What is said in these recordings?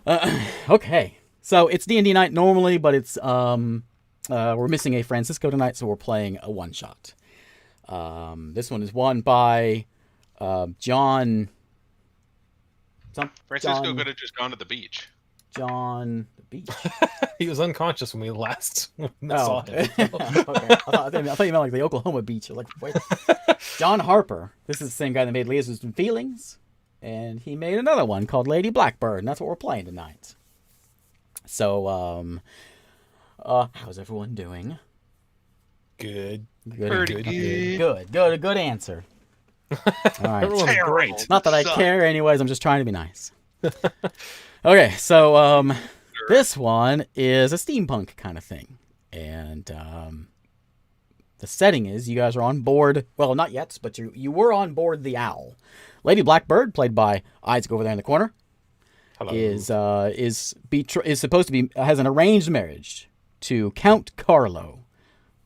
Okay, so it's D&D night normally, but it's we're missing a Francisco tonight, so we're playing a one shot. This one is won by John. Francisco could have just gone to the beach. John the Beach. He was unconscious when we last saw him. Okay. I thought you meant like the Oklahoma beach. Like, wait. John Harper. This is the same guy that made Lasers and Feelings, and he made another one called Lady Blackbird, and that's what we're playing tonight. So, how's everyone doing? Good. Good answer. All right. Everyone's great. Not that I care, anyways. I'm just trying to be nice. Okay, so this one is a steampunk kind of thing, and the setting is you guys are on board. Well, not yet, but you were on board the Owl. Lady Blackbird, played by Isaac over there in the corner, Hello. is supposed to be has an arranged marriage to Count Carlo,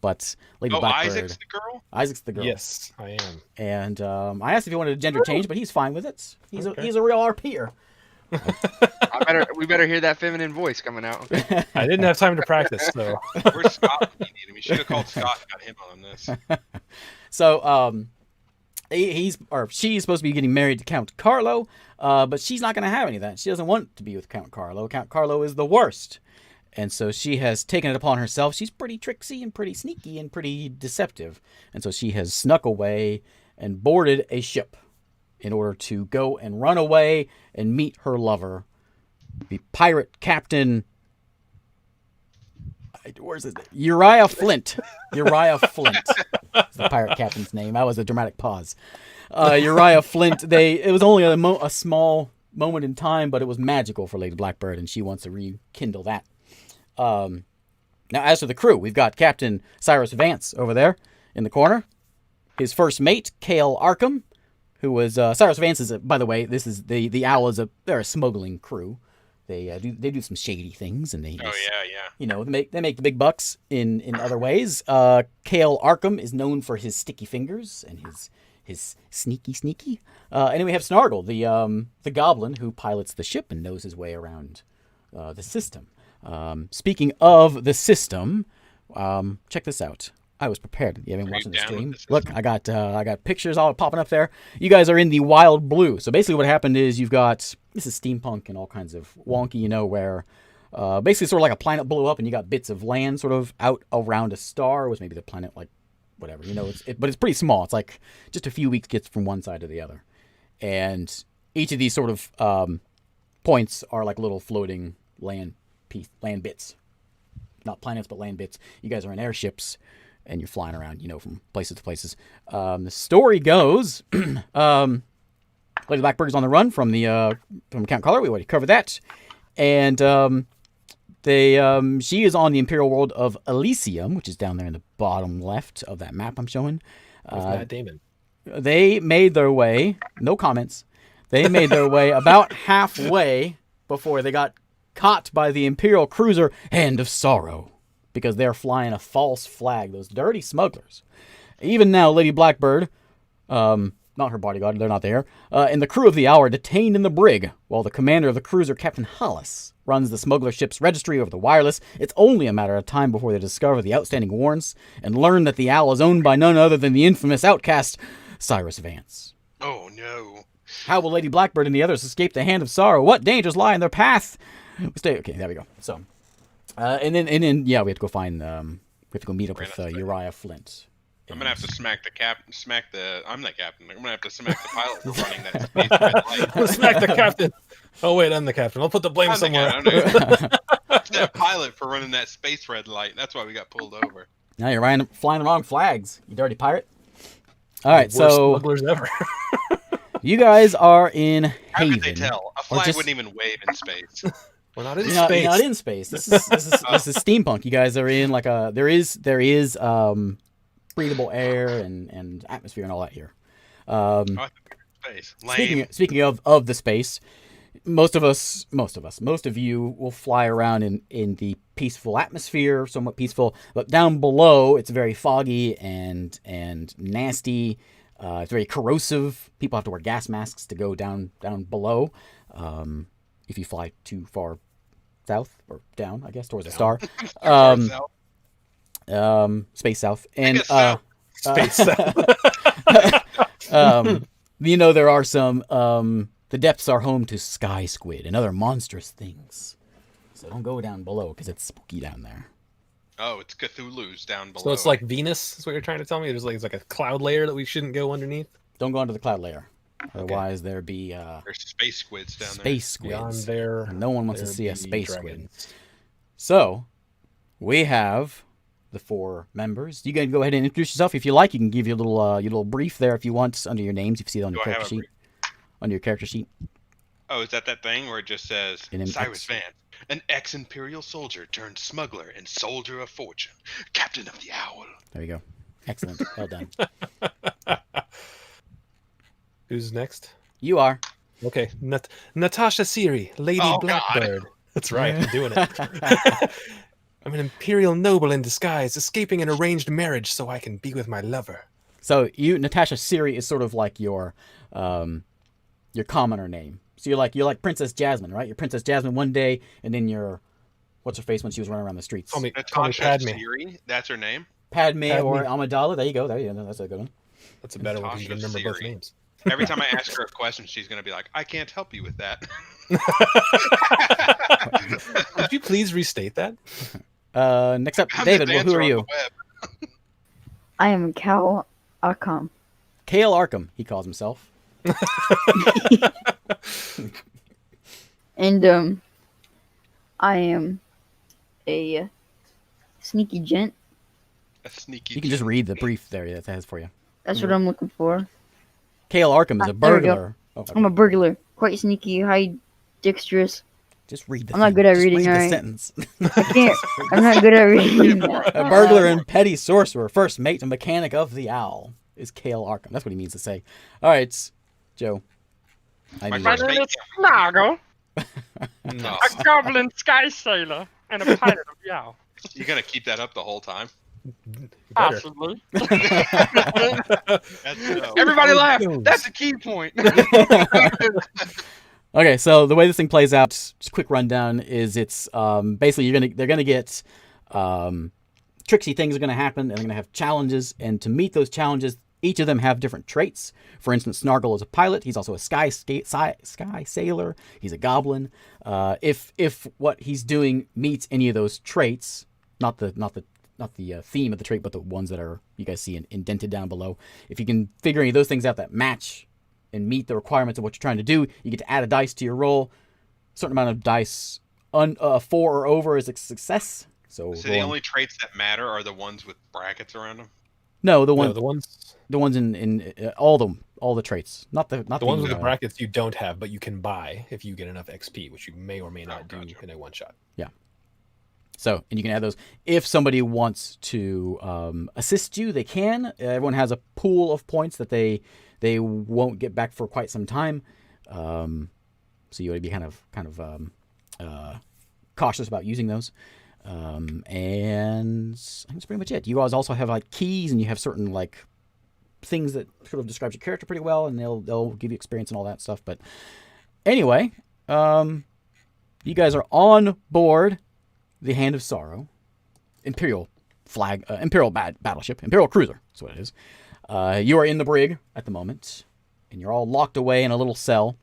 but Lady Blackbird. Isaac's the girl. Isaac's the girl. Yes, I am. And I asked if he wanted a gender change, but he's fine with it. He's a real RPer. We better hear that feminine voice coming out. I didn't have time to practice, so. Where's Scott? We need him. We should have called Scott and got him on this. So she's supposed to be getting married to Count Carlo, but she's not going to have any of that. She doesn't want to be with Count Carlo. Count Carlo is the worst. And so she has taken it upon herself. She's pretty tricksy and pretty sneaky and pretty deceptive. And so she has snuck away and boarded a ship in order to go and run away and meet her lover, the pirate captain. Where's his name? Uriah Flint. Uriah Flint. That's the pirate captain's name. That was a dramatic pause. Uriah Flint. It was only a small moment in time, but it was magical for Lady Blackbird, and she wants to rekindle that. Now, as for the crew, we've got Captain Cyrus Vance over there in the corner. His first mate, Cale Arkham, who was Cyrus Vance is, by the way, this is the Owl is they're a smuggling crew. They do some shady things, and they they make the big bucks in other ways. Cale Arkham is known for his sticky fingers and his sneaky. And then we have Snargle, the goblin who pilots the ship and knows his way around the system. Speaking of the system, check this out. I was prepared. You haven't watched the stream. Look, I got pictures all popping up there. You guys are in the wild blue. So basically, what happened is you've got this is steampunk and all kinds of wonky, where basically sort of like a planet blew up and you got bits of land sort of out around a star. It was maybe the planet like whatever, but it's pretty small. It's like just a few weeks gets from one side to the other, and each of these sort of points are like little floating land bits, not planets but land bits. You guys are in airships. And you're flying around, from places to places. The story goes, Lady Blackbird is on the run from Count Carlo. We already covered that, and she is on the Imperial world of Elysium, which is down there in the bottom left of that map I'm showing. With Matt Damon. They made their way. No comments. They made their way about halfway before they got caught by the Imperial cruiser Hand of Sorrow. Because they're flying a false flag, those dirty smugglers. Even now, Lady Blackbird, not her bodyguard, they're not there, and the crew of the Owl are detained in the brig, while the commander of the cruiser, Captain Hollis, runs the smuggler ship's registry over the wireless. It's only a matter of time before they discover the outstanding warrants and learn that the Owl is owned by none other than the infamous outcast, Cyrus Vance. Oh, no. How will Lady Blackbird and the others escape the Hand of Sorrow? What dangers lie in their path? Okay, there we go. So... And then, we have to go find. We have to go meet up with Uriah Flint. I'm gonna have to smack the captain. I'm the captain. I'm gonna have to smack the pilot for running that space red light. Smack the captain. Oh wait, I'm the captain. I'll put the blame somewhere. That pilot for running that space red light. That's why we got pulled over. Now you're flying the wrong flags. You dirty pirate. All right, Worst so smugglers ever. You guys are in Haven. How could they tell? A flag wouldn't even wave in space. We're not in space. You're not in space. This is steampunk. You guys are in like there is breathable air and atmosphere and all that here. Space. Speaking of the space, most of you will fly around in the peaceful atmosphere, somewhat peaceful, but down below it's very foggy and nasty. It's very corrosive. People have to wear gas masks to go down below. if you fly too far south or down, I guess, towards the Down. star. Space south. And Space South. you know, there are some the depths are home to sky squid and other monstrous things. So don't go down below because it's spooky down there. Oh, it's Cthulhu's down below. So it's like Venus, is what you're trying to tell me? There's like a cloud layer that we shouldn't go underneath? Don't go onto the cloud layer. Otherwise there'd be there's space squids down space squids. Beyond there, And no one wants to there see a be space dragons. squid. So we have the 4 members. You can go ahead and introduce yourself if you like. You can give your little brief there if you want under your names. If you see it on Do your I have character a sheet. Under your character sheet. Oh, is that thing where it just says An Cyrus ex- Vance, an ex-imperial soldier turned smuggler and soldier of fortune, captain of the Owl. There you go. Excellent. Well done. Who's next? You are. Okay, Natasha Siri, Lady Oh, God. Blackbird. That's right, I'm doing it. I'm an imperial noble in disguise, escaping an arranged marriage so I can be with my lover. So Natasha Siri is sort of like your commoner name. So you're like Princess Jasmine, right? You're Princess Jasmine one day, and then you're what's her face when she was running around the streets. Call me Natasha Padme. Siri, that's her name. Padme or Padme. Amidala. There you go. That's a good one. That's a better one because you can Natasha remember both Siri. names. Every time I ask her a question, she's going to be like, I can't help you with that. Would you please restate that? Next up, I'm David. the Well, who dancer are on you? the web. I am Cal Arkham. Kale Arkham, he calls himself. And I am a sneaky gent. A sneaky. You can just read the brief there that it has for you. That's what I'm looking for. Kale Arkham is a There we go. burglar. Oh, I'm a burglar. Quite sneaky, high dexterous. just read the I'm not thing. good at Just reading, read the alright? sentence. I can't. I'm not good at reading. A burglar and petty sorcerer, first mate and mechanic of the Owl, is Kale Arkham. That's what he means to say. All right, Joe. I My need first you. mate. Nago, No. a goblin sky sailor, and a pilot of Yao. You're going to keep that up the whole time? Better. Possibly. That's Everybody laugh. Jones. That's the key point. Okay, so the way this thing plays out, just a quick rundown, is it's basically they're gonna get tricksy things are gonna happen, and they're gonna have challenges, and to meet those challenges, each of them have different traits. For instance, Snargle is a pilot. He's also a sky sailor. He's a goblin. If what he's doing meets any of those traits, not the theme of the trait, but the ones that are you guys see indented down below. If you can figure any of those things out that match and meet the requirements of what you're trying to do, you get to add a dice to your roll. A certain amount of dice, 4 or over is a success. So the only traits that matter are the ones with brackets around them. no, the No, the ones in all the traits, not the ones with the brackets you don't have, but you can buy if you get enough XP, which you may or may not do gotcha. in a one shot. So, and you can add those. If somebody wants to assist you, they can. Everyone has a pool of points that they won't get back for quite some time. So you would be kind of cautious about using those. And I think that's pretty much it. You guys also have like keys, and you have certain like things that sort of describes your character pretty well, and they'll give you experience and all that stuff. But anyway, you guys are on board the Hand of Sorrow, Imperial battleship, Imperial cruiser. That's what it is. You are in the brig at the moment, and you're all locked away in a little cell.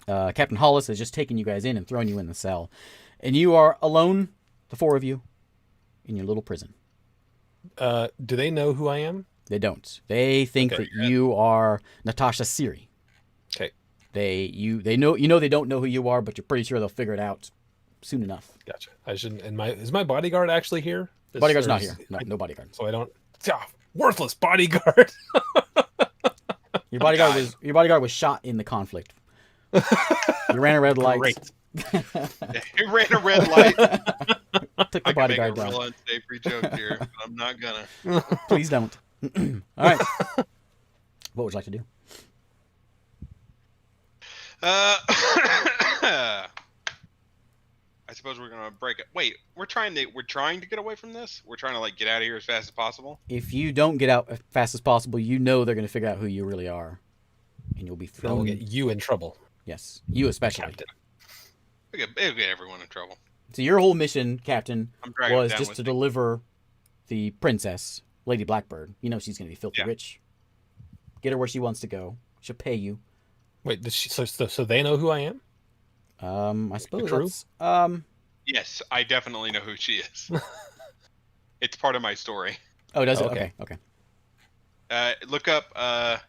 Captain Hollis has just taken you guys in and thrown you in the cell, and you are alone, the 4 of you, in your little prison. Do they know who I am? They don't. They think Okay. that you are Natasha Siri. Okay, They know they don't know who you are, but you're pretty sure they'll figure it out soon enough. gotcha. I shouldn't. And is my bodyguard actually here? Bodyguard's not Or is- here. No bodyguard. So I don't. Worthless bodyguard. Your bodyguard was shot in the conflict. You ran a red light. Great. He ran a red light. Took I the can make a bodyguard down. real unsavory joke here, but I'm not gonna. Please don't. All right. What would you like to do? I suppose we're gonna break it. Wait, we're trying to get away from this. We're trying to like get out of here as fast as possible. If you don't get out as fast as possible, you know they're going to figure out who you really are, and you'll be That will thrown. get you in trouble, Yes, you especially. Captain. It'll get everyone in trouble. So your whole mission, Captain, I'm dragging it was down just with to me. deliver the princess, Lady Blackbird. You know she's going to be filthy Yeah. rich. Get her where she wants to go. She'll pay you. Wait, so they know who I am? I suppose crew? that's Yes, I definitely know who she is. It's part of my story. Oh, does it? Okay. Okay. Look up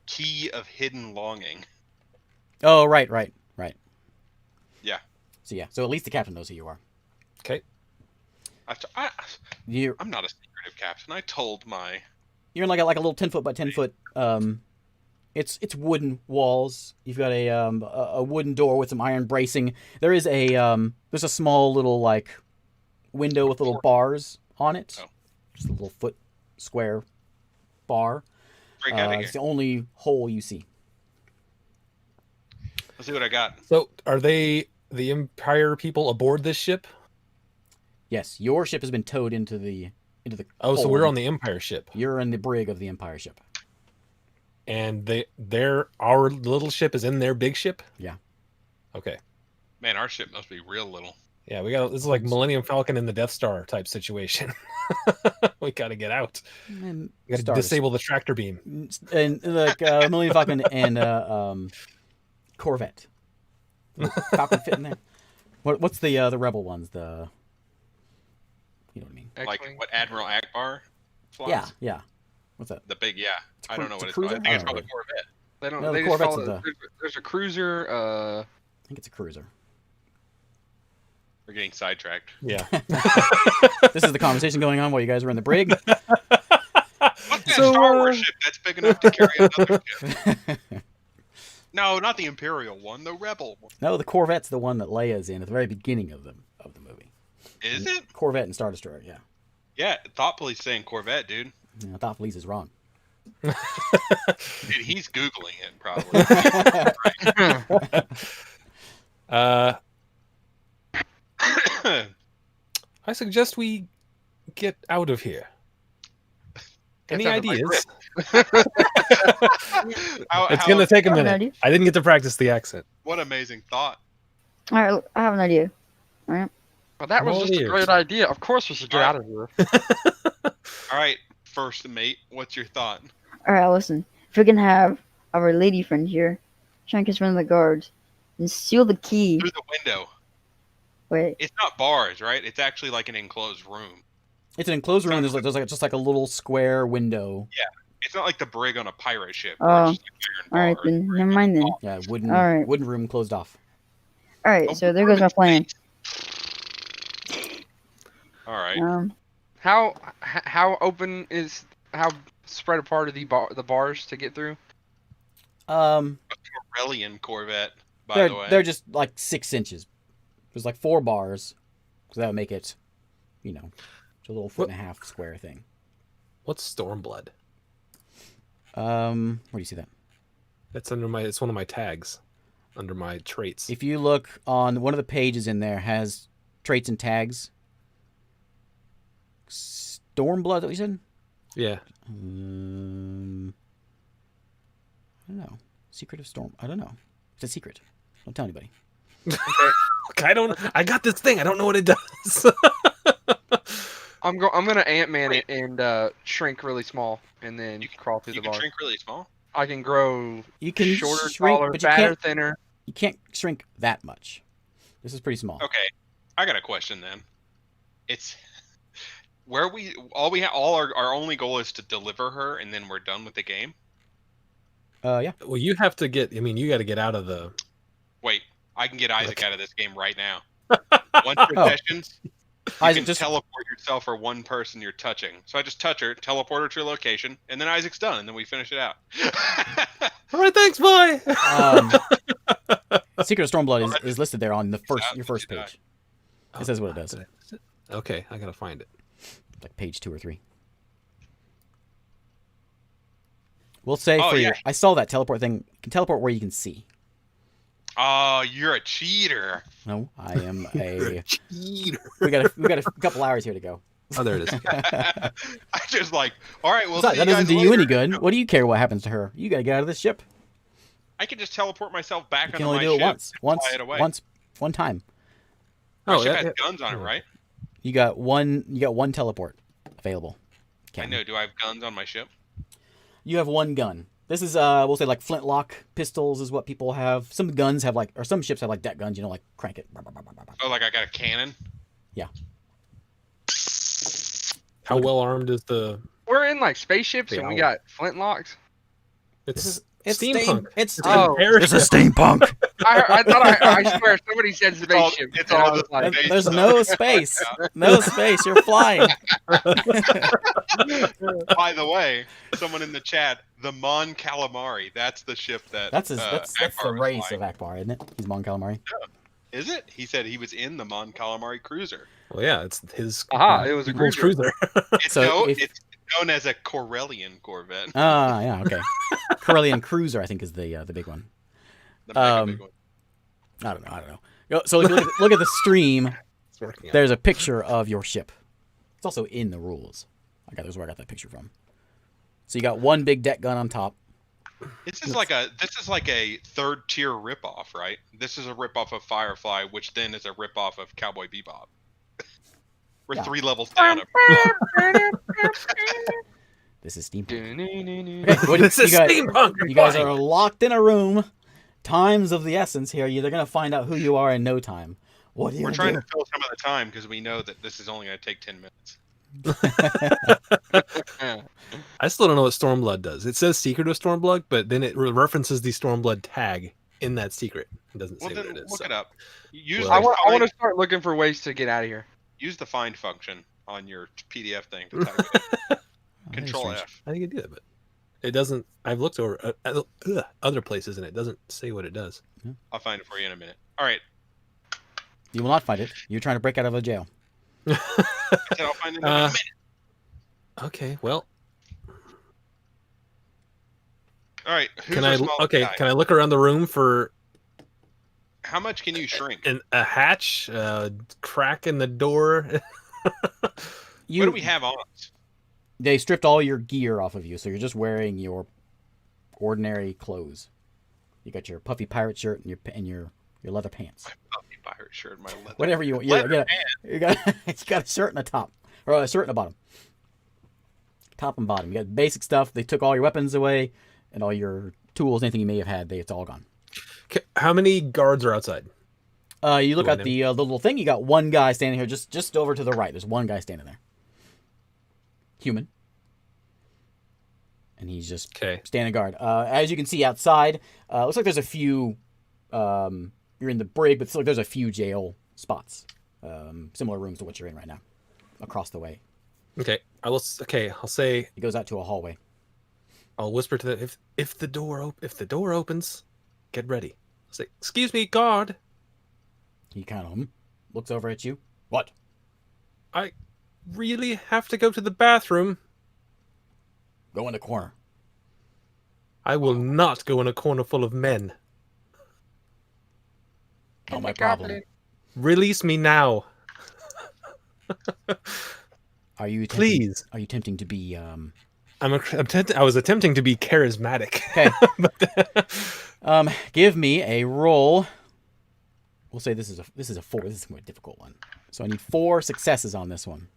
Key of Hidden Longing. Oh, right. Yeah. So yeah, so at least the captain knows who you are. Okay. You're I'm not a secretive captain. I told my... in like a little 10-foot by 10-foot. It's wooden walls. You've got a wooden door with some iron bracing. There is there's a small little like window with little bars on it. Oh. Just a little foot square bar. Break out of here. It's the only hole you see. Let's see what I got. So are they the Empire people aboard this ship? Yes, your ship has been towed into the Oh, so hold. we're on the Empire ship, You're in the brig of the Empire ship. and our little ship is in their big ship. Yeah. Okay. Man, our ship must be real little. Yeah, this is like Millennium Falcon and the Death Star type situation. We got to get out. And We got to stars. disable the tractor beam. And like Millennium Falcon and Corvette. Would Falcon fit in there? What's the rebel ones? You know what I mean? Like X-Wing. what Admiral Akbar flies? Yeah. What's that? The big, I don't know it's a what it's called. I cruiser? think it's I called don't a Corvette. They don't. No, the they just Corvettes call is it. There's a cruiser. I think it's a cruiser. We're getting sidetracked. Yeah. This is the conversation going on while you guys were in the brig. What's that Star Wars ship that's big enough to carry another ship? No, not the Imperial one, the Rebel one. No, the Corvette's the one that Leia's in at the very beginning of the movie. Is it? Corvette and Star Destroyer, yeah. Yeah, Thought Police saying Corvette, dude. I thought Fleece is wrong. Dude, he's Googling it, probably. I suggest we get out of here. Any sounded like ideas? It's going to take a I have an minute. idea. I didn't get to practice the accent. What amazing thought. All right, I have an idea. Well, that was All just a ears. great idea. Of course we should get out of here. All right, first mate, what's your thought? All right, listen. If we can have our lady friend here try and catch one of the guards and steal the key. Through the window. Wait, It's not bars, right? It's actually like an enclosed room. It's an enclosed room. There's just like a little square window. It's not like the brig on a pirate ship. Oh, where it's just all right like iron then. Never mind then. Yeah, wooden All right. wooden room closed off. All right, so there goes my plan. All right. How open is how spread apart are the bars to get through? Corellian Corvette, by They're the way. they're just like 6 inches. There's like 4 bars, so that would make it, it's a little foot and a half square thing. What's Stormblood? Where do you see that? It's one of my tags under my traits. If you look on one of the pages in there, has traits and tags. Stormblood, that what you said? Yeah. I don't know. Secret of Storm. I don't know. It's a secret. Don't tell anybody. I got this thing. I don't know what it does. I'm gonna Ant-Man it and shrink really small, and then You crawl through You the can bar. shrink really small. I can grow You can shorter, shrink, taller, but you fatter, can't. thinner. You can't shrink that much. This is pretty small. Okay, I got a question then. It's where our only goal is to deliver her, and then we're done with the game. Yeah. Well, you have to get. I mean, you got to get out of the. Wait, I can get Isaac out of this game right now. One Oh. session. You Isaac, can just teleport yourself for one person you're touching. So I just touch her, teleport her to a location, and then Isaac's done, and then we finish it out. All right, thanks, bye. Secret of Stormblood is listed there on your first die. page. It says what it does. Okay, I gotta find it. Like page 2 or 3. We'll say Oh, for yeah. your. I saw that teleport thing. You can teleport where you can see. Oh, you're a cheater. No, I am a. Cheater. We got a couple hours here to go. Oh, there it is. I just like, all right, well, Besides, that doesn't do you any good. What do you care what happens to her? You got to get out of this ship. I can just teleport myself back You can onto only my do it ship once. and fly it away. One time. My Oh, ship yeah, has yeah. guns on it, right? You got one teleport available. I Captain. know. Do I have guns on my ship? You have one gun. This is we'll say like flintlock pistols is what people have. Some guns have like, or some ships have like deck guns. You know, like crank it. Oh, like I got a cannon. How well armed is the? We're in like spaceships and we owl. got flintlocks. It's It's steampunk. It's Oh. This is steampunk. I thought I swear somebody said all- spaceship. it's and I all was the like, space. There's no space. No space. You're flying. By the way, someone in the chat, the Mon Calamari. That's the ship that. That's that's the Akbar was race flying. of Akbar, isn't it? He's Mon Calamari. Is it? He said he was in the Mon Calamari cruiser. Well, yeah, it's his. Aha, it was a people's cruiser. It's, So if- it's known as a Corellian Corvette. Ah, yeah, okay. Corellian Cruiser, I think, is the big one. The mega big one. I don't know. So if you look at the stream, It's working out. there's a picture of your ship. It's also in the rules. There's where I got that picture from. So you got one big deck gun on top. This is like a third tier ripoff, right? This is a ripoff of Firefly, which then is a ripoff of Cowboy Bebop. We're Yeah. 3 levels down. This is steampunk. Dun-dun-dun-dun. Okay, what do This is you guys, steampunk. you guys are locked in a room. Time's of the essence here. You're gonna find out who you are in no time. What do you We're do? trying to fill some of the time because we know that this is only going to take 10 minutes. I still don't know what Stormblood does. It says secret of Stormblood, but then it references the Stormblood tag in that secret. It doesn't say Well, what then it is. look so. it up. Use, Well, I the want to start looking for ways to get out of here. use the find function on your PDF thing to type it in. Oh, Control that's F. I think it do that, but it doesn't. I've looked over other places and it doesn't say what it does. I'll find it for you in a minute. All right. You will not find it. You're trying to break out of a jail. I said I'll find it in a minute. Okay, well, All right. Who's can our I? smallest Okay, guy? can I look around the room for How much can you shrink? a hatch, crack in the door? What do we have on us? They stripped all your gear off of you, so you're just wearing your ordinary clothes. You got your puffy pirate shirt and your leather pants. Puffy pirate shirt, my leather. Whatever you want. Leather You got a shirt and a top, or a shirt and a bottom. Top and bottom. You got basic stuff. They took all your weapons away and all your tools, anything you may have had. It's all gone. How many guards are outside? You look Go on at the little thing. You got one guy standing here, just over to the right. There's one guy standing there. Human. And he's just Okay. standing guard. As you can see outside, looks like there's a few. You're in the brig, but there's a few jail spots, similar rooms to what you're in right now, across the way. Okay. I'll say. It goes out to a hallway. I'll whisper to the if the door opens, get ready. I'll say, "Excuse me, guard. He kind of looks over at you. What? I really have to go to the bathroom. Go in the corner. I will not go in a corner full of men. Not my problem. Release me now, Are you please." Are you tempting to be I was attempting to be charismatic. Okay. Give me a roll. We'll say this is a 4. This is a more difficult one. So I need 4 successes on this one.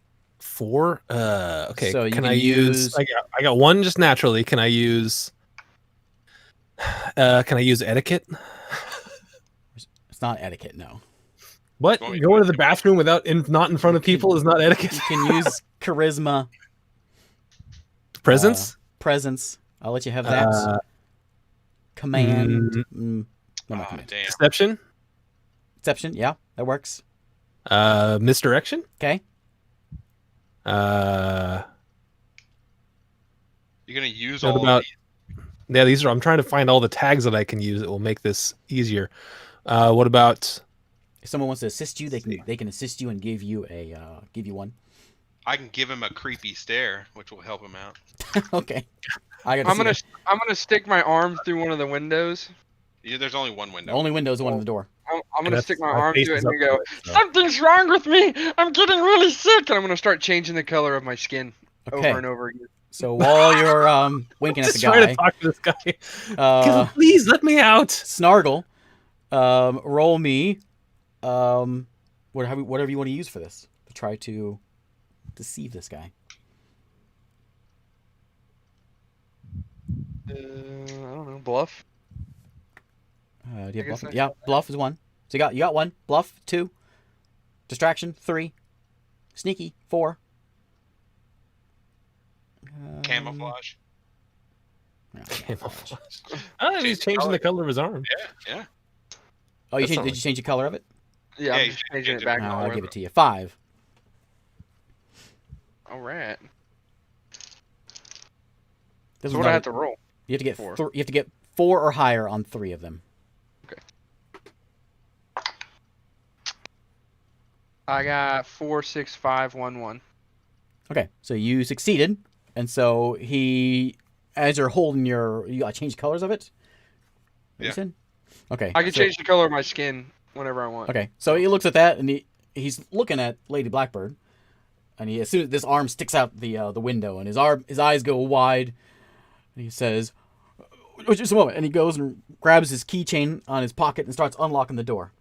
4. Okay. So you can can I use? I got one just naturally. Can I use? Can I use etiquette? It's not etiquette, no. What? Well, Going to the bathroom not in front of people is not etiquette. You can use charisma, Presence. presence. I'll let you have that. Command. No, not Ah, command. damn. Deception. Deception. Yeah, that works. Misdirection. Okay. You're gonna use What all about- of these. Yeah, these are. I'm trying to find all the tags that I can use that will make this easier. What about? If someone wants to assist you, they can assist you and give you one. I can give him a creepy stare, which will help him out. Okay. I'm I'm gonna stick my arm through one of the windows. Yeah, there's only one The window. only window is the one in the door. I'm gonna That's- stick my my arm face through it is and up go, to it, so. "Something's wrong with me. I'm getting really sick," and I'm gonna start changing the color of my skin Okay. over and over again. So while you're winking at the Just trying to guy, talk to this guy. uh, Please let me out. Snargle, roll me whatever you want to use for this to try to deceive this guy. I don't know. Bluff. Do you I have guess bluff? I- Yeah, bluff is 1. So you got 1. Bluff 2. Distraction 3. Sneaky 4. Camouflage. No, Camouflage. Oh, he's changing the color of his arm. Yeah. Oh, That's not did you change the color of it? Yeah, Yeah, I'm you just should changing change it it back. back. I'll to give it to you. 5. All right. This So was what do I not have to roll? You have to get Four. you have to get 4 or higher on 3 of them. I got 4, 6, 5, 1, 1. Okay, so you succeeded, and so as you're holding you got to change colors of it. What you Yeah. said? Okay. I can so- change the color of my skin whenever I want. Okay, so he looks at that, and he's looking at Lady Blackbird, and as soon as this arm sticks out the window, and his eyes go wide, and he says, "Just a moment," and he goes and grabs his keychain on his pocket and starts unlocking the door.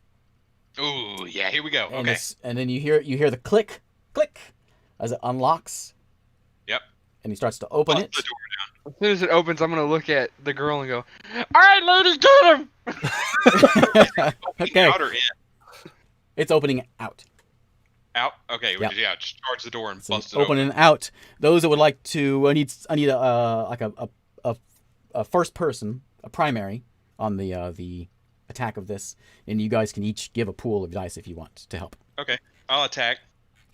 Ooh, yeah. Here we go. And Okay. and then you hear the click as it unlocks. Yep. And he starts to open Bust it. the door As soon as it opens, I'm gonna look at the girl and go, "All right, ladies, get him!" Okay, Out or in? it's opening out. Out. Okay. Yep. Yeah. Just charge the door and So bust it's it open. opening out. Those that would like to, I need a first person, a primary on the attack of this, and you guys can each give a pool of dice if you want to help. Okay. I'll attack.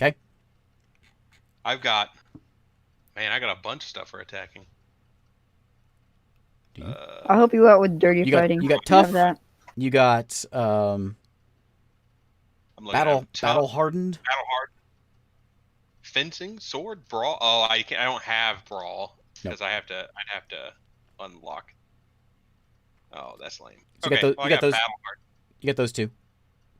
Okay. I got a bunch of stuff for attacking. Do you? I'll help you out with dirty You got- fighting. you got I tough. have that. You got I'm looking battle at 'em. Tough, battle hardened. battle hard. Fencing, sword, brawl. Oh, I don't have brawl Nope. because I'd have to unlock. Oh, that's lame. So you got Okay, those- well, you I got those- battle hard. You get those 2.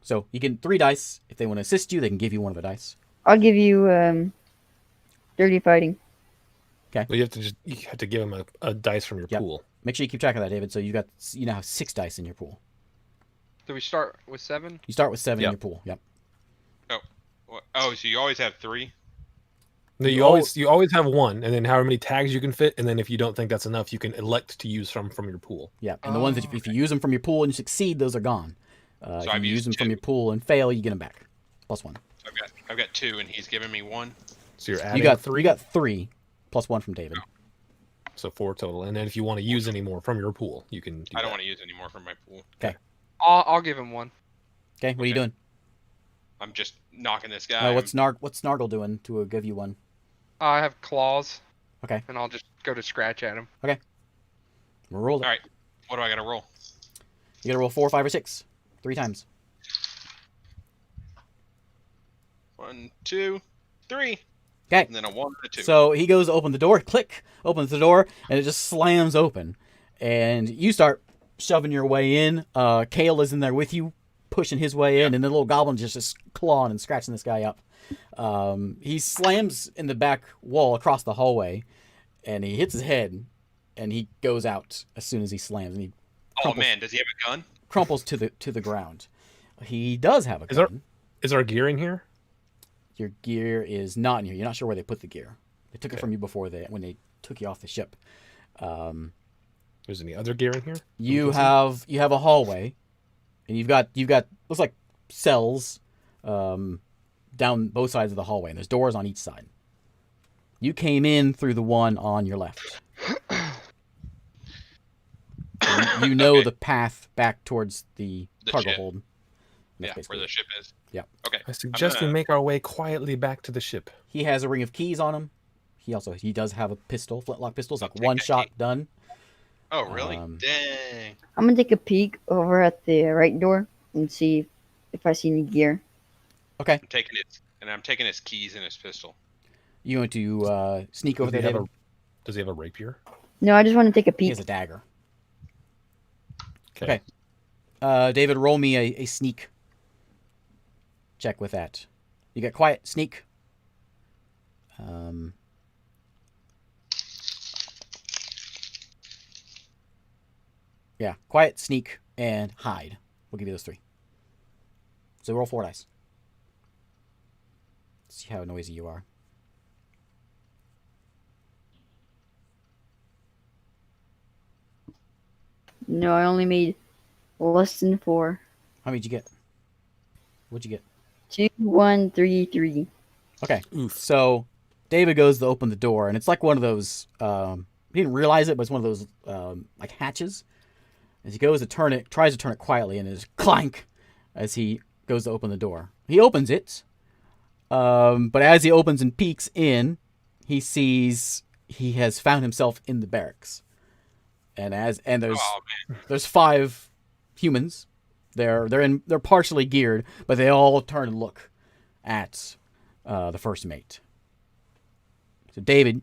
So you get 3 dice. If they want to assist you, they can give you one of the dice. I'll give you dirty fighting. Well, you have to give him a dice from your Yep. pool. Make sure you keep track of that, David. So you now have 6 dice in your pool. Do we start with 7? You start with 7 in Yep. your pool. Yep. Oh, so you always have 3? No, You you always have 1, and then however many tags you can fit, and then if you don't think that's enough, you can elect to use from your pool. Yeah, and the ones that if you use them from your pool and you succeed, those are gone. If I've you use used them from 2. your pool and fail, you get them back. +1. I've got 2, and he's giving me 1. So you're adding You got 3, You got 3 +1 from David. so 4 total. And then if you want to use any more from your pool, you can do I don't that. want to use any more from my pool. I'll give him 1. Okay, what are you Okay. doing? I'm just knocking this guy. What's Snargle doing to give you 1? I have claws. Okay. And I'll just go to scratch at him. Roll it. All right. What do I got to roll? You gotta roll 4, 5, or 6, 3 times. 1, 2, 3. Okay. And then a 1 and a 2. So he goes to open the door, click, opens the door, and it just slams open. And you start shoving your way in. Kale is in there with you, pushing his way in, and the little goblin just clawing and scratching this guy up. He slams in the back wall across the hallway, and he hits his head, and he goes out as soon as he slams, and he oh man, does he have a gun? crumples to the ground. He does have a Is there- gun. Is our gear in here? Your gear is not in here. You're not sure where they put the gear. They took it Okay. from you before when they took you off the ship. There's any other gear in here? You have a hallway, and you've got looks like cells down both sides of the hallway, and there's doors on each side. You came in through the one on your left. So you know Okay. the path back towards the The cargo ship. hold. And that's Yeah, basically where the it. ship is. Yep. Okay. I suggest we gonna- make our way quietly back to the ship. He has a ring of keys on him. He does have a pistol, flintlock pistol. It's like I'll take one that shot key. done. Oh really? Um, Dang. I'm gonna take a peek over at the right door and see if I see any gear. Okay, I'm taking his keys and his pistol. you want to sneak over there, David? Does he have a rapier? No, I just want to take a He peek. has a dagger. Okay. David, roll me a sneak check with that. You got quiet, sneak. Yeah, quiet, sneak, and hide. We'll give you those 3. So roll 4 dice. See how noisy you are. No, I only made less than 4. How many did you get? What'd you get? 2, 1, 3, 3. Okay. Oof. So David goes to open the door, and it's like one of those. He didn't realize it, but it's one of those like hatches. As he goes to turn it, tries to turn it quietly, and there's clank as he goes to open the door. He opens it, but as he opens and peeks in, he sees he has found himself in the barracks, and there's 5 humans. They're partially geared, but they all turn and look at the first mate. So David,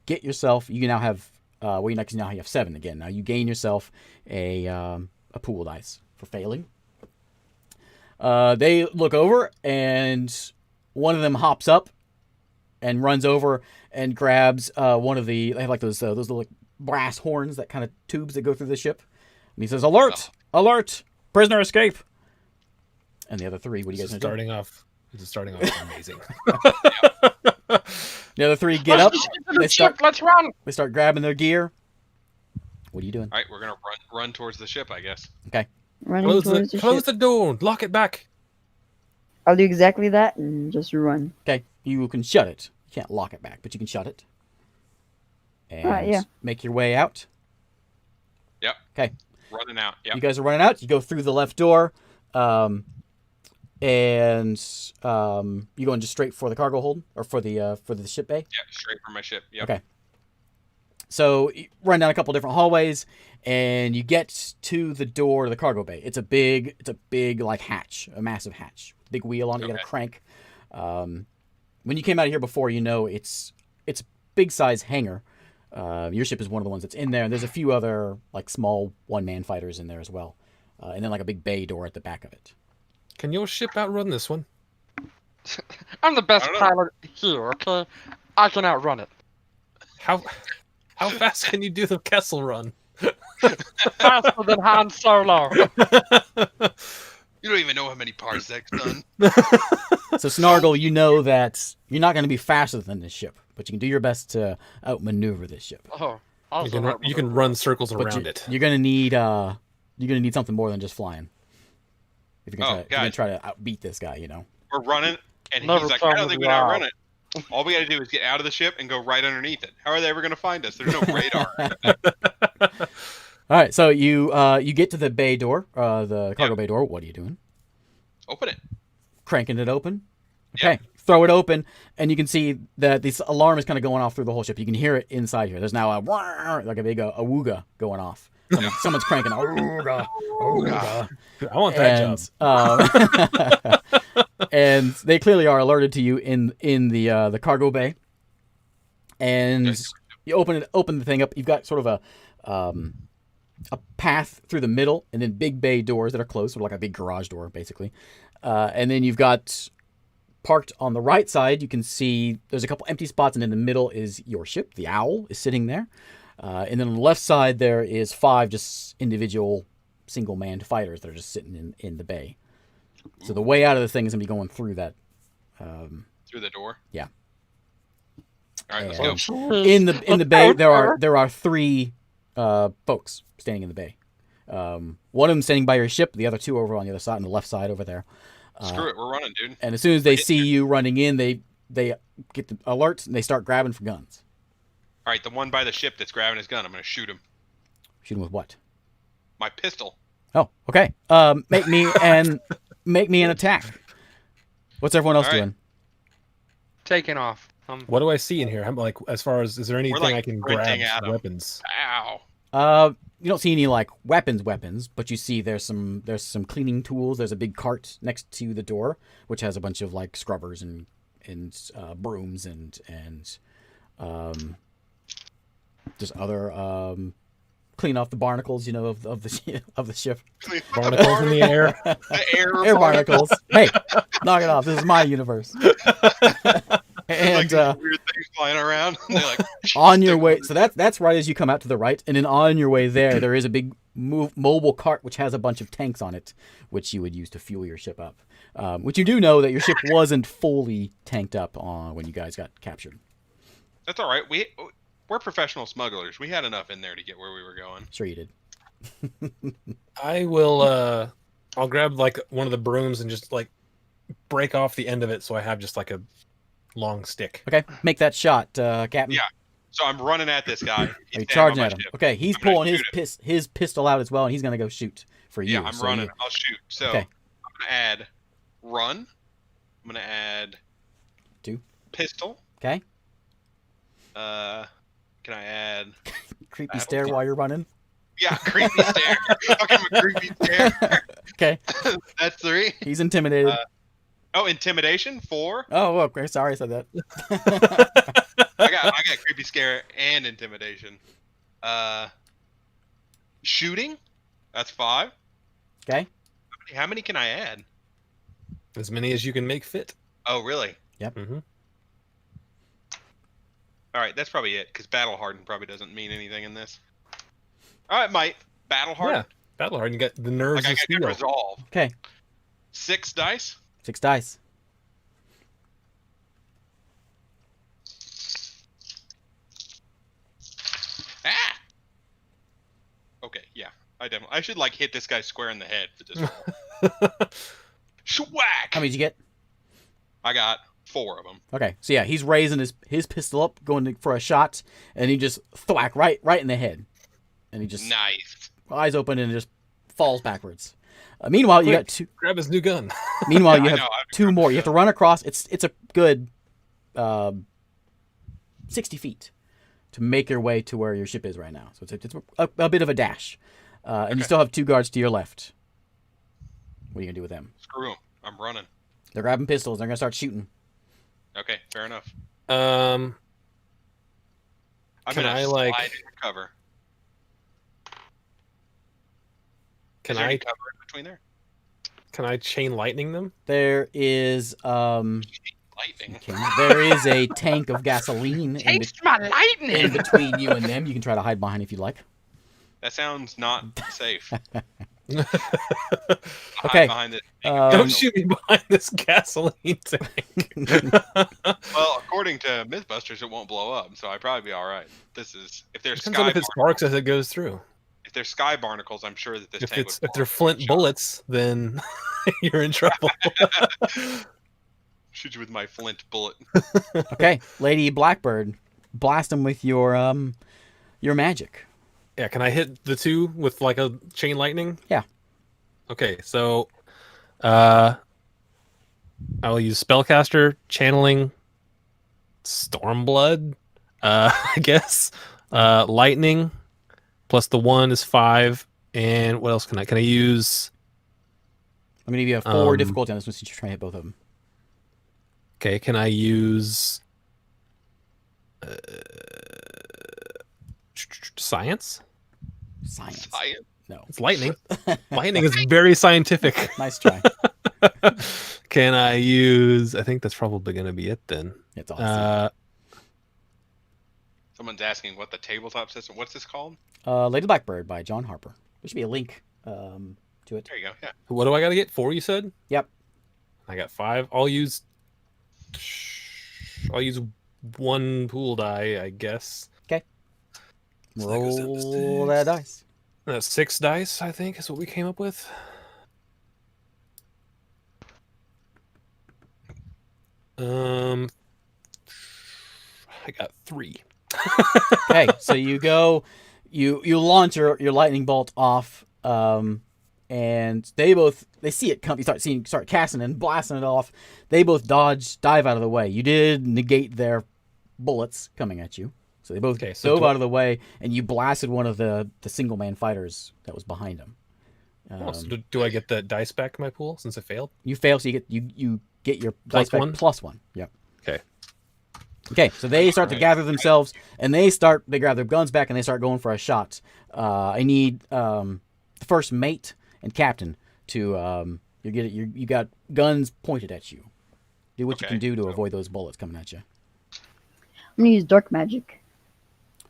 get yourself. You now have you now have 7 again. Now you gain yourself a pool dice for failing. They look over, and one of them hops up and runs over and grabs one of the. They have like those little like brass horns, that kind of tubes that go through the ship. And he says, "Alert! Alert! Prisoner escape!" And the other 3, what do you guys know? This is starting off amazing. The other 3 get up. Let's run. They start grabbing their gear. What are you doing? All right, we're gonna run towards the ship, I guess. Okay. Running towards the Close ship. the door. Lock it back. I'll do exactly that and just run. Okay. You can shut it. You can't lock it back, but you can shut it. And yeah. make your way out. Yep. Okay. Running out. Yep. You guys are running out. You go through the left door. And you going just straight for the cargo hold or for the ship bay? Yeah, straight from my ship. Yep. Okay. So you run down a couple different hallways, and you get to the door to the cargo bay. It's a big like hatch, a massive hatch, big wheel on it. You got a crank. When you came out of here before, you know it's a big size hangar. Your ship is one of the ones that's in there, and there's a few other like small 1-man fighters in there as well, and then like a big bay door at the back of it. Can your ship outrun this one? I'm the best I don't know. pilot here, okay? I can outrun it. How fast can you do the Kessel run? Faster than Han Solo. You don't even know how many parsecs done. So Snargle, you know that you're not going to be faster than this ship, but you can do your best to outmaneuver this ship. Oh, You can run circles But around it. You're going to need something more than just flying. If you're going to guys. try to outbeat this guy, you know. We're running, and Never he's like, tell I don't me think we to can lie. outrun it. All we got to do is get out of the ship and go right underneath it. How are they ever going to find us? There's no radar. All right, so you get to the bay door, the cargo bay door. What are you doing? Open it. Cranking it open. Okay, throw it open, and you can see that this alarm is kind of going off through the whole ship. You can hear it inside here. There's now a like a big awooga going off. Someone's cranking awooga, awooga. I want that job. And they clearly are alerted to you in the cargo bay. And Yes. you open the thing up. You've got sort of a path through the middle, and then big bay doors that are closed, sort of like a big garage door, basically. And then you've got parked on the right side. You can see there's a couple empty spots, and in the middle is your ship. The Owl is sitting there. And then on the left side, there is 5 just individual single-manned fighters that are just sitting in the bay. So the way out of the thing is going to be going through that. Through the door. Yeah. All right, let's And go. in the bay, there are 3 folks standing in the bay. One of them standing by your ship, the other 2 over on the other side, on the left side over there. Screw it, we're running, dude. And as soon as they see you running in, they get the alerts and they start grabbing for guns. All right, the one by the ship that's grabbing his gun, I'm going to shoot him. Shoot him with what? My pistol. Oh, okay. Make me an attack. What's everyone else All right. doing? Taking off. What do I see in here? I'm like, as far as, is there anything like I can sprinting grab at for 'em. weapons? Ow. You don't see any like weapons, but you see there's some cleaning tools. There's a big cart next to the door, which has a bunch of like scrubbers and brooms and just other clean off the barnacles, you know, of the ship. Barnacles in the air. The Air barnacles. Hey, knock it off. This is my universe. And Like weird things flying around. They're like, on your way, so that's right as you come out to the right, and then on your way there is a big mobile cart which has a bunch of tanks on it, which you would use to fuel your ship up. Which you do know that your ship wasn't fully tanked up when you guys got captured. That's all right. We're professional smugglers. We had enough in there to get where we were going. Sure you did. I will. I'll grab like one of the brooms and just like break off the end of it, so I have just like a long stick. Okay, make that shot, Captain. Yeah. So I'm running at this guy. Are you charging at him? Okay, he's I'm gonna pulling shoot his pistol out as well, and he's gonna go shoot for you. Yeah, I'm So running. I'll shoot. So Okay. I'm gonna add run. I'm gonna add 2. pistol. Okay. Can I add? Creepy Battle stare card. while you're running. Yeah, creepy stare. I'll give him a creepy stare. Okay. That's 3. He's intimidated. Intimidation 4. Oh, okay. Sorry, I said that. I got creepy scare and intimidation. Shooting. That's 5. Okay. How many can I add? As many as you can make fit. Oh, really? Mm-hmm. All right, that's probably it. Because battle hardened probably doesn't mean anything in this. All right, might battle hardened. Yeah, battle hard. You got the nerves Like I of got good steel. resolve. Okay. 6 dice. 6 dice. Ah. Okay, yeah. I should like hit this guy square in the head for this roll. Schwack! How many did you get? I got 4 of them. Okay. So yeah, he's raising his pistol up, going for a shot, and he just thwack right in the head, and he just Nice. eyes open and just falls backwards. Meanwhile, you got Quick. 2. Grab his new gun. Meanwhile, Yeah, you I have know, 2 more. You have to run across. It's a good 60 feet to make your way to where your ship is right now. So it's a bit of a dash, and you still have 2 guards to your left. What are you gonna do with them? Screw him. I'm running. They're grabbing pistols. They're gonna start shooting. Okay, fair enough. Um, I'm Can gonna I, slide like- into cover. can Is there I any cover in between there? can I chain lightning them? There is Lightning. there is a tank of gasoline Taste my in lightning. between you and them. You can try to hide behind if you like. That sounds not safe. Okay. Hide behind this. Don't shoot me behind this gasoline tank. Well, according to MythBusters, it won't blow up, so I'd probably be all right. This is if there's Depends on if it sparks as it goes through. if there's sky barnacles, I'm sure that this If tank it's would if they're blow up. flint Shot. bullets, then you're in trouble. Shoot you with my flint bullet. Okay, Lady Blackbird, blast them with your magic. Yeah, can I hit the 2 with like a chain lightning? Yeah. Okay, so I'll use spellcaster, channeling, stormblood, I guess. Lightning plus the 1 is 5, and what else can I use? I'm gonna give you a 4 difficulty on this one since you're trying to hit both of them. Okay, can I use science? Science. Science. No. It's lightning. Lightning is very scientific. Nice try. Can I use? I think that's probably going to be it then. It's awesome. Someone's asking what the tabletop system. What's this called? Lady Blackbird by John Harper. There should be a link to it. There you go. Yeah. What do I got to get? 4, you said? Yep. I got 5. I'll use 1 pool die, I guess. So that goes down to Roll 6. that dice. 6 dice, I think, is what we came up with. I got 3. Okay, so you go, you launch your lightning bolt off, and they see it come. You start casting and blasting it off. They both dive out of the way. You did negate their bullets coming at you, so they both dove out of the way, and you blasted one of the single man fighters that was behind them. So do I get the dice back in my pool since I failed? You fail, so you get your Plus dice back 1? +1. Yep. Okay. Okay, so they start to gather themselves, and they grab their guns back, and they start going for a shot. I need the first mate and captain to you got guns pointed at you. Do what you can do to avoid those bullets coming at you. I'm gonna use dark magic.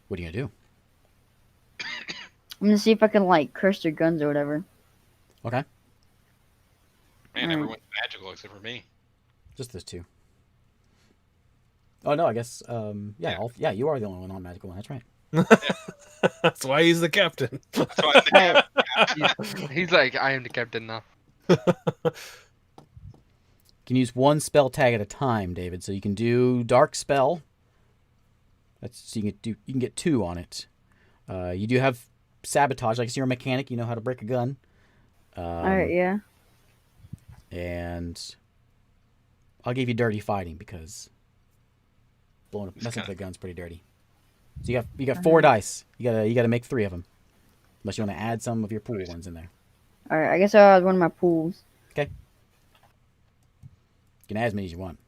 What are you gonna do? I'm gonna see if I can like curse their guns or whatever. Okay. Man, everyone's magical except for me. Just those two. Oh no, I guess yeah, you are the only one on magical one. That's right. That's why he's the captain. That's why I'm the captain. He's like, I am the captain now. You can use one spell tag at a time, David. So you can do dark spell. That's so you can get 2 on it. You do have sabotage. Like, you're a mechanic, you know how to break a gun. Alright, yeah. And I'll give you dirty fighting because messing with the gun's pretty dirty. So you got 4 dice. You gotta make 3 of them, unless you want to add some of your pool ones in there. Alright, I guess I'll add one of my pools. Okay. You can add as many as you want.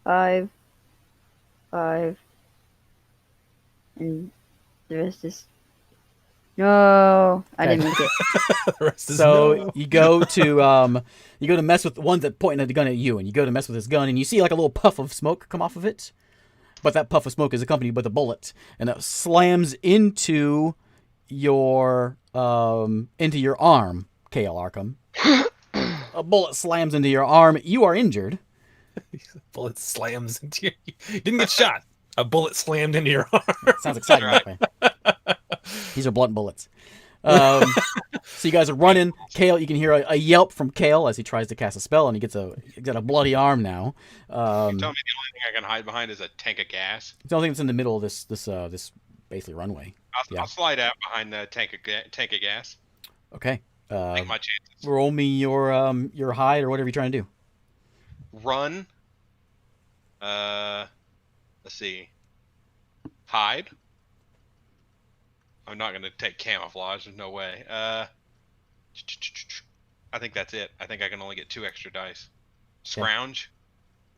Five, and the rest is. No, I didn't make it. The rest is So no. you go to mess with the ones that pointing the gun at you, and you go to mess with this gun, and you see like a little puff of smoke come off of it, but that puff of smoke is accompanied with a bullet, and it slams into your arm, Kale Arkham. A bullet slams into your arm. You are injured. Bullet slams into you. You didn't get shot. A bullet slammed into your arm. Sounds exciting that way. These are blunt bullets. So you guys are running. Kale, you can hear a yelp from Kale as he tries to cast a spell, and he's got a bloody arm now. You tell me the only thing I can hide behind is a tank of gas. It's the only thing that's in the middle of this basically runway. I'll slide out behind the tank of gas. Okay. Take my chances. Roll me your hide or whatever you're trying to do. Run. Let's see. Hide. I'm not gonna take camouflage. There's no way. I think that's it. I think I can only get 2 extra dice. Scrounge.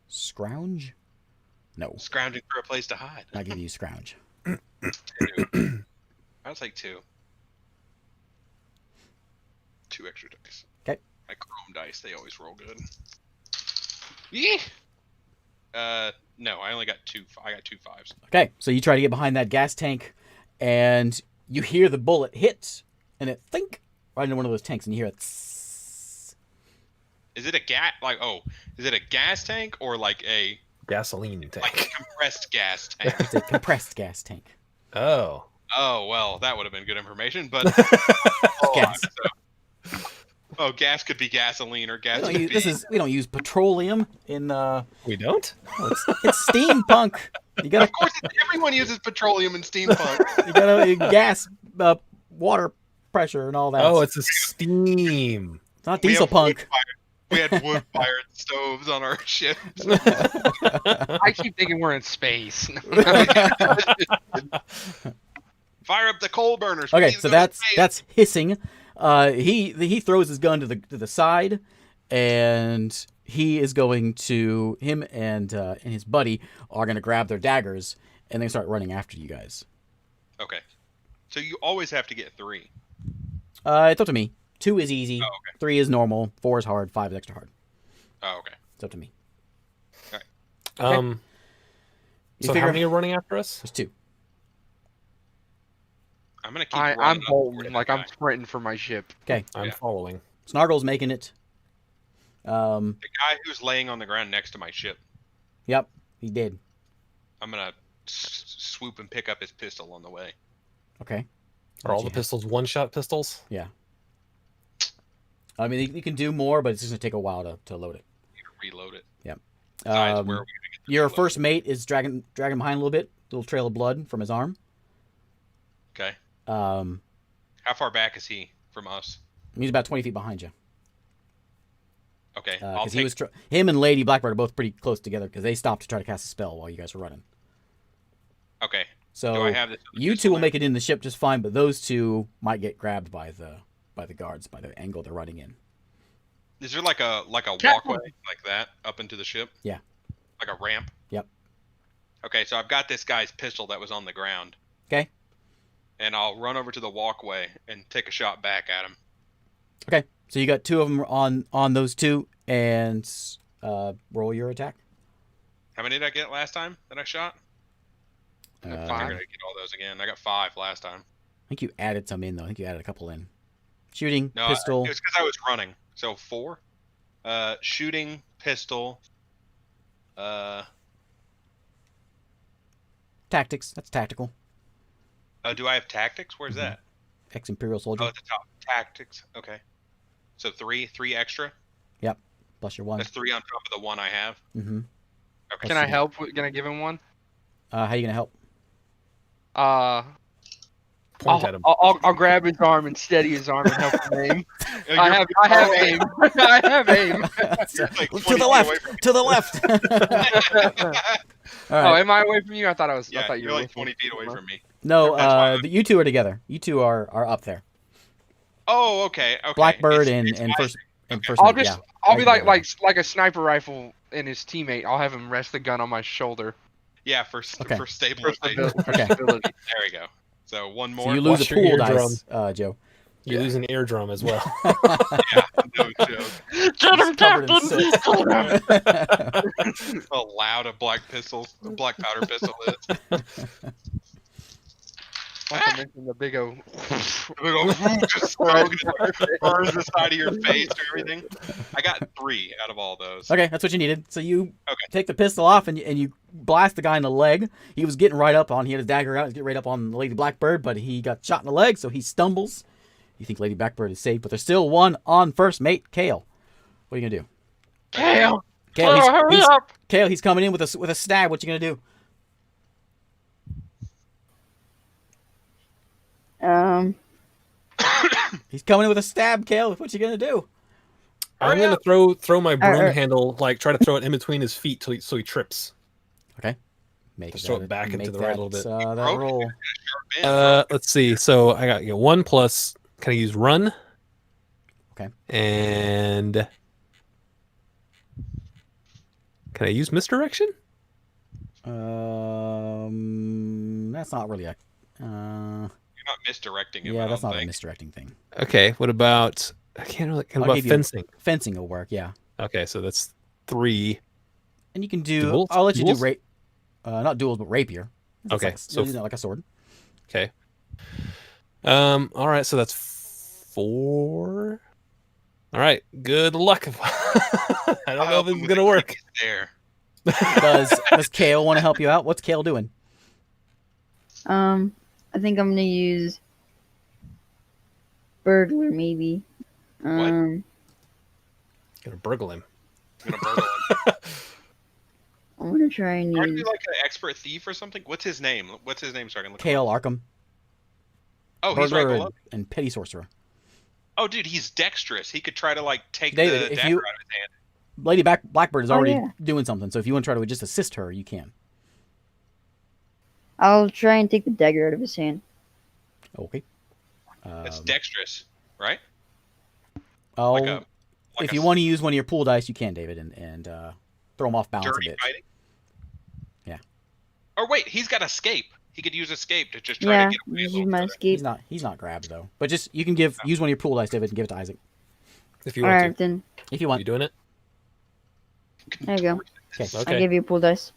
Scrounge? No. Scrounging for a place to hide. I'll give you scrounge. 2. I'll take 2. 2 extra dice. Okay. My chrome dice, they always roll good. Yeah. No, I only got 2. I got 2 5s. Okay, so you try to get behind that gas tank, and you hear the bullet hit, and it think right into one of those tanks, and you hear it. Tss. Is it a is it a gas tank or like a Gasoline tank. like a compressed gas tank? It's a compressed gas tank. Oh. Oh well, that would have been good information, but Gas. Gas could be gasoline or gas. We don't use petroleum in We don't? it's steampunk. You gotta Of course, everyone uses petroleum in steampunk. you gotta gas water pressure and all that. Oh, it's a steam. It's not We diesel have punk. We had wood-fired stoves on our ships. I keep thinking we're in space. Fire up the coal burners. Okay, so that's hissing. He throws his gun to the side, and him and his buddy are gonna grab their daggers and they start running after you guys. Okay, so you always have to get 3. It's up to me. 2 is easy. Oh, okay. 3 is normal. 4 is hard. 5 is extra hard. Oh, okay. It's up to me. So figure- how many are running after us? There's 2. I'm gonna keep. I'm running up bolting, toward like that I'm guy. sprinting for my ship. Okay. I'm Yeah. following. Snargle's making it. The guy who's laying on the ground next to my ship. Yep, he did. I'm gonna swoop and pick up his pistol on the way. Okay. Are all the pistols one-shot pistols? Yeah. I mean, you can do more, but it's just gonna take a while to load it. You can reload it. Yep. Besides, where are we gonna get the Your reload? first mate is dragging him behind a little bit. Little trail of blood from his arm. Okay. Um, How far back is he from us? he's about 20 feet behind you. Okay. I'll Because take. him and Lady Blackbird are both pretty close together because they stopped to try to cast a spell while you guys were running. Okay. Do So I have this? you two will make it in the ship just fine, but those two might get grabbed by the guards by the angle they're running in. Is there like a Captain. walkway like that up into the ship? Yeah. Like a ramp? Yep. Okay, so I've got this guy's pistol that was on the ground. Okay. And I'll run over to the walkway and take a shot back at him. Okay. So you got 2 of them on those 2, and roll your attack. How many did I get last time that I shot? I think I'm Five. gonna get all those again. I got 5 last time. I think you added some in though. I think you added a couple in. Shooting, No, pistol. it was because I was running. So 4. Shooting, pistol. Tactics. That's tactical. Do I have tactics? Where's Mhm. that? Ex-Imperial Oh, soldier. at the top. Tactics. Okay. So 3 extra. Plus your 1. That's 3 on top of the 1 I have. Mm-hmm. Okay. Can I help? Can I give him one? How you gonna help? Point at him. I'll grab his arm and steady his arm and help him aim. You're- I have you're- aim. I have aim. like to 20 the feet away left. from me. To the left. All Oh, right. am I away from you? I thought I was. I Yeah, thought you you're were like with me. 20 feet away from me. No, That's why you two are together. You two are up there. Oh, okay. Okay. Blackbird It's and my- first and okay. first. I'll mate, just. yeah. I'll be Right like a sniper rifle in his teammate. I'll have him rest the gun on my shoulder. Yeah, for Okay. for For stabilization. stability. Okay. stability. There we go. So 1 more. So you lose Watch a your pool eardrum. dice, Joe. You lose an eardrum as well. Yeah, no joke. Get him, It's covered in Captain! soot. How loud a black powder pistol is. Not to mention the big O. Just smoke burns the side of your face or everything. I got 3 out of all those. Okay, that's what you needed. So you Okay. take the pistol off and you blast the guy in the leg. He was getting right up on. He had his dagger out. He was getting right up on Lady Blackbird, but he got shot in the leg, so he stumbles. You think Lady Blackbird is safe, but there's still one on first mate, Kale. What are you gonna do? Kale! Kale, Hurry up! Kale, he's coming in with a stab. What you gonna do? He's coming in with a stab, Kale. What you gonna do? I'm Hurry gonna throw my broom Alright. handle, like try to throw it in between his feet so he trips. Make Just throw it back into make the right a little bit. that Broke it. roll. Let's see. So I got 1 plus. Can I use run? Okay. And can I use misdirection? That's not really a. You're not misdirecting him. Yeah, I that's don't not a think. misdirecting thing. Okay. What about? I can't really. What I'll about give you- fencing? Fencing will work, yeah. Okay, so that's 3. And you can do. Duels? I'll let you Duels? do not duels, but rapier. It's Okay, like, so- using it like a sword. Okay. All right, so that's 4. All right. Good luck. I don't know if this is gonna work. There. Does Kale want to help you out? What's Kale doing? I think I'm gonna use burglar maybe. Gonna burgle him. I'm gonna burgle him. I'm gonna try and Aren't you use. like an expert thief or something? What's his name? What's his name so I can look him Kale up? Arkham, Oh, he's right burglar below. and petty sorcerer. Oh, dude, he's dexterous. He could try to like take David, the if dagger you- out of his hand. Lady Blackbird is Oh, already yeah. doing something, so if you want to try to just assist her, you can. I'll try and take the dagger out of his hand. Okay. That's dexterous, right? I'll, Like if a you want to use one of your pool dice, you can, David, and throw them off balance dirty a bit. fighting. Yeah. Or wait, he's got escape. He could use escape to just try Yeah, to get away. a use little my further. escape. He's not grabbed though. But just you can use one of your pool dice, David, and give it to Isaac If you want Alright then, if you to. want. You doing it? there you go. Okay. Okay. I give you a pool dice.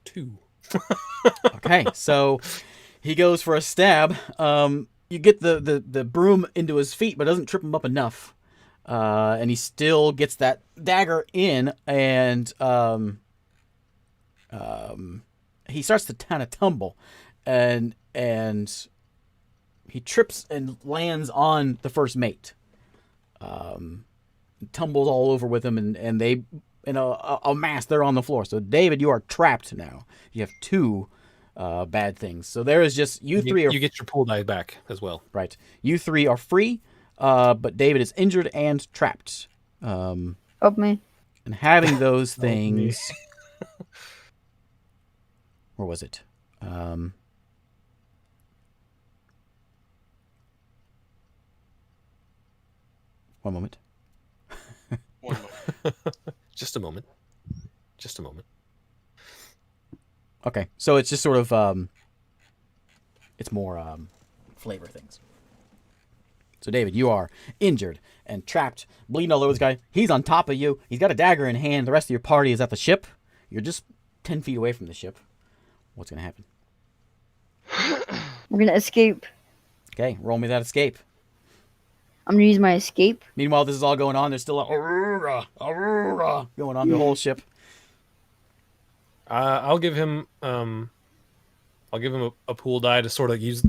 2. Okay, so he goes for a stab. You get the broom into his feet, but it doesn't trip him up enough. And he still gets that dagger in, and he starts to kind of tumble, and he trips and lands on the first mate. Tumbles all over with him, and they in a mass. They're on the floor. So David, you are trapped now. You have 2 bad things. So there is just you three are You get your pool die back as well. right. You 3 are free, but David is injured and trapped. Help me. And having those Help me. things. Where was it? One moment. One moment. Just a moment. Just a moment. Okay, so it's just sort of it's more flavor things. So, David, you are injured and trapped, bleeding all over this guy. He's on top of you. He's got a dagger in hand. The rest of your party is at the ship. You're just 10 feet away from the ship. What's going to happen? We're gonna escape. Okay, roll me that escape. I'm gonna use my escape. Meanwhile, this is all going on. There's still a Aurora going on the whole ship. I'll give him a pool die to sort of use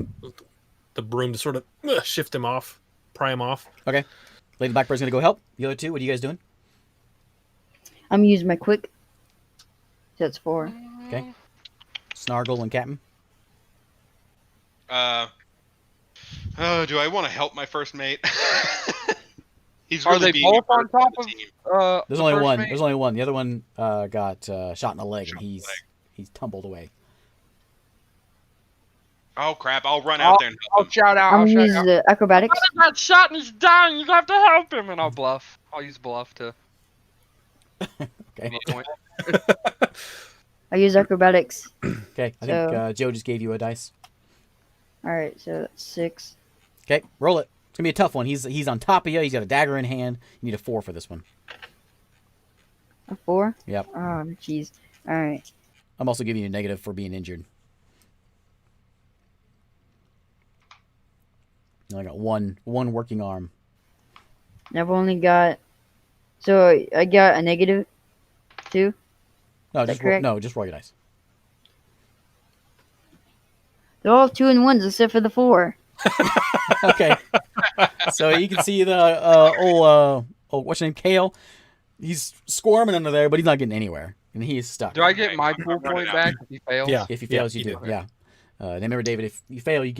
the broom to sort of shift him off, pry him off. Okay. Lady Blackbird's going to go help. The other two, what are you guys doing? I'm gonna use my quick. So that's 4. Okay. Snargle and Captain. Do I want to help my first mate? He's Are really they being both on hurt by top the of? team. There's the only first one. mate? There's only one. The other one got shot in the leg, and Shot in the he's tumbled away. Oh crap! I'll run out there and I'll help him. shout out. I'm I'll gonna shout use out. the acrobatics. Got shot and he's dying. You have to help him, and I'll bluff. I'll use bluff to. Okay. Point. I use acrobatics. Okay. I think So- Joe just gave you a dice. All right, so that's 6. Okay. Roll it. It's gonna be a tough one. He's on top of you. He's got a dagger in hand. You need a 4 for this one. A 4. Yep. Oh, jeez. All right. I'm also giving you a negative for being injured. And I got one working arm. And I've only got. So I got a negative 2. No, Is that just roll, correct? no, just roll your dice. They're all 2 and 1s except for the 4. Okay. So you can see the what's your name, Kale? He's squirming under there, but he's not getting anywhere, and he's stuck. Do I get Okay, my I'm pool running point out. back if he fails? Yeah. If he fails, you you do. do. Yeah. Then remember, David, if you fail, you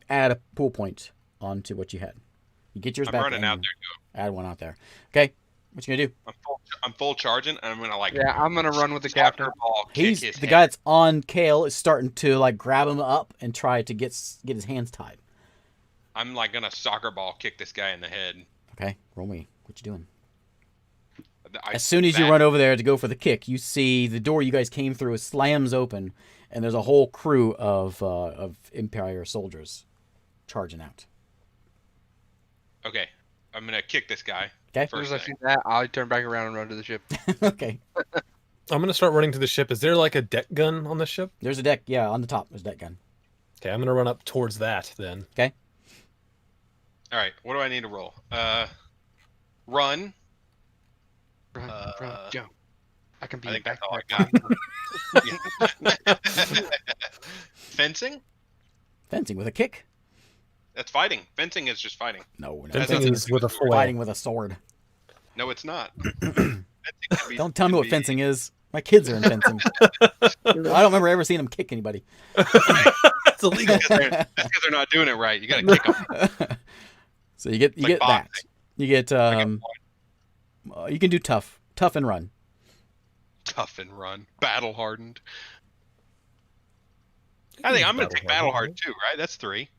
add a pool point onto what you had. You get yours I'm back. running and out there. Add one out there. Okay. What you gonna do? I'm full charging, and I'm gonna Yeah, I'm gonna run with the captain. soccer ball kick He's his the head. guy that's on Kale is starting to like grab him up and try to get his hands tied. I'm like gonna soccer ball kick this guy in the head. Okay. Roll me. What you doing? I- As soon as you that- run over there to go for the kick, you see the door you guys came through slams open, and there's a whole crew of Empire soldiers charging out. Okay, I'm gonna kick this guy. Okay. As soon as I First see thing. that, I'll turn back around and run to the ship. Okay. I'm gonna start running to the ship. Is there like a deck gun on the ship? There's a deck. Yeah, on the top. There's a deck gun. Okay, I'm gonna run up towards that then. All right, what do I need to roll? Run. Run, run, jump. I can be I a think that's back. all I got. Fencing? Fencing with a kick? That's fighting. Fencing is just fighting. No, Fencing is with a foil. fighting with a sword. No, it's not. Fencing can be- Don't tell me can what be- fencing is. My kids are in fencing. I don't remember ever seeing them kick anybody. That's illegal. That's because they're not doing it right. You gotta kick them. So you get like that. boxing. You get you can do tough and run. Tough and run. Battle hardened. I think I'm gonna take battle hard too, right? That's 3.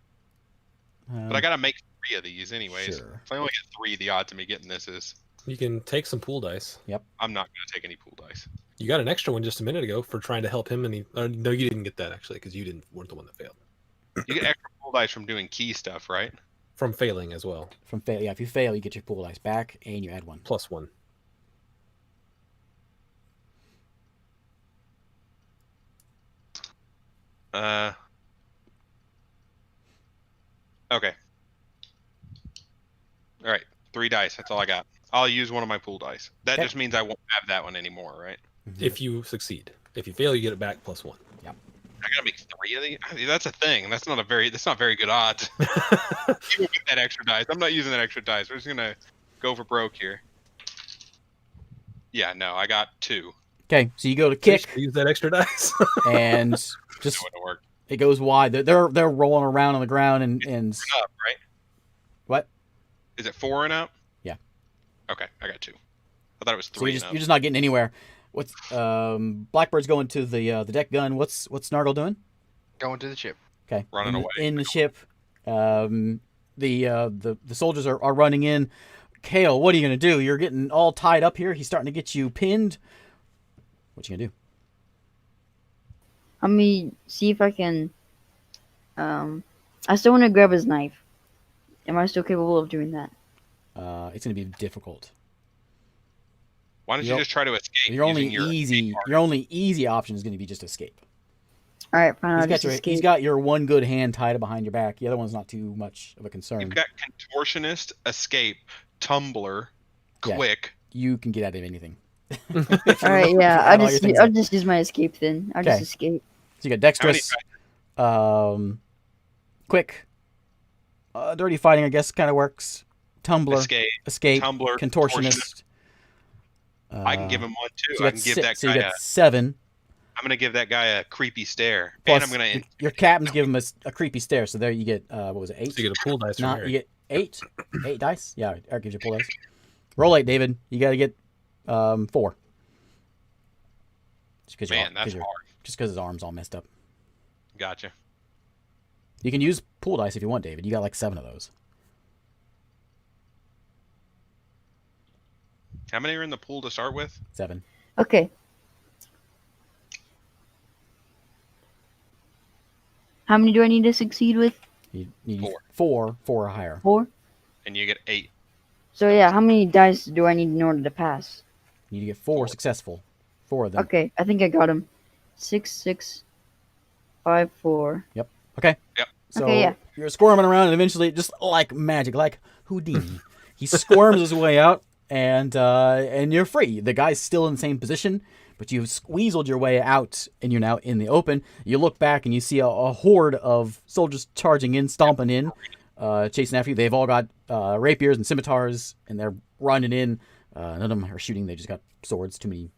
But I gotta make 3 of these anyways. Sure. If I only get 3, the odds of me getting this is You can take some pool dice. I'm not gonna take any pool dice. You got an extra one just a minute ago for trying to help him, and he. No, you didn't get that actually because you weren't the one that failed. You get extra pool dice from doing key stuff, right? From failing as well, From fail, yeah. If you fail, you get your pool dice back, and you add 1. +1. Okay. All right, 3 dice. That's all I got. I'll use one of my pool dice. That Okay. just means I won't have that one anymore, right? If you succeed, if you fail, you get it back +1. I gotta make 3 of these. I mean, that's a thing. That's not very good odds. You will get that extra dice. I'm not using that extra dice. We're just gonna go for broke here. Yeah, no, I got 2. Okay, so you go to kick, Use that extra dice. and That just wouldn't work. it goes wide. They're rolling around on the ground, and 4 and up, right? what? Is it 4 and up? Yeah. Okay, I got 2. I thought it was So 3 you're and just up. you're just not getting anywhere. What's Blackbird's going to the deck gun. What's Snargle doing? Going to the ship. Okay, Running in, away. in the ship. The soldiers are running in. Kale, what are you gonna do? You're getting all tied up here. He's starting to get you pinned. What you gonna do? Let me see if I can. I still want to grab his knife. Am I still capable of doing that? It's going to be difficult. Why don't you Your- just try to escape? Your only using your easy, escape your only easy option is going to be just escape. All right, fine. I'll He's got, just your, escape. he's got your one good hand tied behind your back. The other one's not too much of a concern. You've got contortionist, escape, tumbler, Yeah. quick. You can get out of anything. All right, yeah. add all your things I'll up. just use my escape then. I'll Okay. just escape. So you got dexterous, quick, dirty fighting, I guess, kind of works. Tumbler, escape, tumbler, contortionist. I can give him one too. So you I got can give that so you guy got 7. I'm gonna give that guy a creepy stare, Plus, and I'm gonna. your captain's give him a creepy stare. So there you get what was it, 8? So you get a pool dice from No, Eric. you get 8. 8 dice. Yeah, Eric gives you pull dice. Roll 8, David. You got to get 4. Just Man, that's hard. Just because his arm's all messed up. Gotcha. You can use pool dice if you want, David. You got like 7 of those. How many are in the pool to start with? 7. Okay. How many do I need to succeed with? You need 4. 4 or higher. 4? And you get 8. So yeah, how many dice do I need in order to pass? You need to get 4 successful. 4 of them. Okay, I think I got him. 6, 6, 5, 4. Okay. Yep. So Okay, yeah. you're squirming around, and eventually, just like magic, like Houdini, he squirms his way out, and you're free. The guy's still in the same position, but you've squeezed your way out, and you're now in the open. You look back, and you see a horde of soldiers charging in, stomping in, chasing after you. They've all got rapiers and scimitars, and they're running in. None of them are shooting. They just got swords. Too many.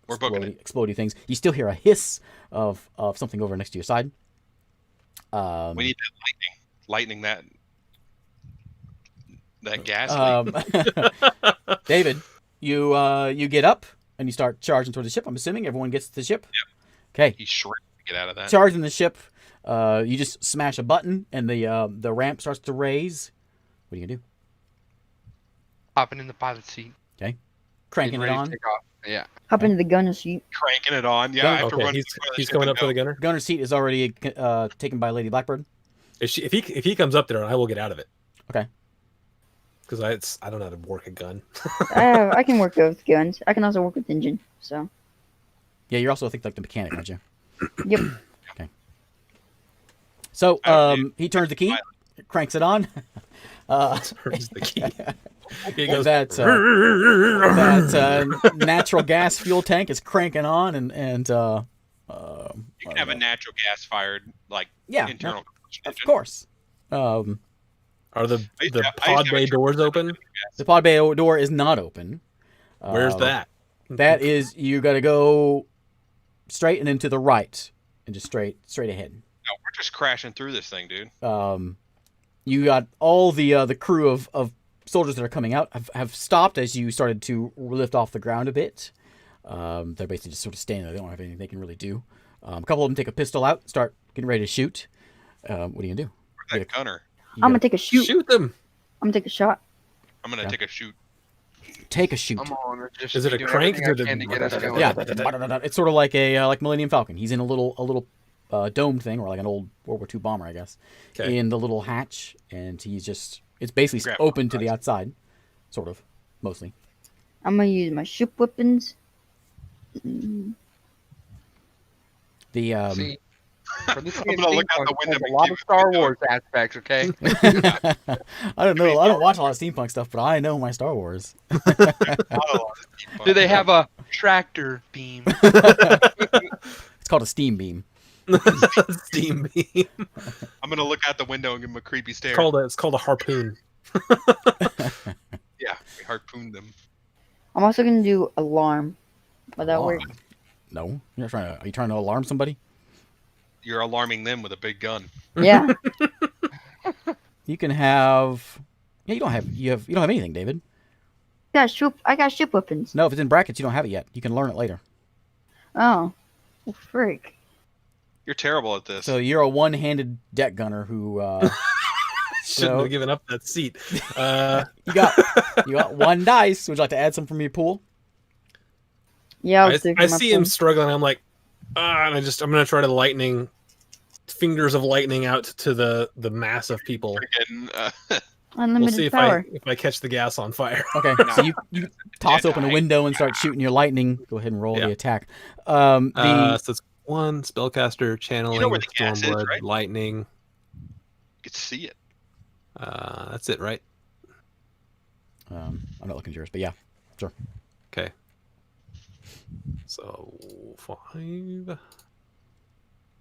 We're booking it. Explodey things. You still hear a hiss of something over next to your side. We need that lightning that gas leak. David, you get up and you start charging towards the ship. I'm assuming everyone gets to the ship. Yep. Okay. He's shredded to get out of that. Charging the ship. You just smash a button and the ramp starts to raise. What are you gonna do? Hopping in the pilot seat. Cranking Getting it ready to on. take off. Yeah. Hop into the gunner seat. Cranking it on. Yeah, I have to Okay, run. he's coming up for the gunner. Gunner seat is already taken by Lady Blackbird. If he comes up there, I will get out of it. Okay. Because I don't know how to work a gun. I can work with guns. I can also work with engine. So, Yeah, you're also I think like the mechanic, aren't you? yep. So he turns the key, cranks it on. Turns the key. He goes, that natural gas fuel tank is cranking on, and You can have a natural gas fired internal combustion of engine. course. are the I used to pod have bay a doors open? The pod bay door is not open. Where's that? That is, you got to go straight and then to the right, and just straight ahead. No, we're just crashing through this thing, dude. You got all the crew of soldiers that are coming out have stopped as you started to lift off the ground a bit. They're basically just sort of standing there. They don't have anything they can really do. A couple of them take a pistol out, start getting ready to shoot. What are you gonna do? Where's that gunner? I'm gonna take a shoot. Shoot them. I'm gonna take a shot. I'm gonna take a shoot. Take a shoot. I'm on. Just Is it a doing crank everything or I can to get us going. Yeah, it's sort of like like Millennium Falcon. He's in a little domed thing, or like an old World War II bomber, I guess, Okay. in the little hatch, and it's basically Grab open to the outside, sort of, mostly. I'm gonna use my ship weapons. The See, for this I'm game, gonna look out the Steampunk window has a and lot keep of it Star going. Wars aspects. Okay. I don't know. I don't watch a lot of steampunk stuff, but I know my Star Wars. Do they have a tractor beam? It's called a steam beam. Steam beam. I'm gonna look out the window and give him a creepy stare. It's called a harpoon. Yeah, we harpooned them. I'm also gonna do alarm. But that Alarm. works. No, you're not trying to. Are you trying to alarm somebody? You're alarming them with a big gun. Yeah. You can have. Yeah, you don't have anything, David. I got ship weapons. No, if it's in brackets, you don't have it yet. You can learn it later. Oh. Well, frick. You're terrible at this. So you're a one-handed deck gunner who. Shouldn't So- have given up that seat. You got 1 dice. Would you like to add some from your pool? Yeah, I see him struggling. I'm like, and I'm gonna try to lightning fingers of lightning out to the mass of people. Freaking, We'll Unlimited see if power. I catch the gas on fire. Okay, so you toss open a Jedi. window and start shooting your lightning. Go ahead and roll Yeah. the attack. So it's 1 spellcaster channeling, where the gas is, stormblood, right? lightning. you could see it. That's it, right? I'm not looking at yours, but yeah. Okay. So 5.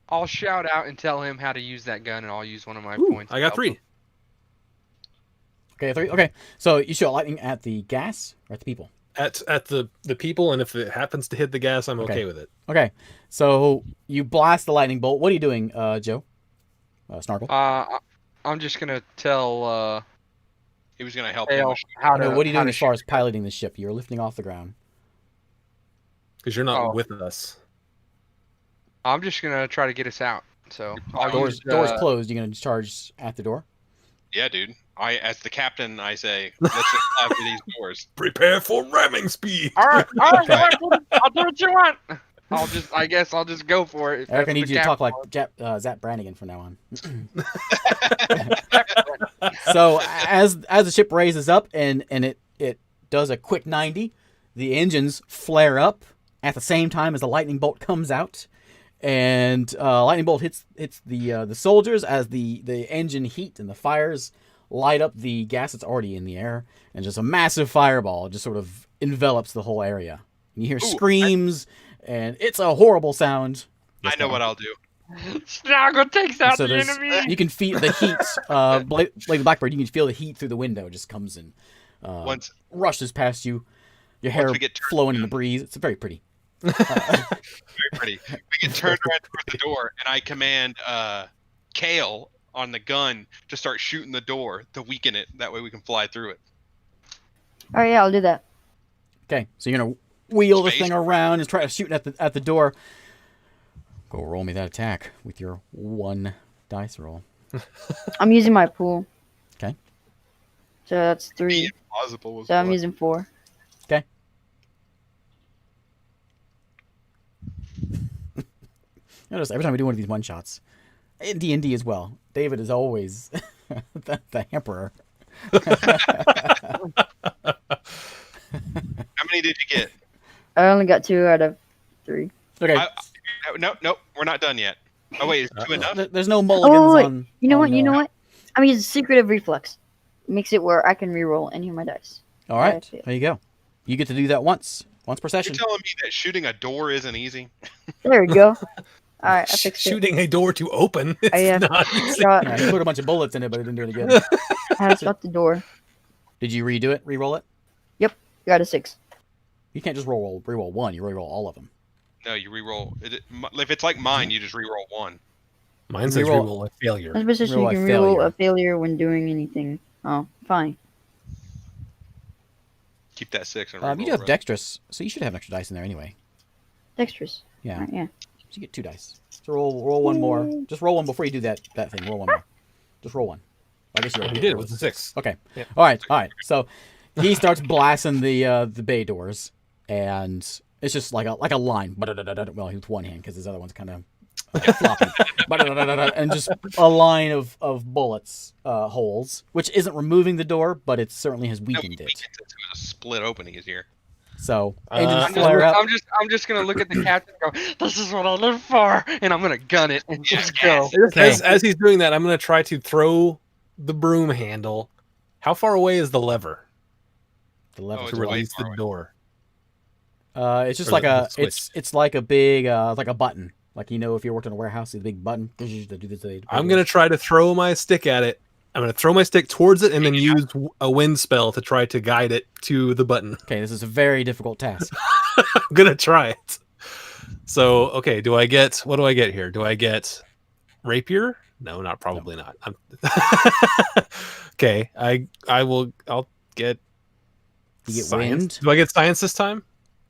I'll shout out and tell him how to use that gun, and I'll use one of my Ooh, points. I to got help 3. him. Okay, 3. Okay, so you shoot lightning at the gas or at the people? At the people, and if it happens to hit the gas, I'm Okay. okay with it. Okay, so you blast the lightning bolt. What are you doing, Joe? Snargle? I'm just gonna tell He was gonna help him. Dale with- how No, to. what are you how doing to as far shoot as piloting the ship? You're lifting off the ground. Because you're not Oh. with us. I'm just gonna try to get us out. So I'll Doors use, closed. You're gonna charge at the door. Yeah, dude. As the captain, I say, let's just fly through these doors. Prepare for ramming speed. All right, I'll do what you want. I guess I'll just go for it. if Eric, I that's need what you the to talk like captain Zap Brannigan from now on. So as the ship raises up and it does a quick 90, the engines flare up at the same time as the lightning bolt comes out, and lightning bolt hits the soldiers as the engine heat and the fires light up the gas that's already in the air, and just a massive fireball just sort of envelops the whole area. And you hear screams, and it's a horrible sound. I know what I'll do. Snargle takes out So the there's, enemy. you can feel the heat. Like the Blackbird, you can feel the heat through the window. Just comes and Once rushes past you. Your hair we get turned flowing in the around. breeze. It's very pretty. very pretty. We get turned around towards the door, and I command Kale on the gun to start shooting the door to weaken it. That way we can fly through it. All right, yeah, I'll do that. Okay, so you're gonna wheel the Space. thing around and try to shoot at the door. Go roll me that attack with your 1 dice roll. I'm using my pool. Okay. So that's 3. Impossible was So I'm what? using 4. Notice every time we do one of these one shots, in D&D as well, David is always the emperor. How many did you get? I only got 2 out of 3. Okay, No, we're not done yet. Oh wait, is 2 enough? there's no mulligans wait. on. You know on, what? You know what? I'm using Secretive Reflex. Makes it where I can reroll any of my dice. All right, I feel. there you go. You get to do that once per You're session. telling me that shooting a door isn't easy? There we go. All right, I fixed it. Shooting a door to open. It's I have not easy. shot, Yeah, you put a bunch of bullets in it, but it didn't do any good. I have shot the door. Did you redo it? Reroll it? Got a 6. You can't just reroll 1. You reroll all of them. No, you reroll. If it's like mine, you just reroll 1. Mine says Reroll- reroll a failure. I'm supposed to say Reroll you a can failure. reroll a failure when doing anything. Oh, fine. Keep that 6 and You reroll do have the rest. dexterous, so you should have an extra dice in there anyway. Dexterous. Yeah, Alright, yeah. so you get 2 dice. So roll 1 more. Just roll 1 before you do that thing. Roll 1 more. Just roll 1. I guess you You already did it with a 6. Okay. Yeah. All right. So he starts blasting the bay doors, and it's just like a line. Well, with one hand because his other one's kind of floppy. And just a line of bullets holes, which isn't removing the door, but it certainly has No, weakened we it. get to a split opening is here. So Uh, engines I'm flare up. I'm just gonna look at the captain and go, "This is what I live for," and I'm gonna gun it and Yes, just go. Okay. As he's doing that, I'm going to try to throw the broom handle. How far away is the lever The lever Oh, to it's to way release far the away. door? it's just or like the a switch. it's like a big like a button. Like if you worked in a warehouse, the big button. To do this. I'm going to try to throw my stick at it. I'm going to throw my stick towards it and then use a wind spell to try to guide it to the button. Okay, this is a very difficult task. I'm going to try it. So, okay, what do I get here? Do I get rapier? No, probably not. Okay, I'll get You get science. wind. Do I get science this time?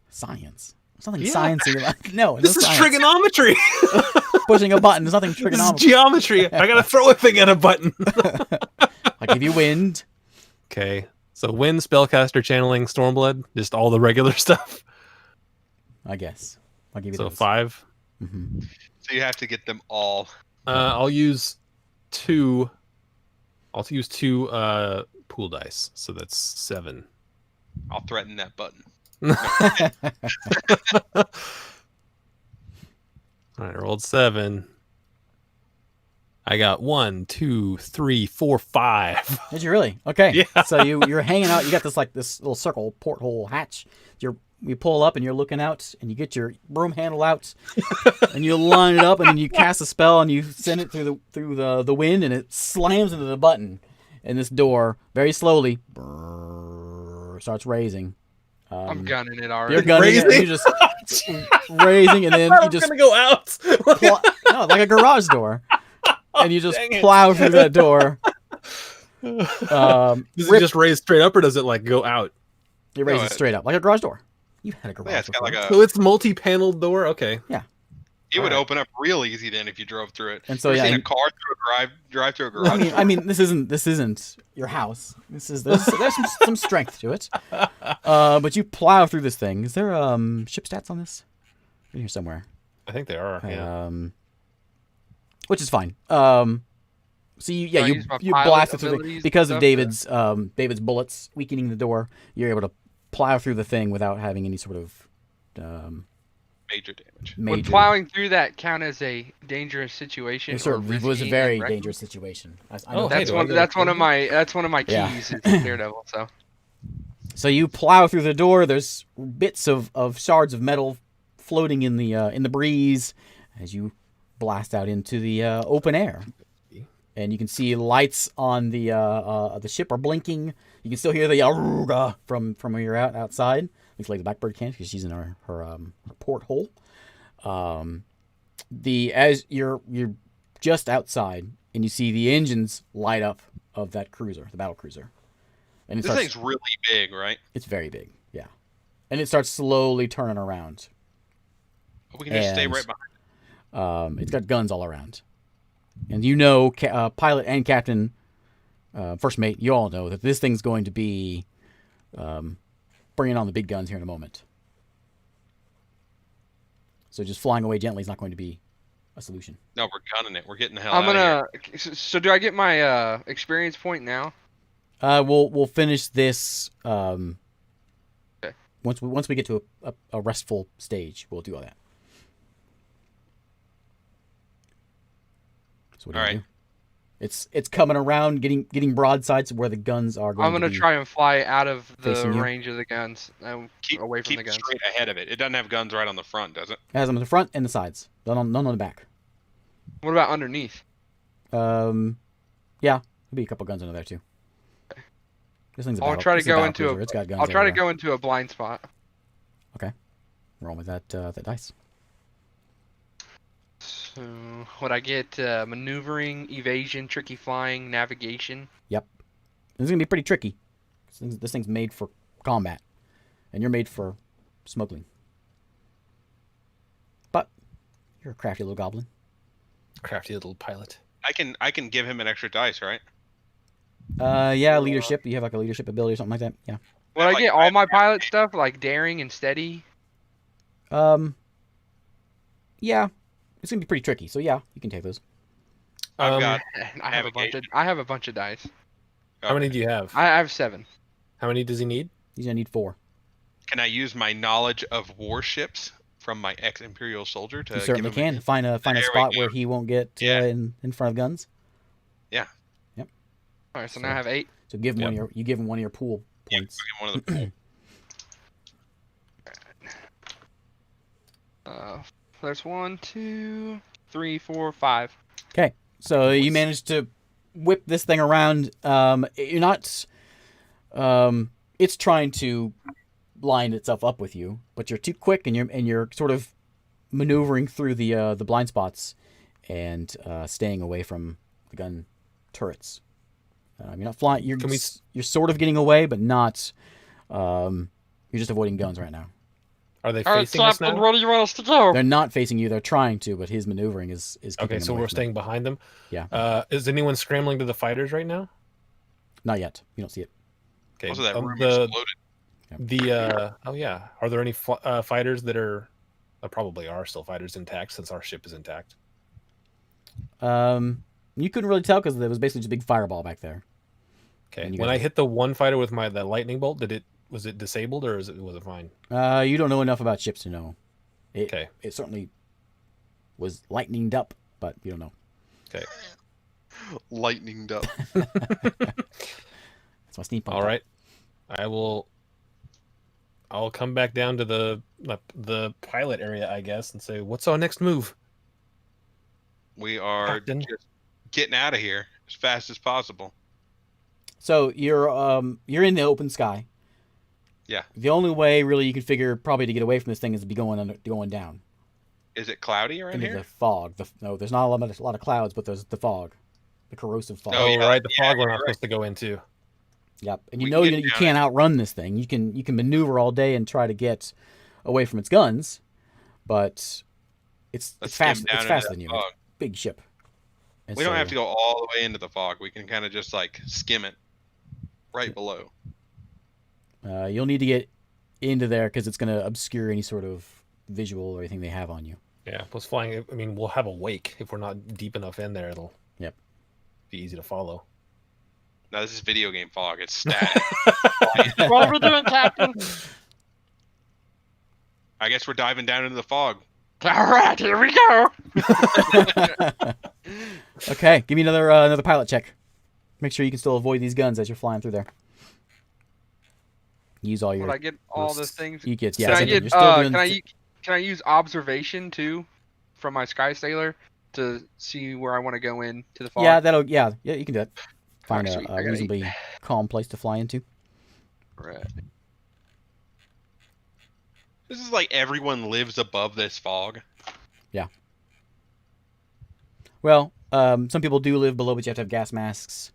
Science. There's nothing Yeah. sciencey. No, This no is science. trigonometry. Pushing a button. There's nothing This is trigonometry. geometry. I gotta throw a thing at a button. I give you wind. Okay, so wind, spellcaster, channeling, stormblood, just all the regular stuff. I guess. I'll give you So those. 5. Mm-hmm. So you have to get them all. I'll use two. I'll use two pool dice, so that's 7. I'll threaten that button. All right, I rolled 7. I got 1, 2, 3, 4, 5. Did you really? Okay. Yeah. So you're hanging out. You got this this little circle porthole hatch. You pull up and you're looking out, and you get your broom handle out, and you line it up, and then you cast a spell, and you send it through the wind, and it slams into the button, and this door very slowly starts raising. I'm gunning it already. You're gunning it, and you're just raising, and then you just gonna go out. no, like a garage door, and you just Dang it. plow through that door. Does it just raise straight up, or does it like go out? You raise it straight up like a garage door. You had a garage Yeah, it's got before. like So it's multi-paneled door. Okay. It would open up real easy then if you drove through it. And so You ever yeah, seen a car drive through a garage. I mean, this isn't your house. There's some strength to it. But you plow through this thing. Is there ship stats on this? In here somewhere. I think they are. Yeah. Which is fine. So I use my you pilot blast it through abilities because and of stuff, David's bullets weakening the door. You're able to plow through the thing without having any sort of Major damage. Would major. plowing through that count as a dangerous situation? It certainly was a risky very and reckless? dangerous situation. I Oh, know hey, That's do I one. get That's a one of clue? my keys. Yeah. Is Daredevil. So So you plow through the door. There's bits of shards of metal floating in the breeze as you blast out into the open air. And you can see lights on the ship are blinking. You can still hear the aruga from where you're outside. Looks like the Blackbird can't because she's in her porthole. As you're just outside and you see the engines light up of that cruiser, the battle cruiser. And This thing's really big, right? it's very big, yeah. And it starts slowly turning around. We can just stay And- right behind. It's got guns all around. And you know, pilot and captain, first mate, you all know that this thing's going to be bringing on the big guns here in a moment. So just flying away gently is not going to be a solution. No, we're gunning it. We're getting the hell I'm out of here. gonna. So do I get my experience point now? We'll finish this Okay. once we get to a restful stage. We'll do all that. So what do All you right. do? It's coming around, getting broadsides where the guns are going. I'm gonna to be. try and fly out of the facing you. range of the guns, Keep, away from keep the guns. straight ahead of it. It doesn't have guns right on the front, does it? It has them on the front and the sides. None on the back. What about underneath? Yeah, there'll be a couple guns under there too. This thing's a I'll battle, try to this is go battle into cruiser. a. It's got guns I'll try to everywhere. go into a blind spot. Roll with that dice. So would I get maneuvering, evasion, tricky flying, navigation? This is gonna be pretty tricky. This thing's made for combat, and you're made for smuggling. But you're a crafty little goblin. Crafty little pilot. I can give him an extra dice, right? Yeah, leadership. You have like a leadership ability or something like that. Yeah. Would I Like, get all my pilot stuff like daring and steady? Yeah, it's gonna be pretty tricky. So yeah, you can take those. I've got. I have a bunch of dice. How many do you have? I have 7. How many does he need? He's gonna need 4. Can I use my knowledge of warships from my ex-imperial soldier to You certainly give him can find a There we spot go. where he won't get Yeah. in front of guns. All right, so now I have 8. So give him Yep. you give him one of your pool Yeah, points. one of the There's 1, 2, 3, 4, 5. So you managed to whip this thing around. You're not. It's trying to line itself up with you, but you're too quick, and you're sort of maneuvering through the blind spots and staying away from the gun turrets. You're not flying. You're sort of getting away, but not. You're just avoiding guns right now. Are they facing us now? where do you want us to go? They're not facing you. They're trying to, but his maneuvering is keeping Okay, them so away we're from staying behind them. Yeah. Is anyone scrambling to the fighters right now? Not yet. You don't see it. Okay. Also, that room the exploded. oh yeah. Are there any fighters that are? Probably are still fighters intact since our ship is intact. You couldn't really tell because there was basically just a big fireball back there. Okay. And you When guys- I hit the one fighter with that lightning bolt, was it disabled or was it fine? You don't know enough about ships to know. Okay. It certainly was lightninged up, but you don't know. Okay. Lightninged up. That's my steampunk. All right. I'll come back down to the pilot area, I guess, and say, "What's our next move?" We are Captain. just getting out of here as fast as possible. So you're in the open sky. Yeah. The only way really you can figure probably to get away from this thing is to be going down Is it cloudy around into here? the fog. No, there's not a lot of clouds, but there's the fog, the corrosive fog. Oh, Oh, yeah. right, the fog we're you're not supposed to go into. Yep. And you We know can you get down can't outrun this thing. You can maneuver all day and try to get away from its guns, but it's Let's fast. skim down It's into faster that than you. fog. It's a big ship. And We don't so- have to go all the way into the fog. We can kind of just like skim it right below. You'll need to get into there because it's going to obscure any sort of visual or anything they have on you. Yeah, plus flying. I mean, we'll have a wake if we're not deep enough in there. It'll be easy to follow. No, this is video game fog. It's static. What are we doing, Captain? I guess we're diving down into the fog. All right, here we go. Okay, give me another pilot check. Make sure you can still avoid these guns as you're flying through there. Use all your. Would I get all the things? You get Can I so get? you're still doing. Can I use observation too, from my Sky Sailor, to see where I want to go in to the fog? Yeah, you can do that. Find Alright, sweet. I a got reasonably calm place to fly into. Right. This is like everyone lives above this fog. Well, some people do live below, but you have to have gas masks.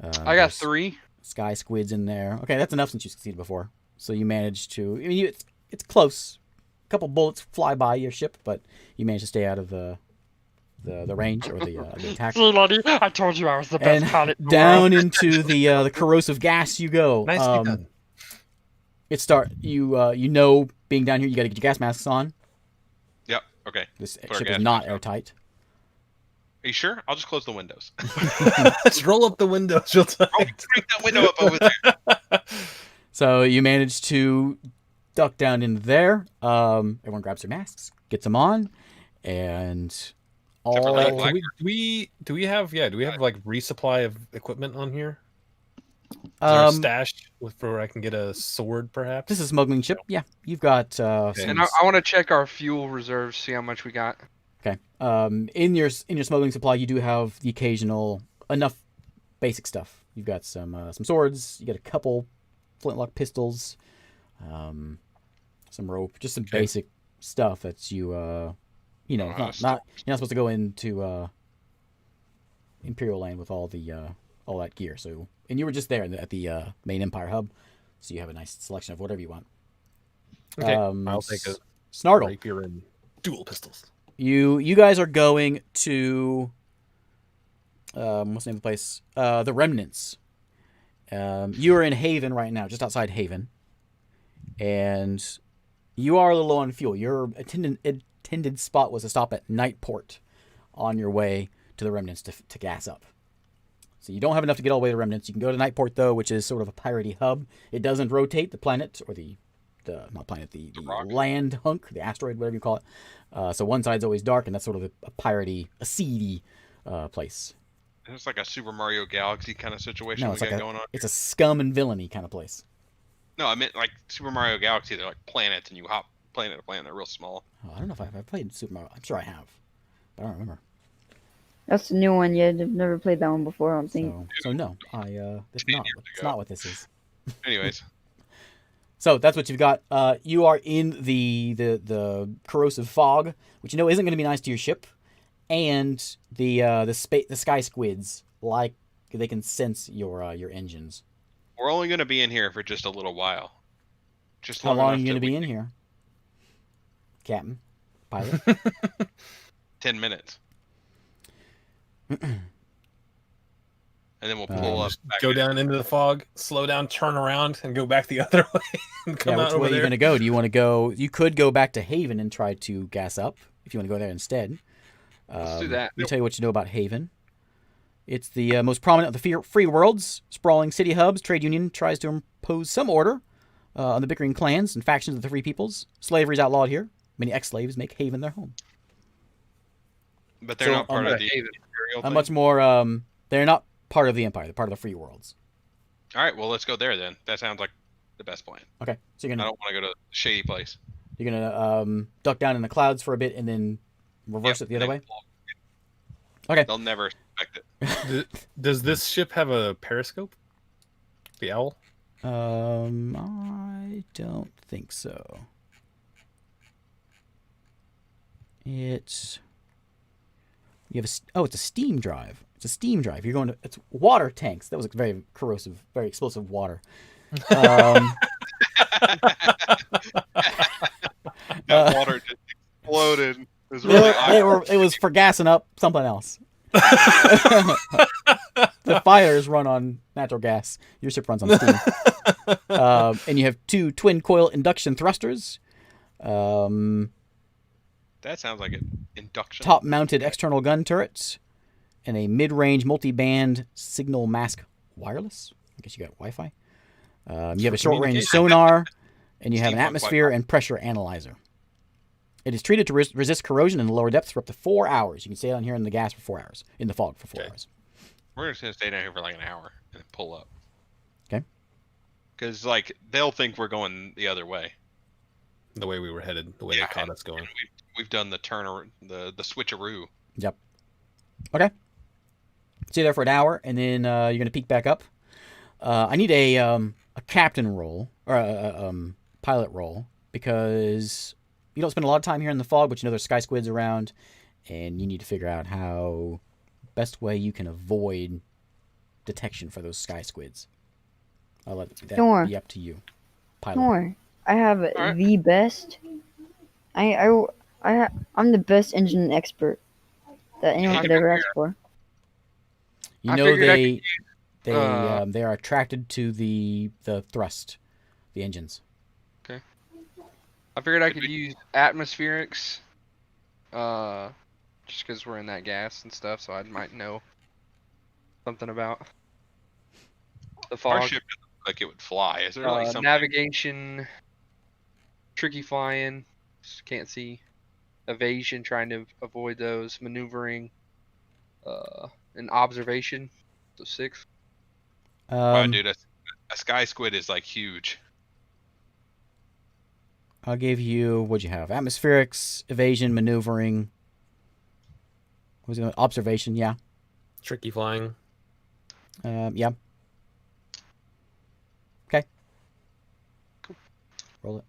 I got there's 3. sky squids in there. Okay, that's enough since you succeeded before. So you managed to. I mean, it's close. A couple bullets fly by your ship, but you managed to stay out of the range or the attack. See, Lottie, I told you I was the best And pilot in the down world. into the corrosive gas you go. Nicely done. You know, being down here, you got to get your gas masks on. Yep. Okay. This our ship gas is not masks on. airtight. Are you sure? I'll just close the windows. Just roll up the windows real time. I'll break that window up over there. So you manage to duck down into there. Everyone grabs their masks, gets them on, and for all. Lady Do Black- we have like resupply of equipment on here? Is there a stash where I can get a sword, perhaps? This is a smuggling ship. Yeah, you've got. Some, And I want to check our fuel reserves, see how much we got. okay. In your smuggling supply, you do have the occasional enough basic stuff. You've got some swords. You got a couple flintlock pistols, some rope, just some Okay. basic stuff that you not you're not supposed to go into Imperial Land with all that gear. So, and you were just there at the main Empire hub, so you have a nice selection of whatever you want. Okay, I'll take a Snargle. rapier and dual pistols. You guys are going to what's the name of the place? The Remnants. You are in Haven right now, just outside Haven, and you are a little low on fuel. Your intended spot was to stop at Nightport on your way to the Remnants to gas up. So you don't have enough to get all the way to the Remnants. You can go to Nightport though, which is sort of a piratey hub. It doesn't rotate the planet or the rock. land hunk, the asteroid, whatever you call it. So one side's always dark, and that's sort of a piratey, a seedy place. It's like a Super Mario Galaxy kind of situation No, we it's got like going on. it's a scum and villainy kind of place. No, I meant like Super Mario Galaxy. They're like planets, and you hop planet to planet. They're real small. Oh, I don't know if I've played Super Mario. I'm sure I have, but I don't remember. That's the new one. Yeah, I've never played that one before. I don't think. So no, that's not. It's not what this is. Anyways, So that's what you've got. You are in the corrosive fog, which you know isn't going to be nice to your ship, and the sky squids like they can sense your engines. we're only going to be in here for just a little while. Just How long are enough you going to that be we- in here, Captain, pilot? 10 minutes. And then we'll pull up. Just back go in. down into the fog, slow down, turn around, and go back the other way. And come Yeah, out which over way are you there. going to go? Do you want to go? You could go back to Haven and try to gas up if you want to go there instead. Let's do that. Let me tell you what you know about Haven. It's the most prominent of the free worlds. Sprawling city hubs, trade union tries to impose some order on the bickering clans and factions of the free peoples. Slavery is outlawed here. Many ex-slaves make Haven their home. But they're not part of the Imperial thing? Much more, they're not part of the Empire. They're part of the free worlds. All right, well, let's go there then. That sounds like the best plan. Okay, so I don't want to go to a shady place. you're gonna duck down in the clouds for a bit and then reverse it the other way? Okay. They'll never expect it. Does this ship have a periscope? The owl? I don't think so. It's it's a steam drive. It's a steam drive. It's water tanks. That was very corrosive, very explosive water. That water just exploded. It was really awkward. It was for gassing up something else. The fires run on natural gas. Your ship runs on steam. And you have 2 twin coil induction thrusters. That sounds like an induction. Top mounted external gun turrets. And a mid-range multi-band signal mask wireless. I guess you got Wi-Fi. You have a short-range sonar. And you have an atmosphere and pressure analyzer. It is treated to resist corrosion in the lower depths for up to 4 hours. You can stay down here in the gas for 4 hours. In the fog for 4 hours. We're just going to stay down here for like an hour and then pull up. Okay. Because, like, they'll think we're going the other way. The way we were headed, the way they caught us going. We've done the the switcheroo. Yep. Okay. Stay there for an hour, and then you're going to peek back up. I need a captain roll, or a pilot roll, because you don't spend a lot of time here in the fog, but you know there's sky squids around, and you need to figure out how best way you can avoid detection for those sky squids. I'll let that be up to you. Pilot. Sure. I have the best. I'm the best engine expert that anyone could ever ask for. You know they are attracted to the thrust, the engines. Okay. I figured I could use atmospherics, just because we're in that gas and stuff, so I might know something about the fog. Our ship doesn't look like it would fly. Is there like something? Navigation, tricky flying, can't see, evasion, trying to avoid those, maneuvering, and observation, so 6. Wow, dude, a sky squid is like huge. I'll give you, what'd you have? Atmospherics, evasion, maneuvering. What was it? Observation, yeah. Tricky flying. Yeah. Okay. Cool. Roll it.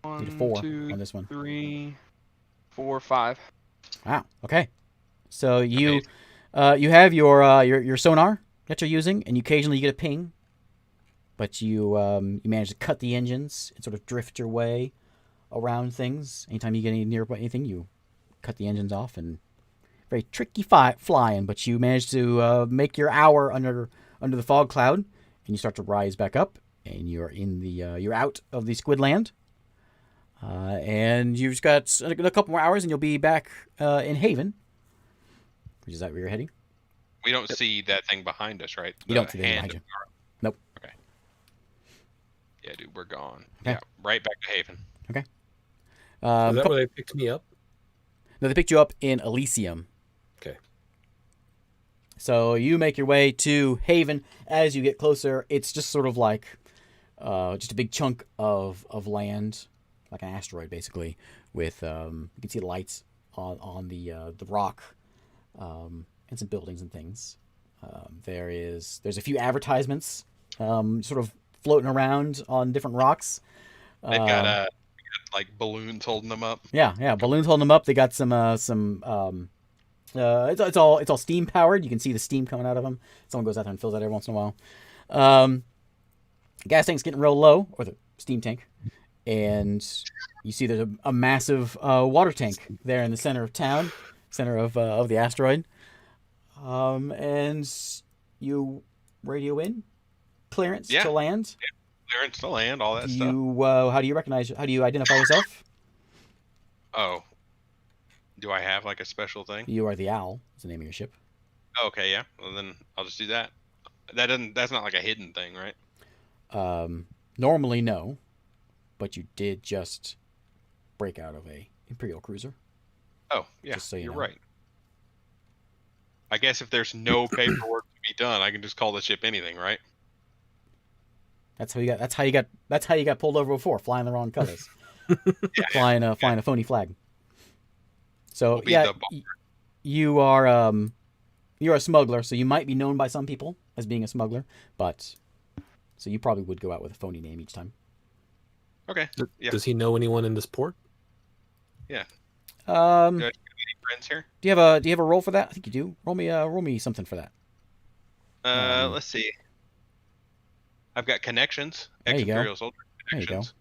1, Need a 4 2, on this one. 3, 4, 5. Wow. Okay. So you have your sonar that you're using, and occasionally you get a ping, but you manage to cut the engines and sort of drift your way around things. Anytime you get near anything, you cut the engines off, and very tricky flying. But you manage to make your hour under the fog cloud, and you start to rise back up, and you're in you're out of the squid land. And you've just got a couple more hours, and you'll be back in Haven. Which is that where you're heading? We don't see that thing behind us, right? You don't see that behind you. Nope. Okay. Yeah, dude, we're gone. Okay. Yeah, right back to Haven. Okay. Is that where they picked me up? No, they picked you up in Elysium. Okay. So you make your way to Haven. As you get closer, it's just sort of like just a big chunk of land, like an asteroid, basically, with you can see the lights on the rock, and some buildings and things. There's a few advertisements sort of floating around on different rocks. They've got like balloons holding them up. Yeah, balloons holding them up. They got some it's all steam powered. You can see the steam coming out of them. Someone goes out there and fills that every once in a while. Gas tank's getting real low, or the steam tank, and you see there's a massive water tank there in the center of town, center of the asteroid. And you radio in clearance to land. Yeah. Clearance to land, all that stuff. How do you identify yourself? Oh, Do I have like a special thing? You are the Owl. Is the name of your ship. Okay, yeah. Well, then I'll just do that. That's not like a hidden thing, right? Normally, no. But you did just break out of a Imperial cruiser. Oh, yeah. Just so you You're know. right. I guess if there's no paperwork to be done, I can just call the ship anything, right? That's how you got pulled over before, flying the wrong colors. flying a phony flag. So We'll be yeah, the you are you're a smuggler, so you might be known by some people as being a smuggler, but so you probably would go out with a phony name each time. Okay. Yeah. Does he know anyone in this port? Do Do I have any friends here? you have a roll for that? I think you do. Roll me something for that. Let's see. I've got connections. There you go. Ex-Imperial soldier There you go. connections.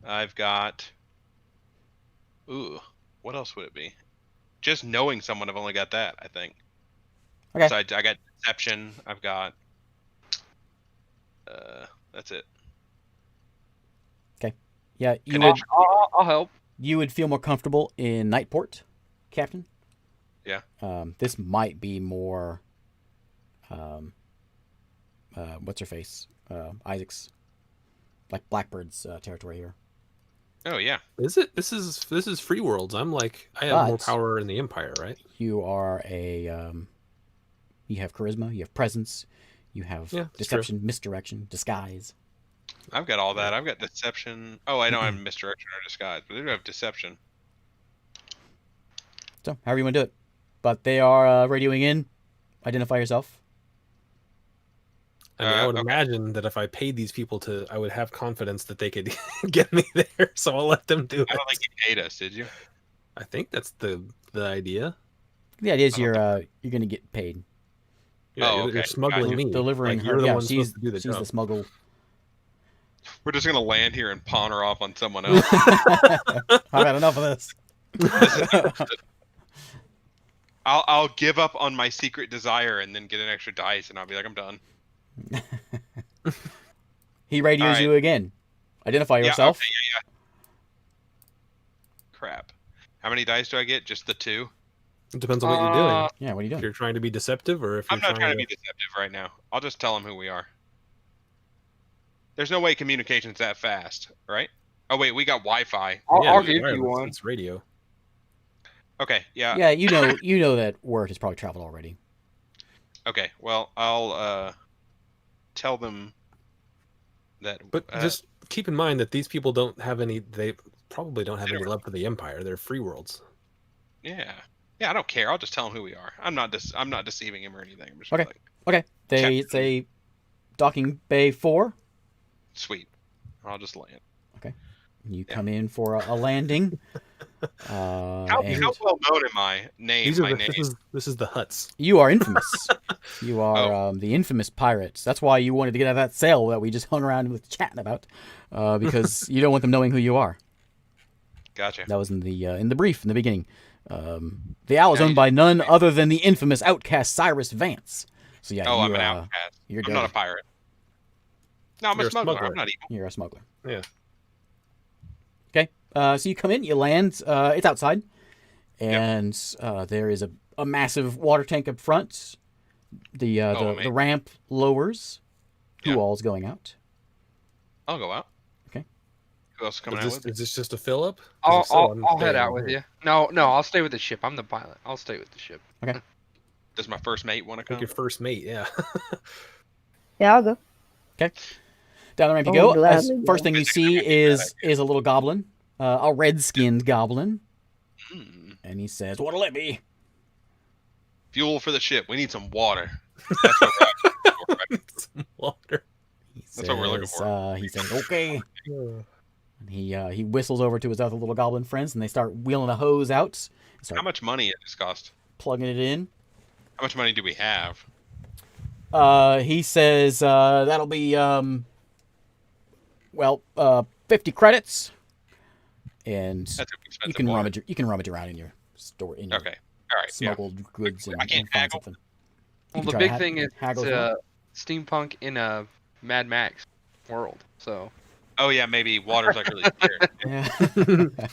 I've got. Ooh, what else would it be? Just knowing someone, I've only got that, I think. Okay. So I got deception. I've got. That's it. Yeah, I'll help. you would feel more comfortable in Nightport, Captain. Yeah. This might be more. What's her face? Isaac's, like Blackbird's territory here. Oh yeah. Is it? This is free worlds. I have more But- power in the Empire, right? You are you have charisma, you have presence, you have Yeah, that's deception, misdirection, disguise. I've got all that. I've got deception. Oh, I don't have misdirection or disguise, but I do have deception. So, however you want to do it. But they are radioing in. Identify yourself. I mean, I would okay. imagine that if I paid these people I would have confidence that they could get me there. So I'll let them do it. I don't think you paid us, did you? I think that's the idea. The idea is I don't you're going to get paid. Yeah, Oh, you're okay. smuggling me. Delivering Like, her. you're the Yeah, one she's supposed to do the she's job. the smuggle. We're just gonna land here and pawn her off on someone else. I've had enough of this. I'll give up on my secret desire and then get an extra dice, and I'll be like, I'm done. He radios All right. you again. Identify Yeah, yourself. okay, yeah. Crap. How many dice do I get? Just the 2? It depends on what you're doing. Yeah, what are you If doing? you're trying to be deceptive, or if you're I'm not trying to be deceptive right now. I'll just tell them who we are. There's no way communication's that fast, right? Oh wait, we got Wi-Fi. I'll it's give you wireless, one. It's radio. Okay, yeah. Yeah, you know that word has probably traveled already. Okay, well, I'll tell them that. But just keep in mind that these people don't have any. They probably don't have any love for the Empire. They're free worlds. yeah, I don't care. I'll just tell him who we are. I'm not deceiving him or anything. I'm just Okay. like, Okay. They Captain. say docking bay 4. sweet. I'll just land. You Yeah. come in for a landing. How And well known am I? These are My the, name. this is the huts. you are infamous. You are Oh. the infamous pirates. That's why you wanted to get out of that cell that we just hung around with chatting about, because you don't want them knowing who you are. Gotcha. That was in the brief in the beginning. The owl is Yeah, owned you by just- none other than the infamous outcast Cyrus Vance. So yeah, Oh, I'm you're, an outcast. you're I'm not dead. a pirate. No, I'm You're a a smuggler. smuggler. I'm not evil. You're a smuggler. Yeah. Okay. So you come in, you land. It's outside, and there is a massive water tank up front. The amazing. ramp lowers. Who Yeah. all's going out? I'll go out. Okay. Who else is coming Is out this, with me? is this just a fill up? I'll head out with you. No, I'll stay with the ship. I'm the pilot. I'll stay with the ship. Does my first mate want to Like come? your first mate, yeah. Yeah, I'll go. Down the ramp you Oh, go. As gladly, first yeah. thing you see is a little goblin, a red-skinned goblin, Hmm. and he says, "What'll it be?" Fuel for the ship. We need some water. That's what we're asking for, right? Some water. He That's what we're looking for. He says, "Okay." And he whistles over to his other little goblin friends, and they start wheeling a hose out, and start How much money it just cost? plugging it in. How much money do we have? He says that'll be 50 credits, and That's an expensive you can water. rummage around in your store in your Okay. All right. Yeah. smuggled goods and, I can't and find haggle. something. Well, You the can try big to thing is haggle as well. steampunk in a Mad Max world. So Oh yeah, maybe water's like really scared. Yeah.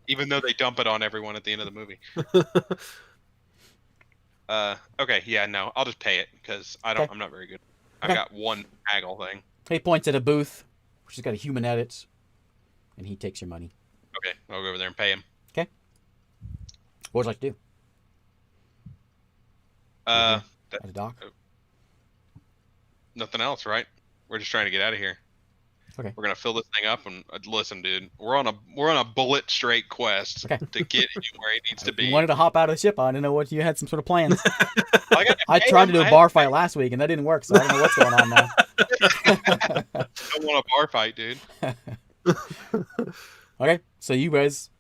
even though they dump it on everyone at the end of the movie. Okay, yeah, no, I'll just pay it because Okay. I'm not very good. Okay. I've got one haggle thing. He points at a booth, which has got a human at it, and he takes your money. Okay, I'll go over there and pay him. What would you like to do? That- At a dock? nothing else, right? We're just trying to get out of here. Okay. We're gonna fill this thing up and listen, dude. We're on a bullet straight quest Okay. to get him where he needs to be. You wanted to hop out of the ship. I didn't know what you had some sort of plans. I got to I pay tried him. to do a bar fight last week, and that didn't work, so I don't know what's going on now. I don't want a bar fight, dude. Okay, so you guys,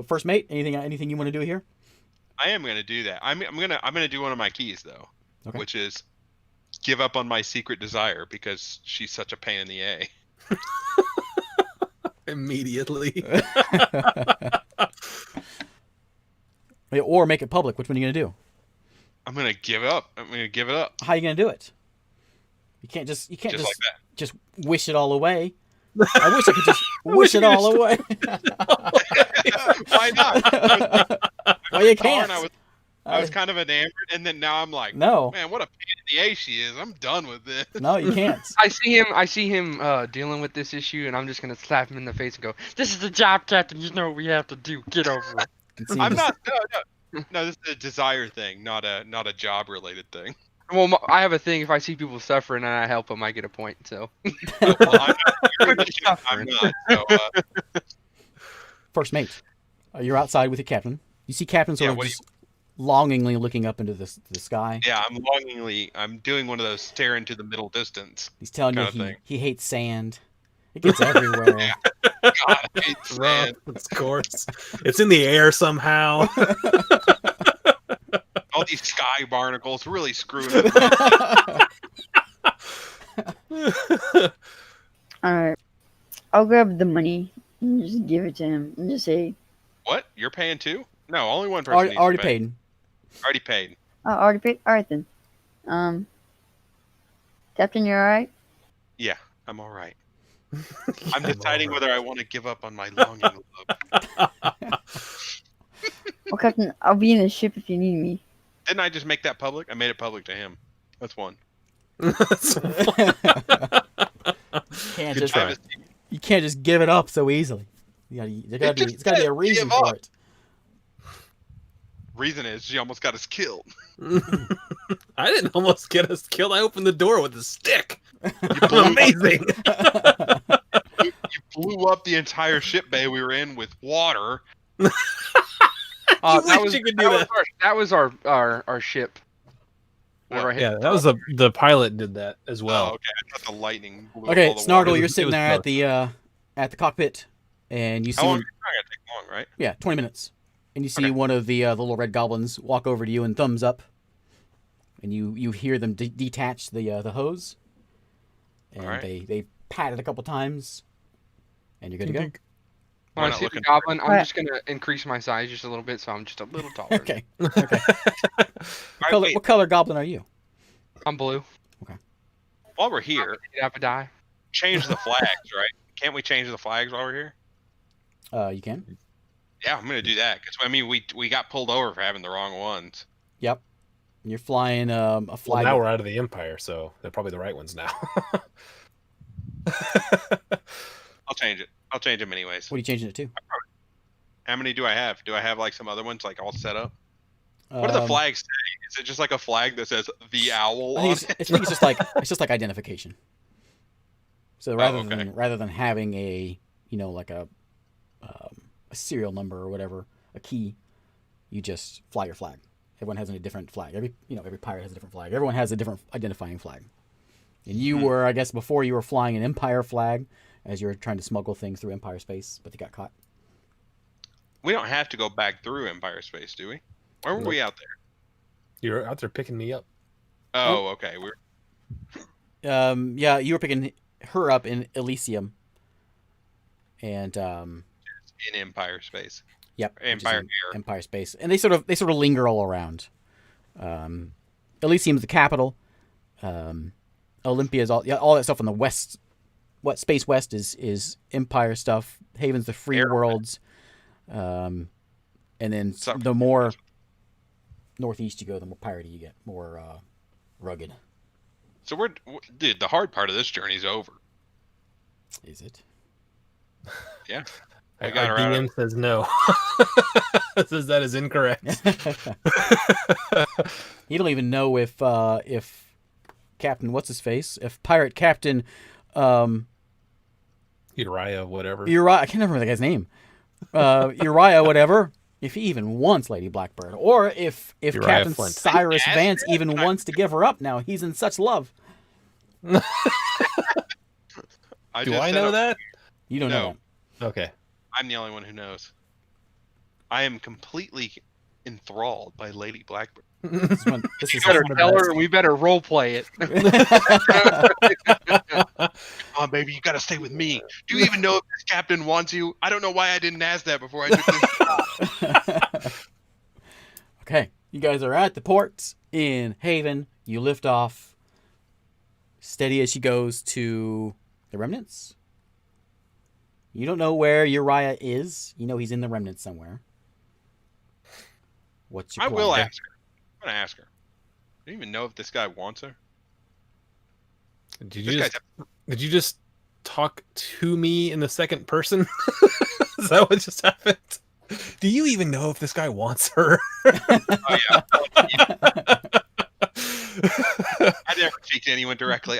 first mate, anything you want to do here? I am gonna do that. I'm gonna do one of my keys though, Okay. which is give up on my secret desire because she's such a pain in the a. Immediately. Or make it public. Which one are you gonna do? I'm gonna give up. I'm gonna give it up. How are you gonna do it? You can't Just just like that. just wish it all away. I wish I could just wish it all away. Why not? Well, you And can't. I was kind of enamored, and then now I'm like, No, man, what a pain in the a she is. I'm done with this. no, you can't. I see him dealing with this issue, and I'm just gonna slap him in the face and go, "This is the job, Captain. You know what we have to do. Get over it." Can see I'm this- not. No. This is a desire thing, not a job related thing. Well, I have a thing. If I see people suffering and I help them, I get a point. So. Well, I'm not. You're I'm not. So, First mate, you're outside with your captain. You see Captain sort Yeah, of what do just longingly looking up into the sky. yeah, I'm doing one of those stare into the middle distance. He's telling you Kinda thing. he hates sand. It gets everywhere. God, I hate sand. Of course. It's in the air somehow. All these sky barnacles really screwing with me. Alright. I'll grab the money and just give it to him and just say, What? You're paying too? No, only one person needs already to pay. paid. Already paid. oh, already paid? Alright then. Captain, you alright? Yeah, I'm all right. I'm deciding whether I want to give up on my longing love. Well, Captain, I'll be in the ship if you need me. Didn't I just make that public? I made it public to him. That's one. Can't Good just, try. you can't just give it up so easily. There's got to be a reason give for up. it. Reason is she almost got us killed. I didn't almost get us killed. I opened the door with a stick. You blew, Amazing. you blew up the entire ship bay we were in with water. You wish you could do that. That was our ship. Whenever I hit Yeah, the that was top. the pilot did that as well. Oh, okay. I thought the lightning blew Okay, all the Snargle, water. you're It sitting was there both. at the cockpit, and you see How long? It's not gonna take long, right? yeah, 20 minutes, and you see Okay. one of the little red goblins walk over to you and thumbs up, and you hear them detach the hose, and Alright. they pat it a couple times, and you're good to go. When We're I not see the looking goblin, I'm Alright. just gonna increase my size just a little bit, so I'm just a little taller. Okay. Okay. All right, wait, What color goblin are you? I'm blue. while we're here, Have a die. change the flags, right? Can't we change the flags while we're here? You can. Yeah, I'm gonna do that because I mean we got pulled over for having the wrong ones. Yep. You're flying a Well, flag. now we're out of the Empire, so they're probably the right ones now. I'll change it. I'll change them anyways. What are you changing it to? How many do I have? Do I have like some other ones like all set up? What do the flags say? Is it just like a flag that says the owl I on think it? it's just like identification. So okay. rather than having a like a serial number or whatever, a key, you just fly your flag. Everyone has a different flag. Every pirate has a different flag. Everyone has a different identifying flag. And you were, I guess, before you were flying an Empire flag as you were trying to smuggle things through Empire space, but they got caught. We don't have to go back through Empire space, do we? Where were we out there? You're out there picking me up. Oh, okay. We're Yeah, you were picking her up in Elysium. And in Empire space. yep, which is Empire in Air. Empire space, and they sort of linger all around. Elysium's the capital. Olympia's all that stuff on the west. What Space West is Empire stuff. Haven's the free Air. worlds. And then So- the more northeast you go, the more piratey you get, more rugged. So dude, the hard part of this journey is over. Is it? Yeah. Our We got her out of- DM says no. Says that is incorrect. You don't even know if Captain what's his face, if Pirate Captain Uriah, whatever. Uriah, I can't remember the guy's name. Uriah, whatever. If he even wants Lady Blackbird, or if Uriah Captain Flint. Cyrus Yes, Vance yes. even wants to give her up now, he's in such love. Do just I said know it. that? You don't No. know that. Okay. I'm the only one who knows. I am completely enthralled by Lady Blackbird. This is one You better of the tell her, best. and we better role play it. Oh, baby, you gotta stay with me. Do you even know if this captain wants you? I don't know why I didn't ask that before I took this. Okay, you guys are at the port in Haven. You lift off, steady as she goes to the Remnants. You don't know where Uriah is. You know he's in the Remnants somewhere. What's your I plan? will ask her. I'm gonna ask her. I don't even know if this guy wants her. Did This you guy's did you just talk to me in the second person? Is that what just happened? Do you even know if this guy wants her? Oh yeah. I never speak to anyone directly.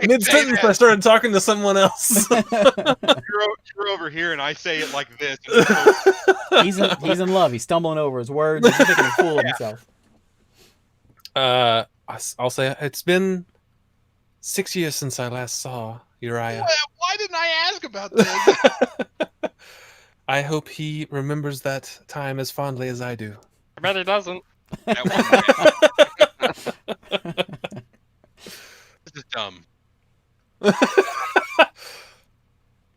Mid sentence, I started talking to someone else. You're over here, and I say it like this. He's in love. He's stumbling over his words. He's making a fool of himself. I'll say it's been 6 years since I last saw Uriah. Why didn't I ask about this? I hope he remembers that time as fondly as I do. I bet he doesn't. That one man. This is dumb.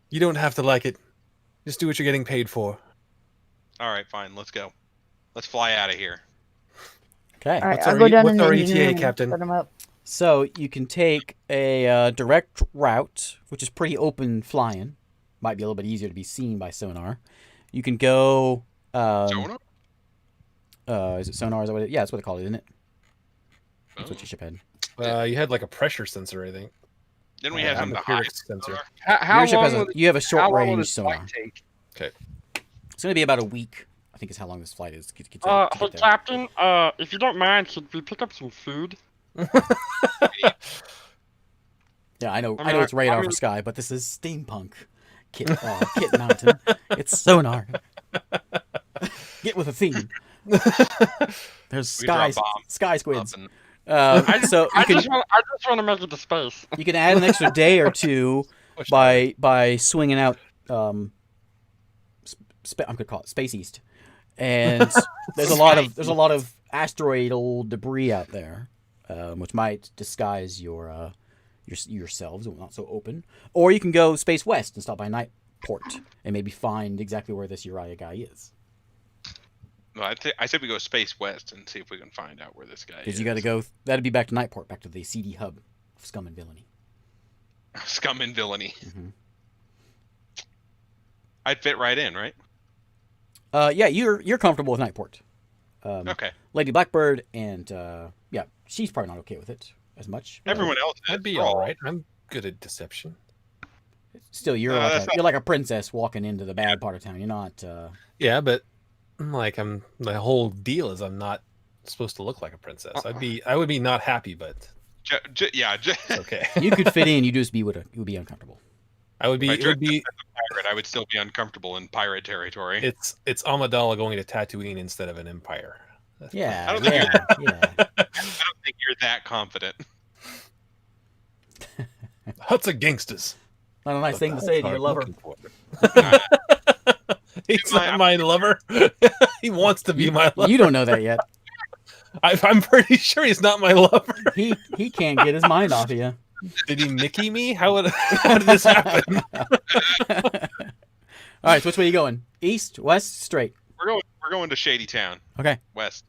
You don't have to like it. Just do what you're getting paid for. All right, fine. Let's go. Let's fly out of here. Okay. All right, What's I'll our go E- down what's in the our engine ETA, room and Captain? Set 'em up. So you can take a direct route, which is pretty open flying. Might be a little bit easier to be seen by sonar. You can go. Jonah? Is it sonar? Is that what yeah, that's what they call it, isn't it? That's Oh. what your ship had. You had like a pressure sensor, I think. Then we had him the high atmospheric sensor. How Your ship long has will you have a short how long will range this sonar. flight take? It's going to be about a week. I think is how long this flight is. To get Hey, there. Captain, if you don't mind, should we pick up some food? Yeah, I know. I I mean, know it's radar I mean- for Sky, but this is steampunk. Kit Mountain. It's sonar. Get with a theme. There's We drop sky bombs. sky squids. Something. So I you can just want to make it to space. you can add an extra day or two by swinging out. I'm gonna call it Space East, and there's a lot of asteroidal debris out there, which might disguise yourselves, not so open. Or you can go Space West and stop by Nightport and maybe find exactly where this Uriah guy is. No, I said we go space west and see if we can find out where this guy is. Because you got to go. That'd be back to Nightport, back to the CD hub of scum and villainy. Scum and villainy. Mm-hmm. I'd fit right in, right? Yeah, you're comfortable with Nightport. Okay. Lady Blackbird and yeah, she's probably not okay with it as much. Everyone else is. I'd be We're all right. I'm good at deception. Still, you're that's not- you're like a princess walking into the bad part of town. You're not. Yeah, but the whole deal is I'm not supposed to look like a princess. I would be not happy, but it's okay. You could fit in. You just would be uncomfortable. I would be. If I It would dressed be. up as a pirate, I would still be uncomfortable in pirate territory. It's Amidala going to Tatooine instead of an empire. That's Yeah, I don't think yeah, yeah. I don't think you're that confident. Huts of gangsters. Not a nice thing to say to your lover. He's not my lover. He wants to be my lover. You don't know that yet. I'm pretty sure he's not my lover. He can't get his mind off of you. Did he Mickey me? How did this happen? All right, so which way are you going? East, west, straight. We're going to Shady Town. Okay. West.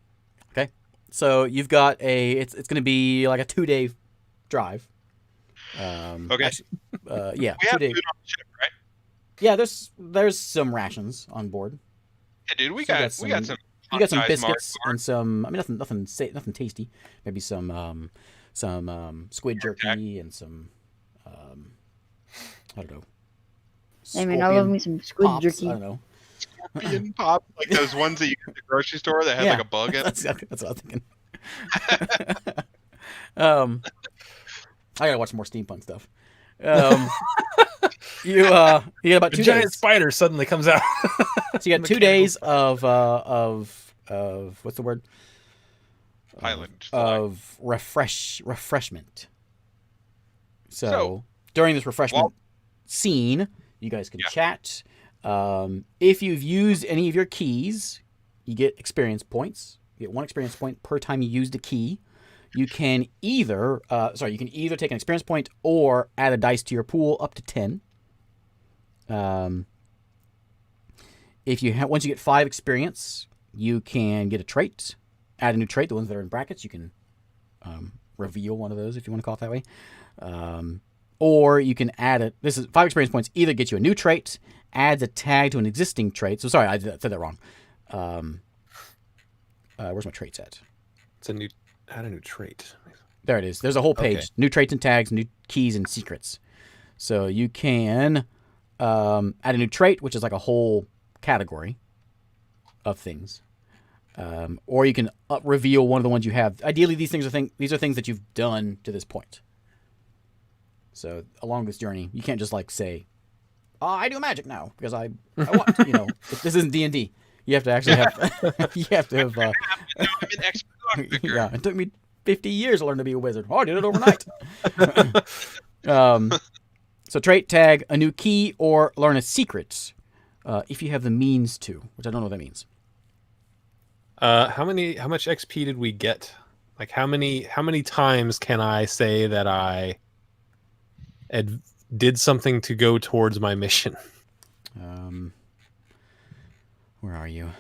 So you've got it's going to be like a 2-day drive. Okay. Actually, yeah, We have 2 days. food on the ship, right? Yeah, there's some rations on board. Yeah, dude, we So got some- we got some. You got some fun-sized biscuits Mars and some. I mean, nothing tasty. Maybe some squid jerky and some. I don't know. I mean, I love scorpion me some squid pops, jerky. I don't know. Scorpion pop, like those ones that you get at the grocery store that has Yeah. like a bug in it. That's what I was thinking. I gotta watch some more steampunk stuff. You got about A 2 giant days. spider suddenly comes out. So you got 2 days of what's the word? Island. Of refreshment. So, So, during this refreshment while- scene, you guys can Yeah. chat. If you've used any of your keys, you get experience points. You get 1 experience point per time you used a key. You can either take an experience point or add a dice to your pool up to 10. If you once you get 5 experience, you can get a trait, add a new trait. The ones that are in brackets, you can reveal one of those if you want to call it that way. Or you can add it. This is 5 experience points. Either gets you a new trait, adds a tag to an existing trait. So sorry, I said that wrong. Where's my traits at? It's add a new trait. There it is. There's a whole page. Okay. New traits and tags, new keys and secrets. So you can add a new trait, which is like a whole category of things. Or you can reveal one of the ones you have. Ideally, these are things that you've done to this point. So along this journey, you can't just like say, "Oh, I do magic now because I want." This isn't D&D. You have to actually have. You have to have. I'm an expert lockpicker. Yeah, it took me 50 years to learn to be a wizard. Oh, I did it overnight. So trait, tag, a new key, or learn a secret if you have the means to, which I don't know what that means. How much XP did we get? Like how many times can I say that I did something to go towards my mission? Where are you?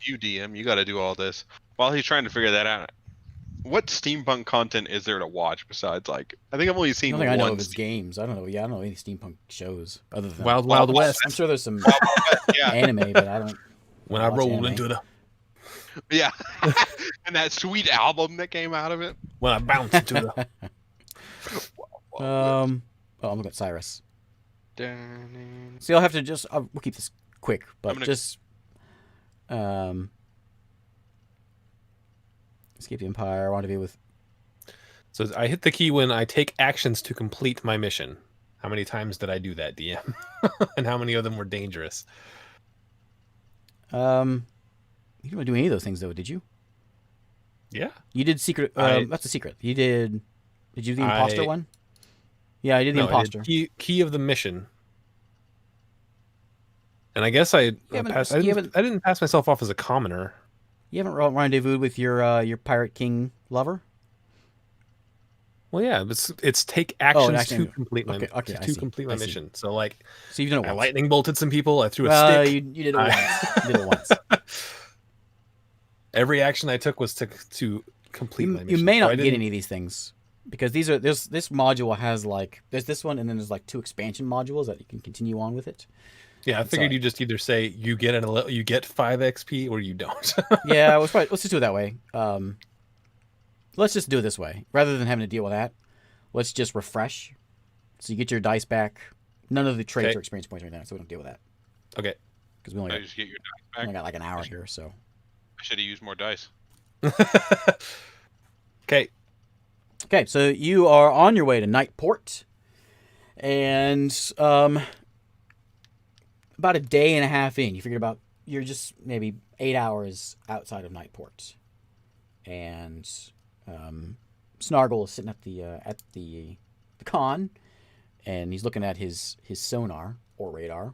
You DM, you got to do all this. While he's trying to figure that out, what steampunk content is there to watch besides like? I think I've only I seen don't think I one. know of his games. I don't know. Yeah, I don't know any steampunk shows other than Wild Wild West. I'm sure there's some Yeah, anime, but I don't. When I watch rolled anime. into the yeah, and that sweet album that came out of it. when I bounced into the I'm looking at Cyrus. Dun- So you'll have to just. We'll keep this quick, but gonna- just. Escape the Empire. Rendezvous with. So I hit the key when I take actions to complete my mission. How many times did I do that, DM? And how many of them were dangerous? You didn't do any of those things though, did you? Yeah. You did secret. That's a secret. You did. Did you do the I- imposter one? Yeah, I did the No, I did imposter. key of the mission. And I guess I haven't- passed. you I haven't- didn't pass myself off as a commoner. You haven't rendezvoused with your pirate king lover? Well, yeah, it's take actions action. to complete my Okay, I to see, complete my I see. mission. So like, So you've done it I once. lightning bolted some people. I threw a Well, stick. you did it once. You did it once. Every action I took was to complete my You mission. may So not I get didn't- any of these things because this module has like there's this one and then there's like 2 expansion modules that you can continue on with it. Yeah, I figured So- you just either say you get 5 XP or you don't. Yeah, let's just do it that way. Let's just do it this way rather than having to deal with that. Let's just refresh, so you get your dice back. None of the traits Okay. or experience points right now, so we don't deal with that Okay. because we I only just get your dice only back. got like an hour here. So I should have used more dice. Okay. okay, so you are on your way to Nightport, and about a day and a half in, you're just maybe 8 hours outside of Nightport, and Snargle is sitting at the con, and he's looking at his sonar or radar,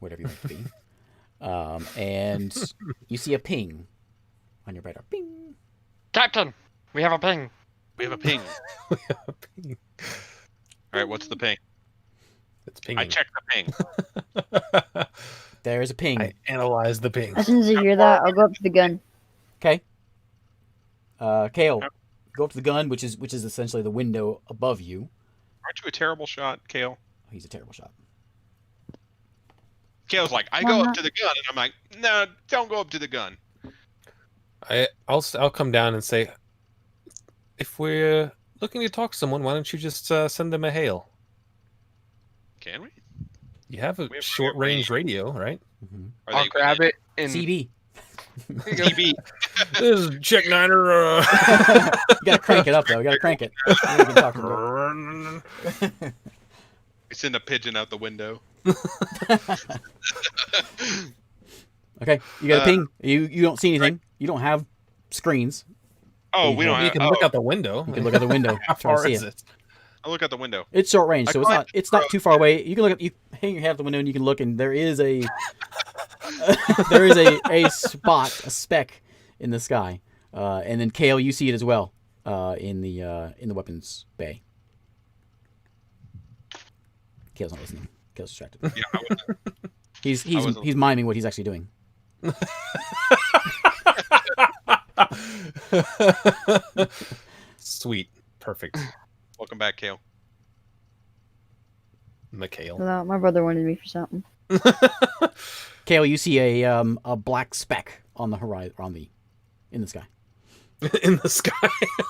whatever you want it to be, and you see a ping on your radar. Ping. Captain, we have a ping. We have a ping. All right, what's the ping? It's pinging. I checked the ping. There's a ping. I analyzed the ping. As soon as I hear that, I'll go up to the gun. Okay. Kale, go up to the gun, which is essentially the window above you. Aren't you a terrible shot, Kale? Oh, he's a terrible shot. Kale's like, I Why go up not? to the gun, and I'm like, no, don't go up to the gun. I'll come down and say, if we're looking to talk to someone, why don't you just send them a hail? Can we? You have a We have short range radio, right? Mm-hmm. Are I'll they grab it and CB. TV? This is Check Niner. You gotta crank it up though. You gotta crank it. Then you can talk to them. We send a pigeon out the window. Okay, you got a ping. You don't see anything. You don't have screens. Oh, we don't You have. can Oh, look out the window. You can look out the window. How try to far see is it. it? I'll look out the window. It's short range, I so climbed it's not too far away. You can look at you hang your head out the window and you can look, and there is a there is a spot, a speck in the sky, and then Kale, you see it as well in the weapons bay. Kale's not listening. Kale's distracted. Yeah, I wasn't- He's miming what he's actually doing. Sweet. Perfect. Welcome back, Kale. McHale. Well, my brother wanted me for something. Kale, you see a black speck on the horizon, in the sky. In the sky.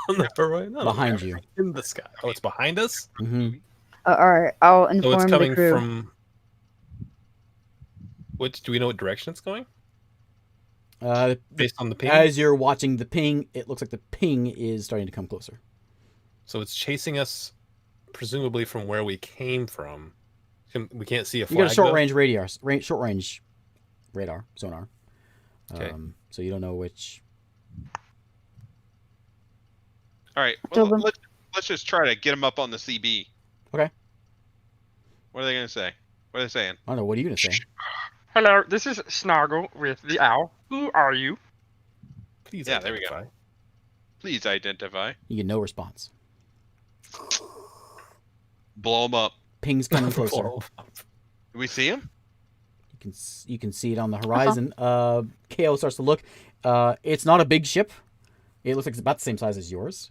On the horizon? No, Behind you. In the sky. Oh, it's behind us? Mm-hmm. All right, I'll So inform it's the coming crew. from... Do we know what direction it's going? Based on the ping? As you're watching the ping, it looks like the ping is starting to come closer. So it's chasing us, presumably from where we came from. We can't see a flag, You got a short though? range radar, short range radar sonar. Okay. So you don't know which. All right, Tell well, them. let's just try to get them up on the CB. Okay. What are they gonna say? What are they saying? I don't know. What are you gonna say? hello, this is Snargle with the owl. Who are you? Please Yeah, there we go. identify. Please identify. You get no response. Blow them up. Ping's coming closer. Do we see him? You can see it on the horizon. Kale starts to look. It's not a big ship. It looks like it's about the same size as yours.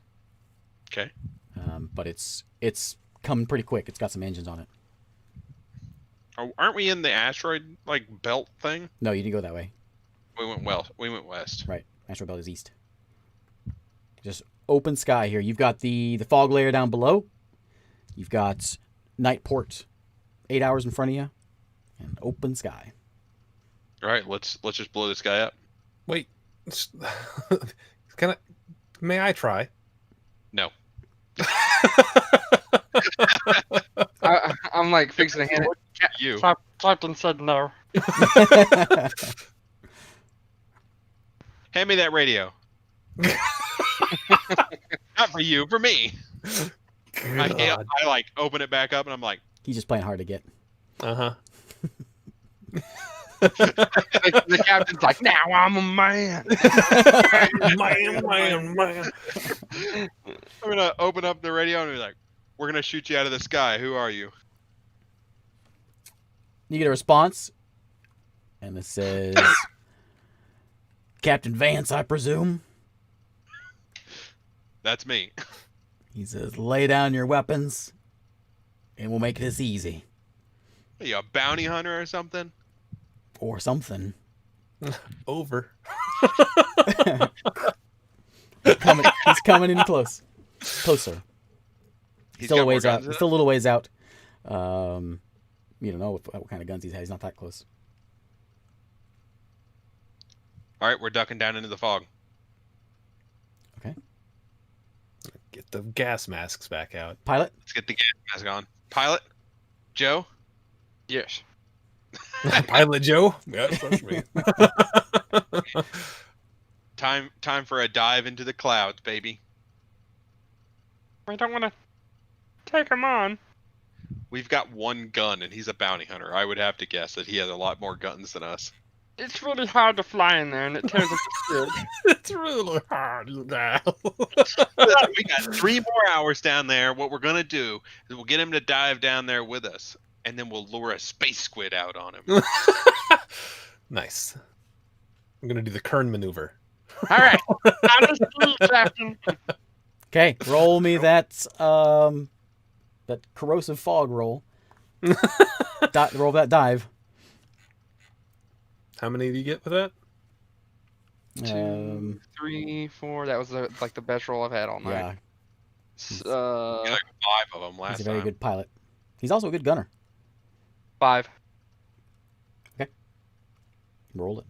Okay. But it's coming pretty quick. It's got some engines on it. Aren't we in the asteroid belt thing? No, you didn't go that way. We went well. We went west. Right. Asteroid belt is east. Just open sky here. You've got the fog layer down below. You've got night port 8 hours in front of you. And open sky. All right, let's just blow this guy up. Wait. May I try? No. I'm like fixing to hand it. You. Captain said no. Hand me that radio. Not for you, for me. I open it back up and I'm like, He's just playing hard to get. Uh-huh. The captain's like, now I'm a man. Man. I'm gonna open up the radio and be like, we're gonna shoot you out of the sky. Who are you? You get a response. And it says, Captain Vance, I presume. That's me. He says, lay down your weapons. And we'll make this easy. Are you a bounty hunter or something? Or something. Over. He's coming in close. Closer. He's Still got a more ways out. guns than Still a little ways out. You don't know what kind of guns he has. He's not that close. All right, we're ducking down into the fog. Okay. Get the gas masks back out. Pilot? Let's get the gas mask on. Pilot, Joe. Yes. Pilot Joe? Yes, that's me. Time for a dive into the clouds, baby. I don't want to take him on. We've got one gun, and he's a bounty hunter. I would have to guess that he has a lot more guns than us. It's really hard to fly in there, and it tears up the skin. It's really hard now. We got 3 more hours down there. What we're gonna do is we'll get him to dive down there with us, and then we'll lure a space squid out on him. Nice. I'm gonna do the Kern maneuver. All right. Out of speed, Captain. Okay, roll me that corrosive fog roll. Roll that dive. How many do you get with that? 2, 3, 4. That was like the best roll I've had all night. Yeah, You got 5 of them last he's a very time. good pilot. He's also a good gunner. 5. Roll it.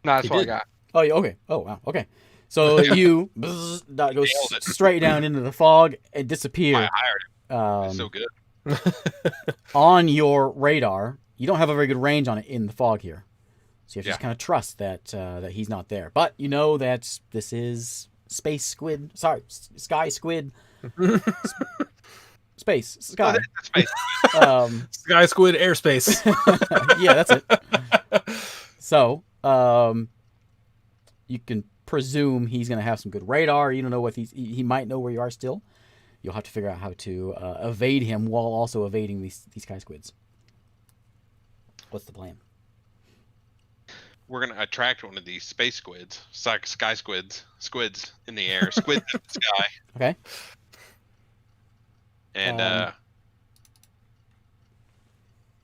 No, that's He what I did. got. Oh, yeah, okay. Oh, wow. Okay. So you that goes Nailed it. straight down into the fog and disappear. I hired him. He's so good. On your radar, you don't have a very good range on it in the fog here, so you have to just Yeah. kind of trust that that he's not there. But you know that this is space squid. Sorry, sky squid. Space Oh, sky. that's space. Sky Squid Airspace. Yeah, that's it. So, you can presume he's going to have some good radar. You don't know what he might know where you are still. You'll have to figure out how to evade him while also evading these sky squids. What's the plan? We're gonna attract one of these space squids, sky squids in the air, squids in the sky, Okay. and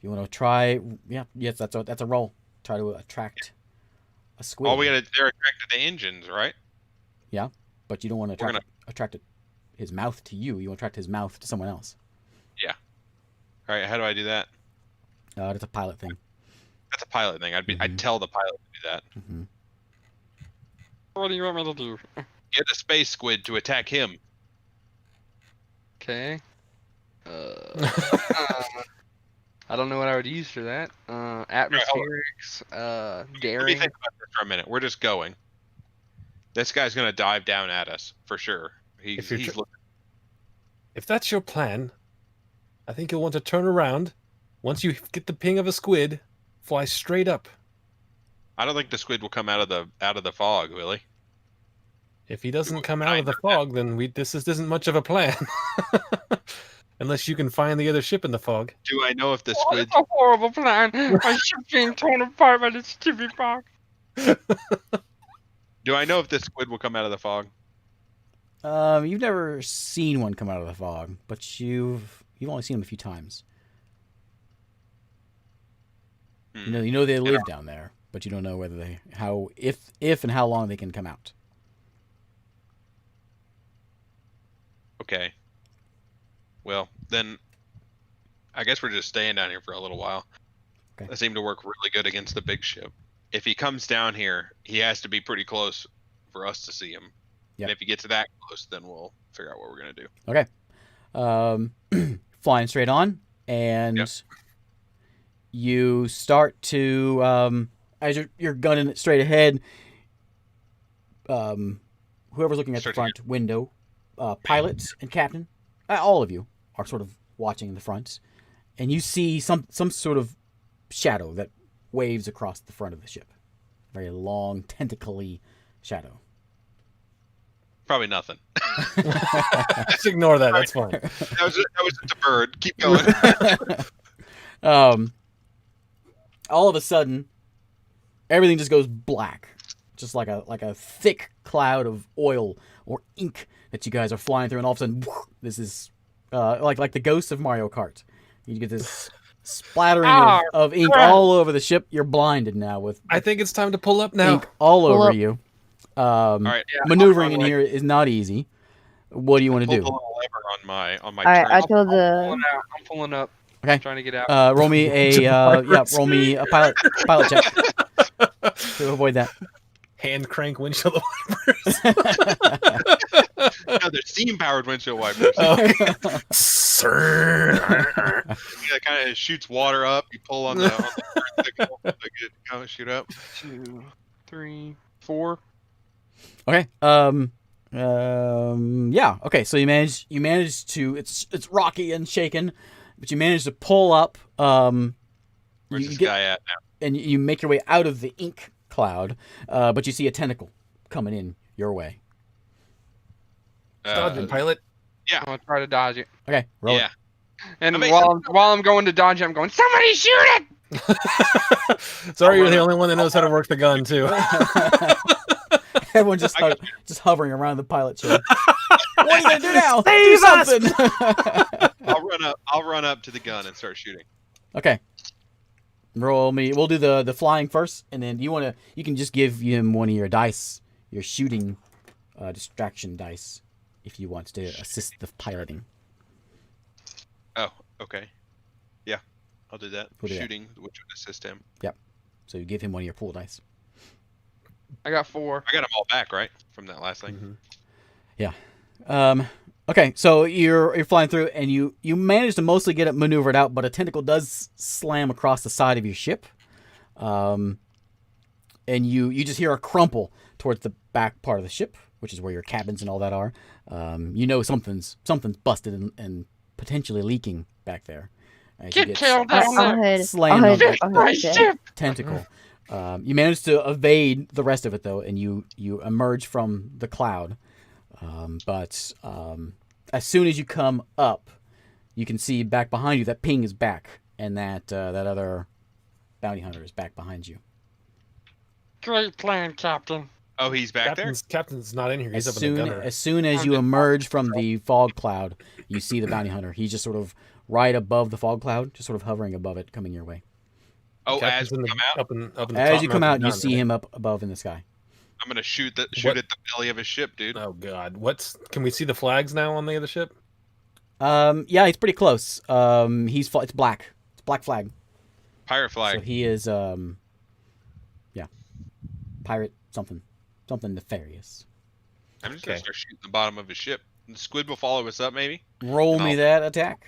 You want to try? Yeah. Yes, that's a roll. Try to attract a squid. they're attracted to engines, right? But you don't want to We're attract his mouth to you. You want to attract his mouth to someone else. All right, how do I do that? That's a pilot thing. That's a pilot thing. I'd tell the pilot to do that. Mm-hmm. What do you want me to do? Get a space squid to attack him. Okay. I don't know what I would use for that. Atmospherics, Let me daring. think about this for a minute. We're just going. This guy's gonna dive down at us for sure. He's looking. If that's your plan, I think you'll want to turn around. Once you get the ping of a squid, fly straight up. I don't think the squid will come out of the fog, will he? If he doesn't come out of the fog, then this isn't much of a plan. Unless you can find the other ship in the fog. Do I know if the Oh, squid? it's a horrible plan. My ship's being torn apart by this stupid box. Do I know if this squid will come out of the fog? You've never seen one come out of the fog, but you've only seen them a few times. You know they live down there, but you don't know whether if and how long they can come out. Okay. Well, then I guess we're just staying down here for a little while. Okay. They seem to work really good against the big ship. If he comes down here, he has to be pretty close for us to see him. Yep. And if he gets that close, then we'll figure out what we're gonna do. Okay. Flying straight on, and Yep. you start to as you're gunning it straight ahead. Whoever's looking at the Start to front window, pilot and captain, all of you are sort of watching the front, and you see some sort of shadow that waves across the front of the ship. Very long, tentacly shadow. Probably nothing. Just ignore that. That's fine. That was just a bird. Keep going. All of a sudden, everything just goes black, just like a thick cloud of oil or ink that you guys are flying through, and all of a sudden, this is like the ghost of Mario Kart. You get this splattering of ink all over the ship. You're blinded now with I think it's time to pull up now. ink all Pull over up. you. All right. Maneuvering in here is not easy. What do you want to Pull do? the little lever on my All right, turn. I told the. I'm pulling up. Okay. I'm trying to get out. Roll me roll me a pilot check to avoid that. Hand crank windshield wipers. No, they're steam powered windshield wipers. Sir. It kind of shoots water up. You pull on the signal to get it to go shoot up. 2, 3, 4. Okay. Yeah. Okay. So you manage to. It's rocky and shaken, but you manage to pull up. Where's You this get- guy at now? and you make your way out of the ink cloud, but you see a tentacle coming in your way. Dodge it, pilot. I'm gonna try to dodge it. Okay. Roll Yeah. it. And I mean- while I'm going to dodge it, I'm going, somebody shoot it! Sorry, you're the only one that knows how to work the gun too. Everyone's just hovering around the pilot chair. What are you gonna do now? Do Save us! something. I'll run up to the gun and start shooting. Okay. Roll me. We'll do the flying first, and then you can just give him one of your dice, your shooting distraction dice, if you want to assist the piloting. Oh, okay. Yeah, I'll do that. We'll do that. Shooting, which would assist him. So you give him one of your pool dice. I got 4. I got them all back, right? From that last thing. Okay, so you're flying through, and you manage to mostly get it maneuvered out, but a tentacle does slam across the side of your ship, and you just hear a crumple towards the back part of the ship, which is where your cabins and all that are. You know something's busted and potentially leaking back there. As you Get killed I'll down there. head. slammed I'll on head. the I'll My head. ship. tentacle. You manage to evade the rest of it though, and you emerge from the cloud. But as soon as you come up, you can see back behind you that Ping is back, and that other bounty hunter is back behind you. Great plan, Captain. Oh, he's back there? Captain's not in here. He's up in the gunner. As soon as you emerge from the fog cloud, you see the bounty hunter. He's just sort of right above the fog cloud, just sort of hovering above it, coming your way. Oh, Captain's as we in the- come out, up in the As top you come mount out, of you the gun, see right? him up above in the sky. I'm gonna shoot at What? the belly of his ship, dude. Oh god, can we see the flags now on the other ship? Yeah, he's pretty close. It's black. It's black flag. Pirate flag. So he is pirate something nefarious. I'm just gonna Okay. start shooting the bottom of his ship. The squid will follow us up, maybe. Roll me No. that attack.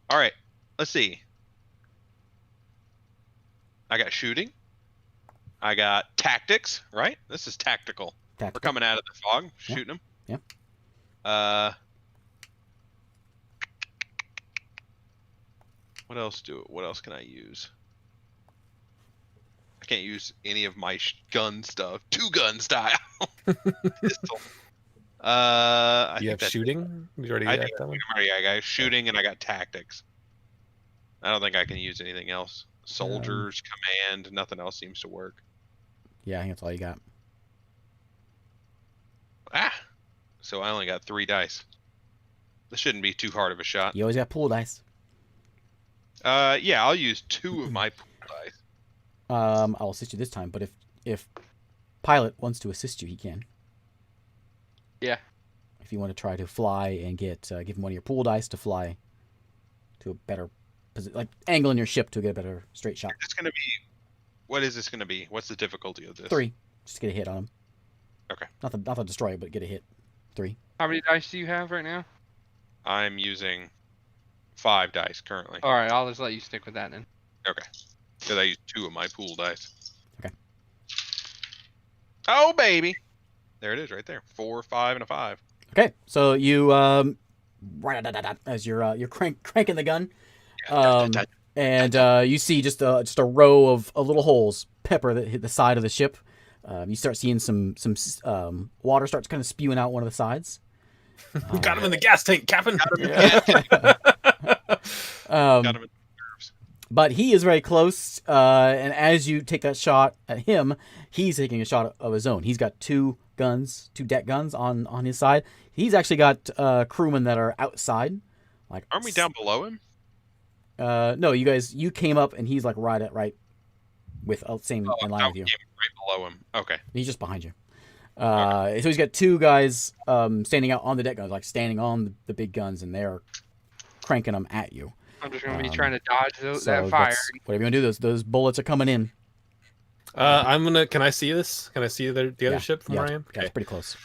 All right, let's see. I got shooting. I got tactics. Right, this is tactical. We're Tactical. coming out of the fog, Yeah. shooting them. Yeah. What else can I use? I can't use any of my gun stuff. 2-gun style. Pistol. I You think have that's it. shooting? You already I got think that one? I got shooting and I got tactics. I don't think I can use anything else. Soldiers, command, nothing else seems to work. Yeah, I think that's all you got. Ah, so I only got 3 dice. This shouldn't be too hard of a shot. You always got pool dice. Yeah, I'll use 2 of my pool dice. I'll assist you this time, but if Pilot wants to assist you, he can. Yeah. If you want to try to fly and give him one of your pool dice to fly to a better position, like angling your ship to get a better straight shot. It's gonna be. What is this gonna be? What's the difficulty of this? 3, just to get a hit on him. Okay. Not to destroy, but get a hit. 3. How many dice do you have right now? I'm using 5 dice currently. All right, I'll just let you stick with that then. Okay. Because I used 2 of my pool dice. Okay. Oh baby, there it is, right there. 4, 5, and a 5. Okay, so you as you're cranking the gun, and you see just a row of little holes pepper that hit the side of the ship. You start seeing some water starts kind of spewing out one of the sides. Got him in the gas tank, Captain. Got him in the nerves. But he is very close, and as you take that shot at him, he's taking a shot of his own. He's got 2 deck guns on his side. He's actually got crewmen that are outside. Like, Aren't we down below him? No, you came up, and he's like right with same in line with you. Right below him. Okay. He's just behind you. So he's got 2 guys standing out on the deck guns, like standing on the big guns, and they're cranking them at you. I'm just gonna be trying to dodge So that fire. whatever you want to do, those bullets are coming in. Can I see this? Can I see the Yeah, other ship from yeah, where I am? Yeah, it's pretty close.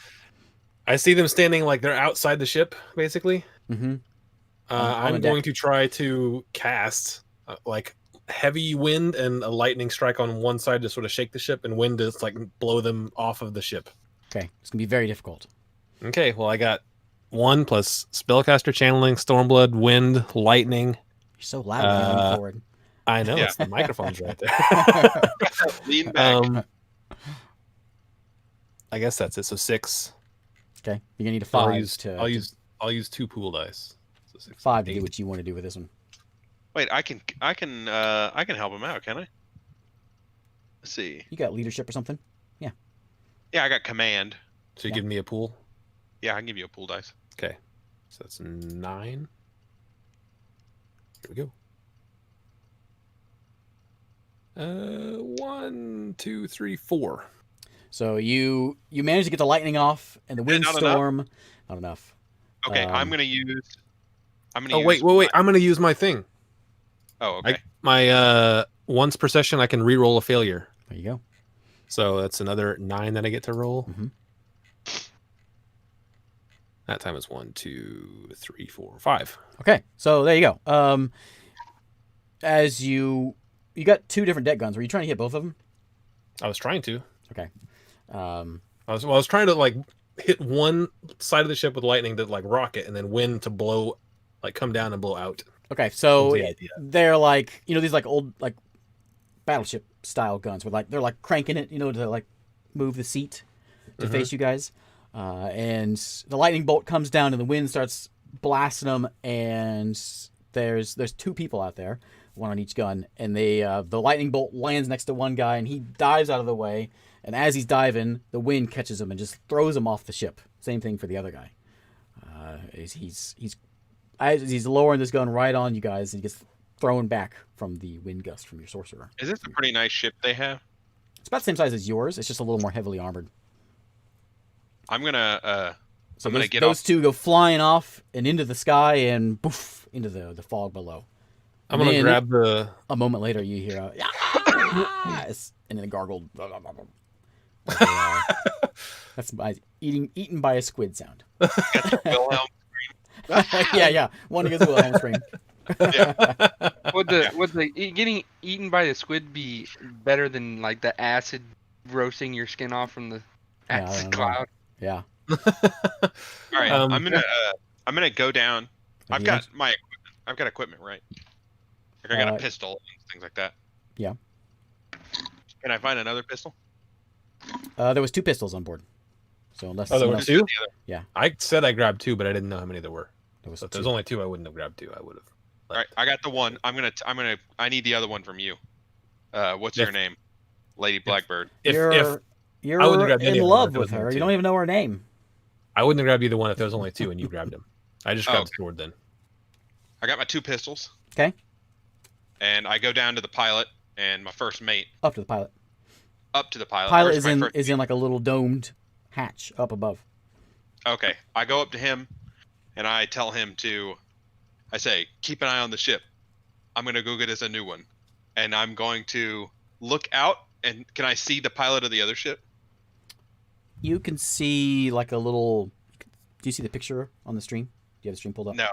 I see them standing like they're outside the ship, basically. Mm-hmm. On I'm the deck. going to try to cast like heavy wind and a lightning strike on one side to sort of shake the ship, and wind to like blow them off of the ship. Okay, it's gonna be very difficult. Okay, well I got 1 plus spellcaster channeling, stormblood, wind, lightning. You're so loud when you lean forward. I know Yeah. it's the microphone's right there. Lean back. I guess that's it. So 6. Okay, you're gonna need a I'll 5 use to I'll use 2 pool dice. So 6, 5 to do 8. what you want to do with this one. Wait, I can help him out, can I? Let's see. You got leadership or something? Yeah, I got command. So you give me a pool. Yeah, I can give you a pool dice. Okay, so that's 9. Here we go. 1, 2, 3, 4. So you manage to get the lightning off and the windstorm. Not enough. Okay, I'm Um, gonna use. Oh wait. I'm gonna use my thing. Oh, okay. My once per session, I can re-roll a failure. There you go. So that's another 9 that I get to roll. Mhm. That time is 1, 2, 3, 4, 5. Okay, so there you go. As you got 2 different deck guns. Were you trying to hit both of them? I was trying to. Okay. I was trying to like hit one side of the ship with lightning to like rocket, and then wind to blow, like come down and blow out. Okay, so That was the idea. they're like these like old like battleship style guns with like they're like cranking it to like move the seat to face you guys, and the lightning bolt comes down and the wind starts blasting them, and there's 2 people out there, one on each gun, and the lightning bolt lands next to one guy and he dives out of the way, and as he's diving the wind catches him and just throws him off the ship. Same thing for the other guy. As he's lowering this gun right on you guys, and he gets thrown back from the wind gust from your sorcerer. Is this a pretty nice ship they have? It's about the same size as yours. It's just a little more heavily armored. I'm gonna So I'm gonna those, get those off. 2 go flying off and into the sky and poof into the fog below. I'm gonna Then, grab the. A moment later, you hear a and then a gargled. That's eaten by a squid sound. Wilhelm. yeah. One against Wilhelm scream. Would the getting eaten by the squid be better than like the acid roasting your skin off from the I acid don't know. cloud? Yeah. All right, I'm gonna go down. I've you got my equipment. I've got equipment, right? Like I got a pistol and things like that. Yeah. Can I find another pistol? There was 2 pistols on board. So unless Oh, there someone were else- 2. Yeah. I said I grabbed 2, but I didn't know how many there were. there was So if 2. there's only 2, I wouldn't have grabbed 2. I would have. All right, I got the one. I need the other one from you. What's your name? Lady Blackbird. You're I wouldn't grab any in of them love if there with was only her. You 2. don't even know her name. I wouldn't have grabbed either one if there was only 2 and you grabbed them. I just grabbed the sword then. I got my 2 pistols. Okay. And I go down to the pilot and my first mate. Up to the pilot. Up to the pilot. Pilot Where's is my in first- is in like a little domed hatch up above. Okay, I go up to him, and I tell him I say, keep an eye on the ship. I'm gonna go get us a new one, and I'm going to look out. And can I see the pilot of the other ship? You can see like a little. Do you see the picture on the stream? Do you have the stream pulled up? No,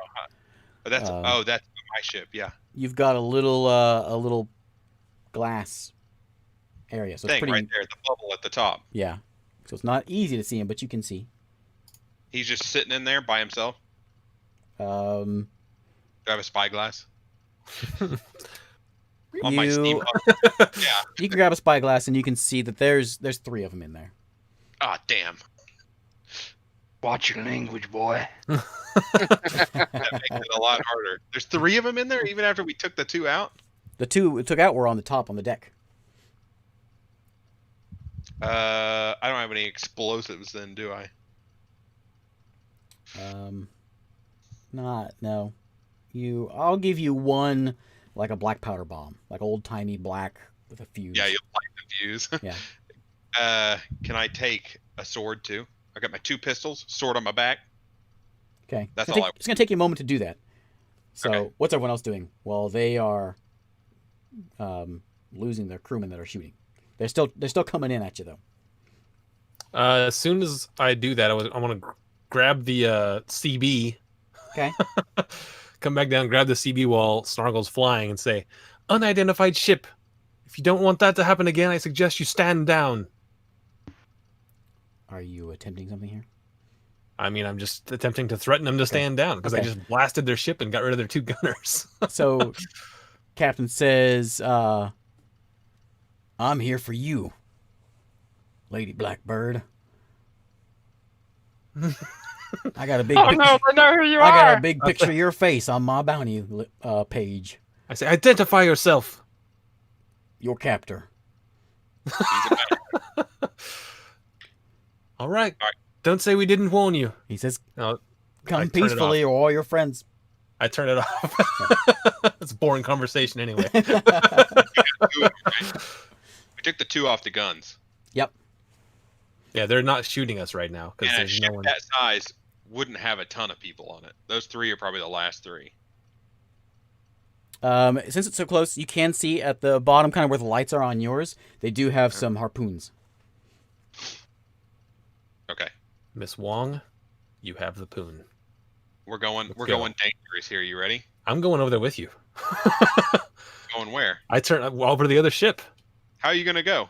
that's that's my ship. Yeah, You've got a little glass area, so it's thing pretty. right there, the bubble at the top. Yeah, so it's not easy to see him, but you can see. He's just sitting in there by himself. Um, Do I have a spyglass? On my you steampunk. Yeah. you can grab a spyglass and you can see that there's 3 of them in there. Ah, damn. Watch your language, boy. That makes it a lot harder. There's 3 of them in there, even after we took the 2 out. The 2 we took out were on the top on the deck. I don't have any explosives then, do I? No. I'll give you one, like a black powder bomb, like old timey black with a fuse. Yeah, you'll light the fuse. Yeah. Can I take a sword too? I got my 2 pistols, sword on my back. Okay. That's it's gonna all take, it's gonna take you a moment to do that. So Okay. what's everyone else doing? Well, they are losing their crewmen that are shooting. They're still coming in at you though. As soon as I do that, I want to grab the CB. Okay. Come back down, grab the CB while Snargle's flying, and say, "Unidentified ship. If you don't want that to happen again, I suggest you stand down." Are you attempting something here? I mean, I'm just attempting to threaten them to stand down because I Okay. just blasted their ship and got rid of their 2 gunners. So, Captain says, "I'm here for you, Lady Blackbird. I got a big. Oh picture, no, I know who you I got are. a big picture of your face on my bounty page. I say, "Identify yourself." Your captor." All right. Don't say we didn't warn you. He says, No, I "Come turn it peacefully, or all your friends." I turn it off. It's a boring conversation anyway. We took the 2 off the guns. Yep. Yeah, they're not shooting us right now because And a there's ship no one. that size wouldn't have a ton of people on it. Those 3 are probably the last 3. Since it's so close, you can see at the bottom, kind of where the lights are on yours, they do have some harpoons. Okay. Miss Wong, you have the poon. We're going Let's go. going dangerous here. You ready? I'm going over there with you. Going where? I turn over to the other ship. How are you gonna go?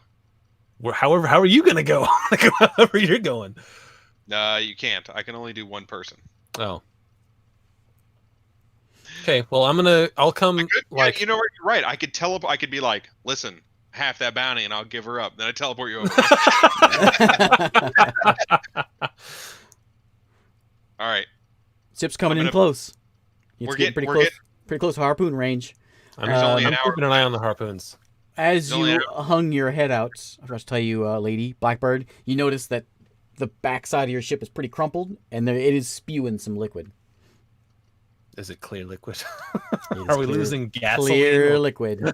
How are you gonna go? However you're going. You can't. I can only do 1 person. Oh. Okay. Well, I'll come. I could, Like, yeah, you know what? You're right. I could teleport. I could be like, listen, half that bounty, and I'll give her up. Then I teleport you over. All right. Ship's coming in gonna- close. It's We're getting getting- pretty close. Pretty close to harpoon range. I'm, There's only an I'm hour. keeping an eye on the harpoons. As There's only you hung your head out, I forgot to tell you, lady, Blackbird, you notice that the backside of your ship is pretty crumpled, and it is spewing some liquid. Is it clear liquid? It is Are we clear- losing gasoline? Clear liquid.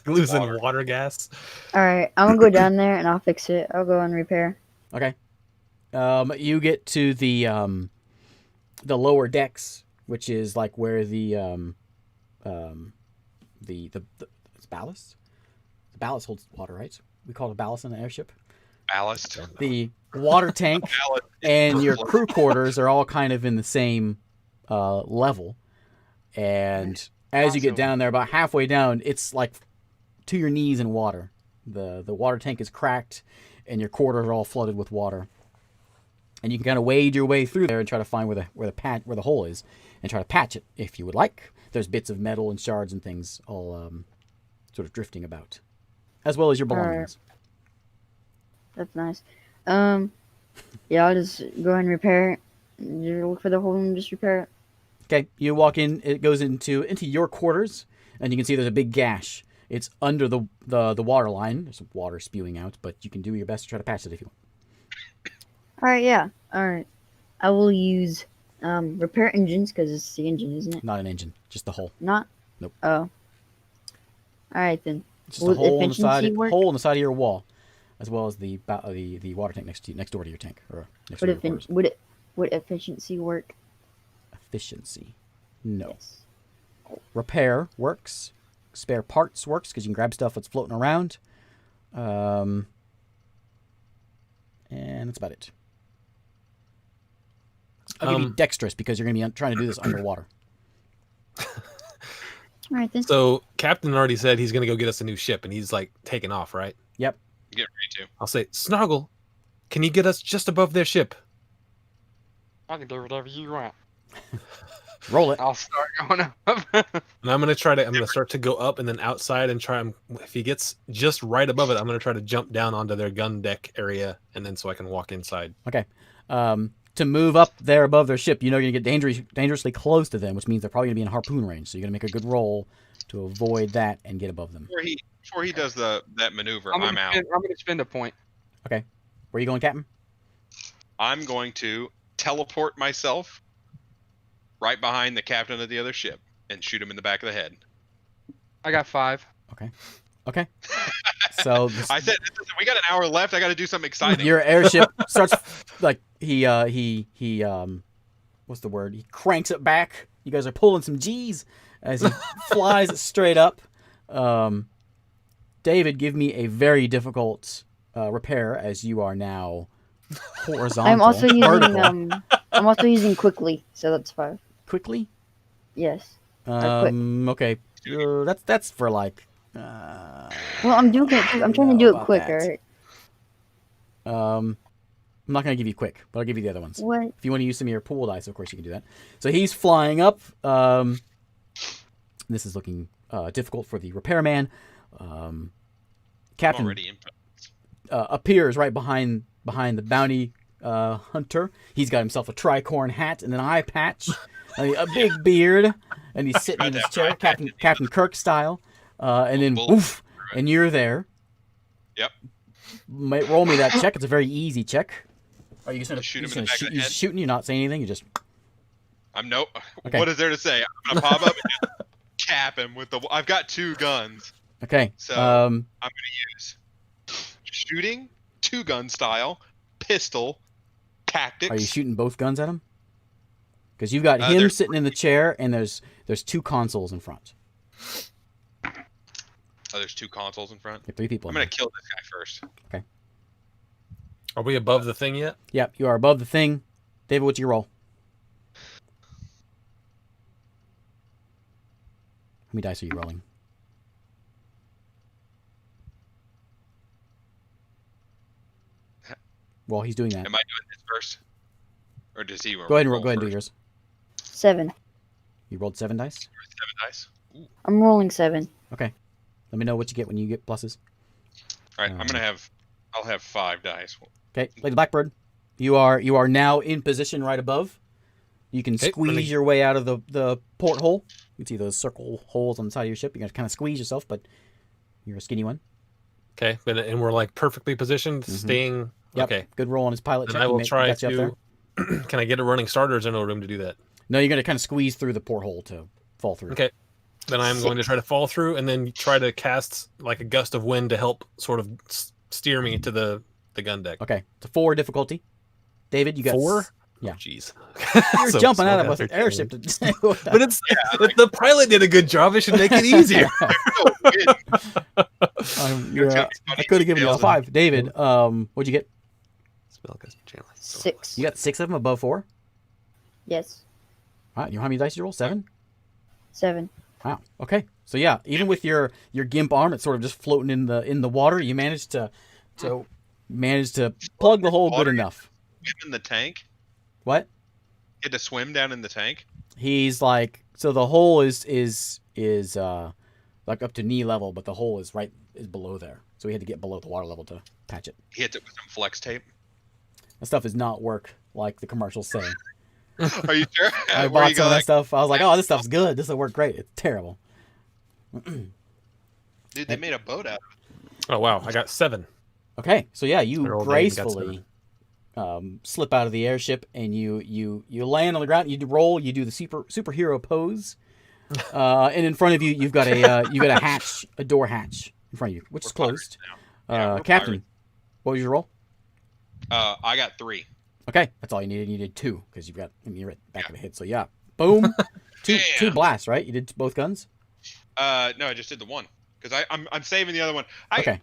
Losing Water. water gas? All right, I'm gonna go down there and I'll fix it. I'll go and repair. Okay. You get to the lower decks, which is like where the it's ballast. The ballast holds water, right? We call it a ballast in an airship. Ballast. The water tank Ballast. and your crew quarters are all kind of in the same level. And as you get Awesome. down there, about halfway down, it's like to your knees in water. The water tank is cracked, and your quarters are all flooded with water. And you can kind of wade your way through there and try to find where the hole is, and try to patch it if you would like. There's bits of metal and shards and things all sort of drifting about, as well as your belongings. That's nice. Yeah, I'll just go ahead and repair it. You look for the hole and just repair it. Okay, you walk in. It goes into your quarters, and you can see there's a big gash. It's under the water line. There's water spewing out, but you can do your best to try to patch it if you want. All right, yeah. All right. I will use repair engines because it's the engine, isn't it? Not an engine, just the hole. Not. Nope. Oh. All right then. Just a Would hole in the side, efficiency work? hole in the side of your wall, as well as the water tank next door to your tank, or next door to your quarters. Would efficiency work? Efficiency, no. Yes. Repair works. Spare parts works because you can grab stuff that's floating around. And that's about it. I'll give you dexterous because you're going to be trying to do this underwater. All right then. So, Captain already said he's going to go get us a new ship, and he's like taking off, right? Yep. Get ready to. I'll say, Snargle, can you get us just above their ship? I can do whatever you want. Roll it. I'll start going up. And I'm going to start to go up and then outside and try, if he gets just right above it, I'm going to try to jump down onto their gun deck area, and then so I can walk inside. Okay. To move up there above their ship, you're going to get dangerously close to them, which means they're probably going to be in harpoon range. So you're going to make a good roll to avoid that and get above them. Before he does that maneuver, I'm I'm out. I'm gonna spend a point. Where are you going, Captain? I'm going to teleport myself right behind the captain of the other ship and shoot him in the back of the head. I got 5. Okay. So I said, we got an hour left. I got to do something exciting. your airship starts like he what's the word? He cranks it back. You guys are pulling some G's as he flies it straight up. David, give me a very difficult repair as you are now horizontal. I'm also vertical. using I'm also using quickly, so that's 5. Quickly. Yes. Okay. That's for like. Well, I'm doing it. I'm trying to do it about quick. that. All right. I'm not gonna give you quick, but I'll give you the other ones. What? If you want to use some of your pool dice, of course you can do that. So he's flying up. This is looking difficult for the repairman. I'm Captain already in. appears right behind the bounty hunter. He's got himself a tricorn hat and an eye patch, a big beard, and he's sitting in his chair, Captain Kirk style. And then woof, and you're there. Yep. Roll me that check. It's a very easy check. Are you going to Shoot him in the back of the head? shooting? You not saying anything? You just. I'm nope. Okay. What is there to say? I'm gonna pop up and just cap him with the. I've got 2 guns, Okay. so I'm gonna use shooting, 2-gun style, pistol, tactics. Are you shooting both guns at him? Because you've got him there's sitting in the chair, and there's 2 consoles in front. Oh, there's 2 consoles in front. 3 people. I'm gonna kill this guy first. Are we above the thing yet? Yep, you are above the thing. David, what's your roll? How many dice are you rolling? While he's doing that, Am I doing this first, or does he roll? go ahead and do first? yours. 7. You rolled 7 dice. 7 dice. Ooh. I'm rolling 7. Okay. Let me know what you get when you get pluses. All right, I'll have 5 dice. Okay, Lady Blackbird, you are now in position right above. You can Okay, squeeze your way out of the porthole. You can see those circle holes on the side of your ship. You're gonna kind of squeeze yourself, but you're a skinny one. Okay, and we're like perfectly positioned, staying. Yep. Okay, Good roll on his pilot then check. I will try got you up there. to. Can I get a running start, or is there no room to do that? No, you're gonna kind of squeeze through the porthole to fall through. Okay, then I'm going to try to fall through, and then try to cast like a gust of wind to help sort of steer me to the gun deck. Okay. It's a 4 difficulty. David, you got 4? Yeah. Oh, jeez. You're So jumping out smart of an after airship. killing. To... But it's if the pilot did a good job, it should make it easier. I could have given you a 5. David, what'd you get? Spellcast channel. 6. You got 6 of them above 4. Yes. All right. You know how many dice you roll? 7. 7. Wow. Okay. So yeah, even with your gimp arm, it's sort of just floating in the water. You managed to plug the hole good enough. Swim in the tank. What? You had to swim down in the tank. He's like, so the hole is like up to knee level, but the hole is below there. So we had to get below the water level to patch it. He hit it with some flex tape. That stuff does not work like the commercials say. Are you sure? I Where bought you some of go, that like, stuff. I was like, oh, this stuff's good. This will work great. It's terrible. Dude, they made a boat out of it. Oh wow, I got 7. Okay, so yeah, I you rolled 8 and got gracefully slip out of the airship and you land on the ground. You roll. You do the superhero pose, and in front of you, you've got a hatch, a door hatch in front of you, which is closed. Yeah, we're Captain, pirates. what was your roll? I got 3. Okay, that's all you needed. You did 2 because you're at the back of the head. So yeah, boom, two Yeah. blasts. Right? You did both guns. No, I just did the one because I'm saving the other one. Okay.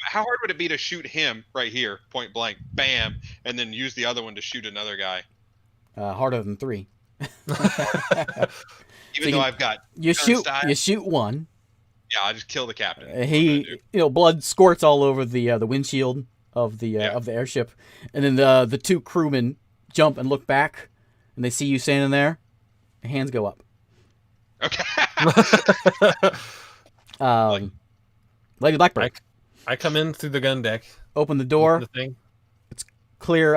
How hard would it be to shoot him right here, point blank, bam, and then use the other one to shoot another guy? Harder than 3. Even though I've got You gun style. shoot one. Yeah, I just kill the captain. He, blood squirts all over the windshield of the airship, and then the 2 crewmen jump and look back, and they see you standing there. Their hands go up. Okay. Lady Blackbird, I come in through the gun deck. open the door. The thing. Clear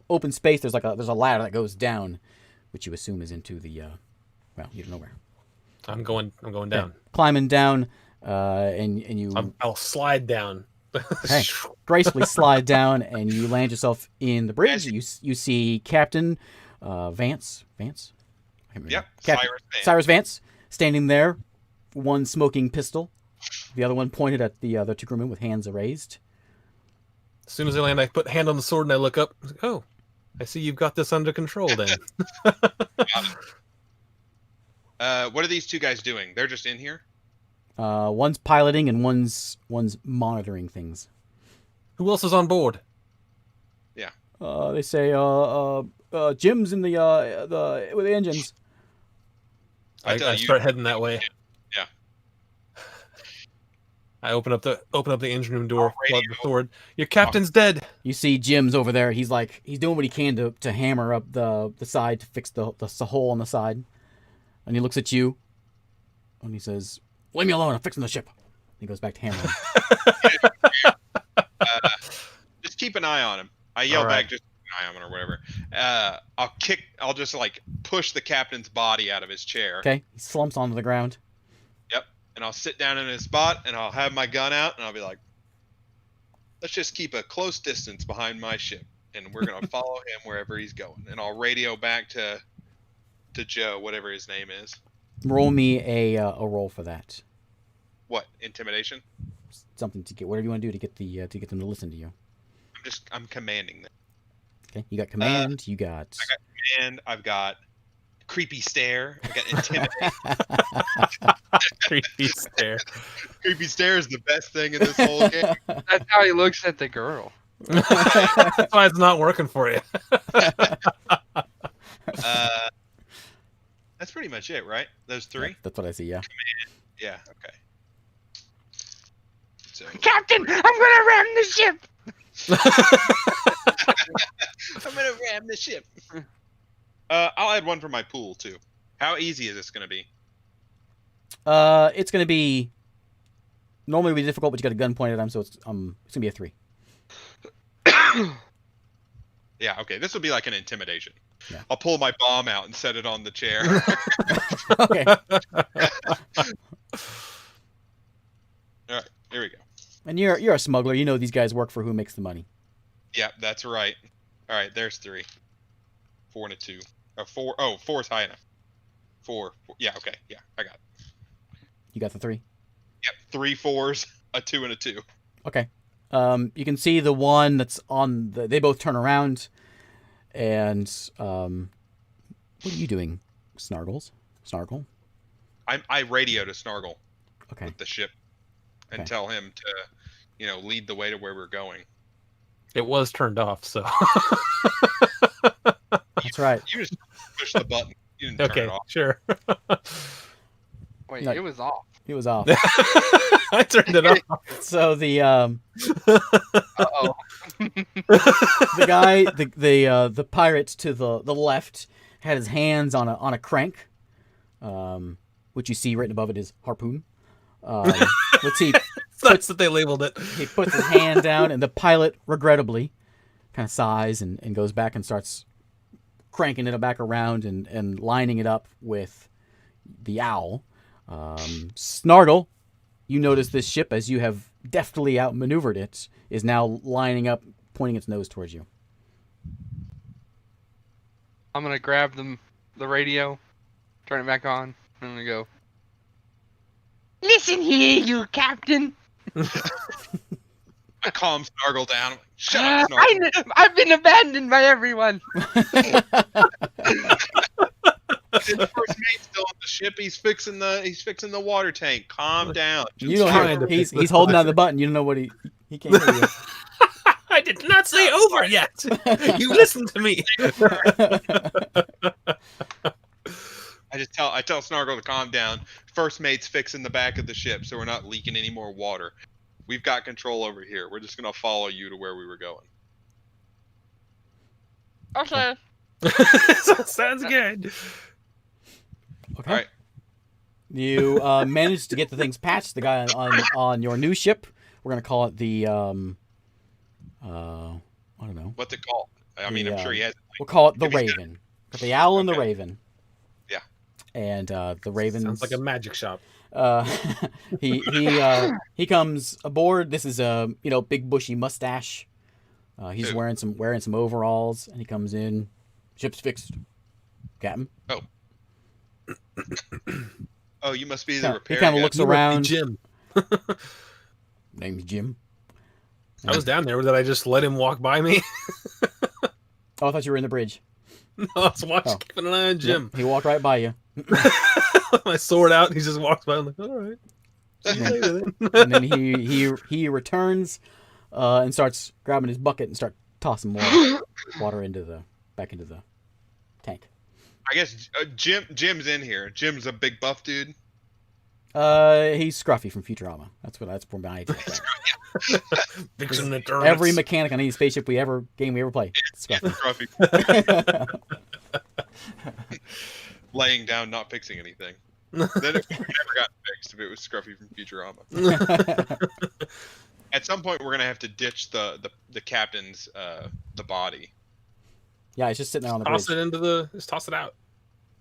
open space. There's a ladder that goes down, which you assume is into the you don't know where. I'm going down. Climbing down, and you I'll slide down. okay, gracefully slide down, and you land yourself in the bridge. You see Captain Vance. I can't remember. Yep. Captain Cyrus Vance standing there, one smoking pistol, the other one pointed at the other 2 crewmen with hands raised. As soon as I land, I put hand on the sword and I look up. Oh, I see you've got this under control then. What are these 2 guys doing? They're just in here. One's piloting and one's monitoring things. Who else is on board? Yeah. They say Jim's in the with the engines. I tell you- start heading that way. Yeah. I open up the engine room door. Radio. Plug the sword. Your captain's dead. You see Jim's over there. He's doing what he can to hammer up the side to fix the hole on the side. And he looks at you and he says, "Leave me alone. I'm fixing the ship." He goes back to hammering. Just keep an eye on him. I yell All right. back, just keep an eye on him or whatever. I'll just like push the captain's body out of his chair. Okay, he slumps onto the ground. Yep. And I'll sit down in his spot and I'll have my gun out and I'll be like, let's just keep a close distance behind my ship and we're going to follow him wherever he's going. And I'll radio back to to Joe, whatever his name is. Roll me a roll for that. What, intimidation? Something to get whatever you want to do to get to get them to listen to you. I'm commanding them. Okay, you got command. You got. I got command. I've got creepy stare. I got intimidate. Creepy stare. Creepy stare is the best thing in this whole game. That's how he looks at the girl. That's why it's not working for you. That's pretty much it, right? Those three? That's what I see. Yeah. Yeah. Okay. So Captain, I'm gonna ram the ship. I'm gonna ram the ship. I'll add one for my pool too. How easy is this gonna be? It's gonna be normally be difficult, but you got a gun pointed at him, so it's gonna be a 3. Yeah. Okay. This will be like an intimidation. Yeah. I'll pull my bomb out and set it on the chair. Okay. All right. Here we go. And you're a smuggler. You know these guys work for who makes the money. Yeah, that's right. All right. There's 3. 4 and a 2. 4. Oh, 4 is high enough. 4. Yeah. Okay. Yeah. I got it. You got the 3. Yep. 3 4s, a 2 and a 2. Okay. You can see the one that's on the. They both turn around, and what are you doing, Snargle? I radio to Snargle Okay. with the ship and Okay. tell him to, lead the way to where we're going. It was turned off, so. That's right. You just push the button. You didn't turn Okay, it off. sure. Wait, No. it was off. He was off. I turned it off. So the Uh-oh. the guy, the pirate to the left had his hands on a crank, which you see written above it is harpoon. Let's see. That's that they labeled it. He puts his hand down, and the pilot, regrettably, kind of sighs and goes back and starts cranking it back around and lining it up with the owl. Snargle, you notice this ship, as you have deftly outmaneuvered it, is now lining up, pointing its nose towards you. I'm gonna grab the radio, turn it back on, and I'm gonna go. Listen here, you captain. I calm Snargle down. Shut up, Snargle. I've been abandoned by everyone. His first mate's still on the ship. He's fixing the water tank. Calm down. You don't trying hear. to He's fix this holding down fire. the button. You don't know what he can't hear you. I did not say over yet. You listen to me. I tell Snargle to calm down. First mate's fixing the back of the ship, so we're not leaking any more water. We've got control over here. We're just gonna follow you to where we were going. Okay. Sounds good. Okay. All right. You managed to get the things patched. The guy on your new ship. We're gonna call it the I don't know. What's it called? I mean, I'm sure he has. We'll call it the If he's good. Raven. Got the owl and the Okay. Raven. Yeah. And the Raven Sounds like a magic shop. he comes aboard. This is a big bushy mustache. He's Who? wearing some overalls, and he comes in. Ship's fixed, Captain. Oh, you must be the He repair kind of guy. looks You must be around. Jim. Name's Jim. I was down there. Did I just let him walk by me? Oh, I thought you were in the bridge. No, I was watching, Oh. keeping an eye on Jim. He walked right by you, My sword out, and he just walks by. I'm like, all right. Play with it. and then he returns and starts grabbing his bucket and start tossing more water back into the tank. I guess Jim's in here. Jim's a big buff dude. He's Scruffy from Futurama. That's where my idea. Fixing the turrets. Every mechanic on any spaceship game we ever play, Scruffy. Scruffy. Laying down, not fixing anything. Then it never got fixed if it was Scruffy from Futurama. At some point, we're gonna have to ditch the captain's the body. Yeah, it's just sitting there on the bridge. Toss it into the. Just toss it out.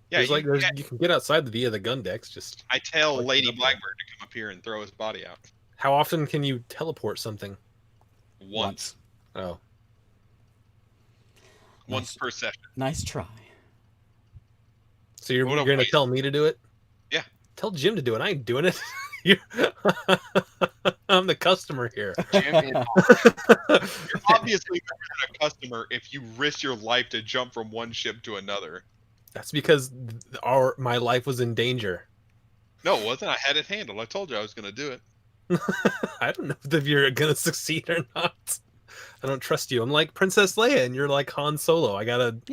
Yeah, You can get outside via the gun decks. Just I tell Like Lady the- Blackbird to come up here and throw his body out how often can you teleport something? once Oh, per session. Nice try. So you're What a going to waste. tell me to do it? Yeah. Tell Jim to do it. I ain't doing it. I'm the customer here. Jim is You're obviously better than a customer if you risk your life to jump from one ship to another. That's because my life was in danger. No, it wasn't. I had it handled. I told you I was going to do it. I don't know if you're gonna succeed or not. I don't trust you. I'm like Princess Leia, and you're like Han Solo. I don't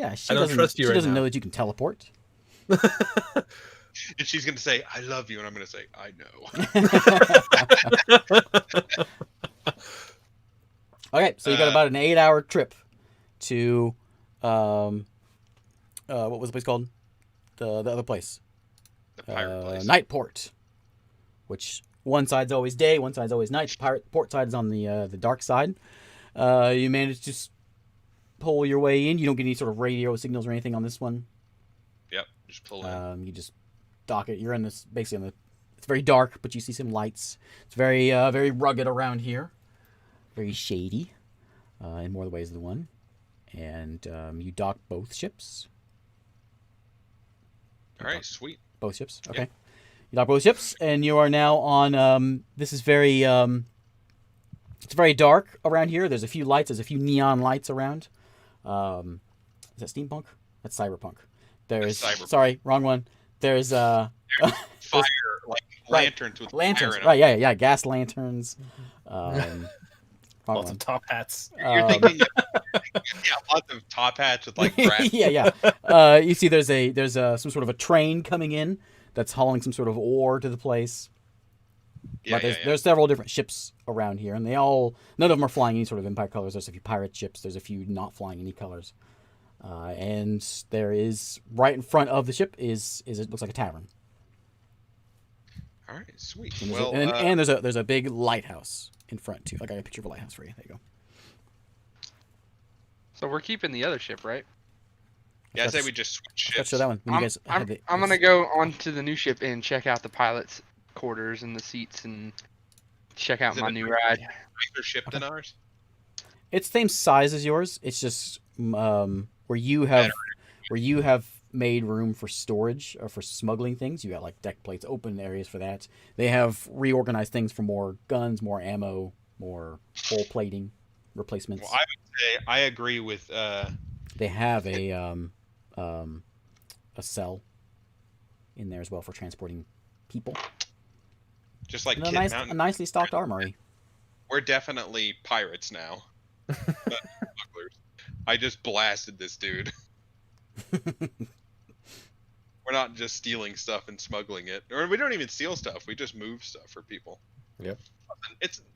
trust you She right doesn't now. know that you can teleport. And she's going to say, I love you. And I'm going to say, I know. Okay, so you got about an 8-hour trip to, what was the place called? The other place. The pirate place. Nightport, which one side's always day, one side's always night. The port side is on the dark side. You manage to pull your way in. You don't get any sort of radio signals or anything on this one. Yep, just pull in. You just dock it. You're in this basically on the. It's very dark, but you see some lights. It's very very rugged around here, very shady, in more ways than one. And you dock both ships. All right, sweet. Both ships. Okay. You dock both ships, and you are now on. This is very. It's very dark around here. There's a few lights. There's a few neon lights around. Is that steampunk? That's cyberpunk. There's That's cyberpunk. Sorry, wrong one. There's Fire, like lanterns with lanterns. fire in Right? Yeah. Gas lanterns. Wrong Lots one. of top hats. You're thinking, yeah, lots of top hats with like brass. yeah. You see, there's some sort of a train coming in that's hauling some sort of ore to the place. But there's several different ships around here, and none of them are flying any sort of Empire colors. There's a few pirate ships. There's a few not flying any colors. And there is right in front of the ship is it looks like a tavern. All right, sweet. And Well, there's a big lighthouse in front too. Like I got a picture of a lighthouse for you. There you go. So we're keeping the other ship, right? yeah, I say we just switch Let's ships. show that one. When you guys I'm gonna go onto the new ship and check out the pilot's quarters and the seats and check out Is it my a new nicer- ride. Nicer ship than ours. It's the same size as yours. It's just where you have made room for storage or for smuggling things. You got like deck plates, open areas for that. They have reorganized things for more guns, more ammo, more hull plating replacements. Well, I would say I agree with. They have a cell in there as well for transporting people. Just like And Kid a Mountain, nicely stocked armory. we're definitely pirates now. Not smugglers. I just blasted this dude. We're not just stealing stuff and smuggling it, or we don't even steal stuff. We just move stuff for people. Yep.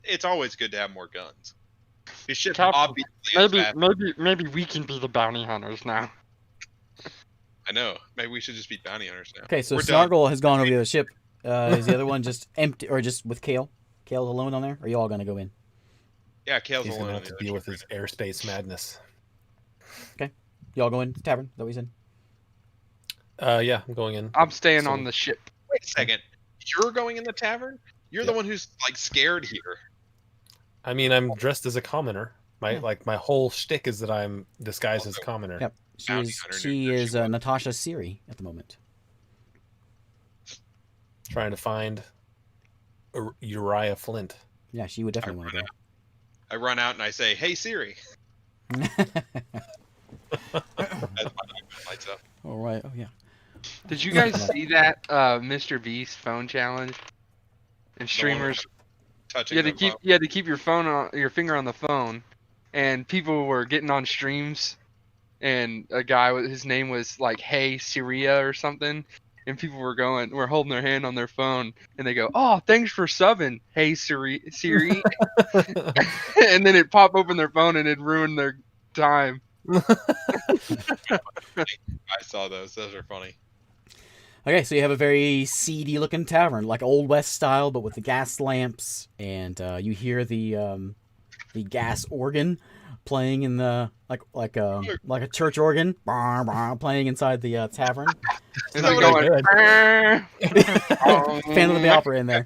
It's always good to have more guns. This ship Captain, obviously is fast. Maybe we can be the bounty hunters now. I know. Maybe we should just be bounty hunters now. Okay, so We're done. Snargle has gone over the other ship. Is the other one just empty, or just with Kale? Kale alone on there? Or are you all gonna go in? Yeah, Kale's He's alone gonna on have the to other deal with ship his airspace madness. You all go in the tavern? Is that what you said? Yeah, I'm going in. I'm staying So- on the ship. Wait a second. You're going in the tavern? You're the one who's like scared here. I mean, I'm dressed as a commoner. Yeah. My whole shtick is that I'm disguised as a commoner. Yep. Bounty hunter She knew that is she was. Natasha Siri at the moment. Trying to find Uriah Flint. Yeah, she would definitely want to I run out and I say, "Hey Siri." go. As my iPhone lights up. All right. Oh yeah. Did you guys see that Mr. Beast phone challenge? And streamers, Touching you had to the keep phone. your phone on your finger on the phone, and people were getting on streams, and a guy with his name was like Hey Syria or something, and people were holding their hand on their phone, and they go, "Oh, thanks for subbing, Hey Siri," and then it popped open their phone and it ruined their time. I saw those. Those are funny. Okay, so you have a very seedy looking tavern, like Old West style, but with the gas lamps, and you hear the gas organ playing in the like a church organ, playing inside the tavern. And So they're going, good. Phantom of the Opera in there,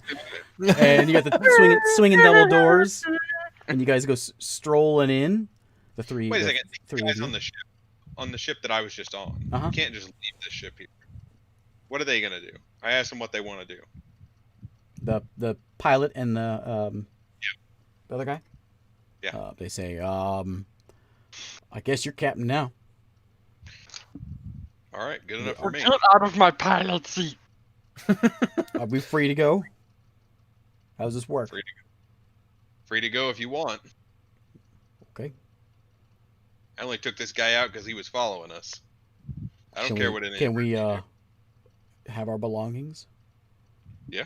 and you got the swinging double doors, and you guys go strolling in. The three. Wait a the second. three You guys of you. on the ship that I was just on. Uh-huh. You can't just leave this ship here. What are they gonna do? I asked them what they want to do. The pilot and the other guy. Yeah. They say, I guess you're captain now. All right, good enough for me. Get out of my pilot seat. Are we free to go? How does this work? Free to go if you want. Okay. I only took this guy out because he was following us. I don't care what it is. Can we have our belongings? I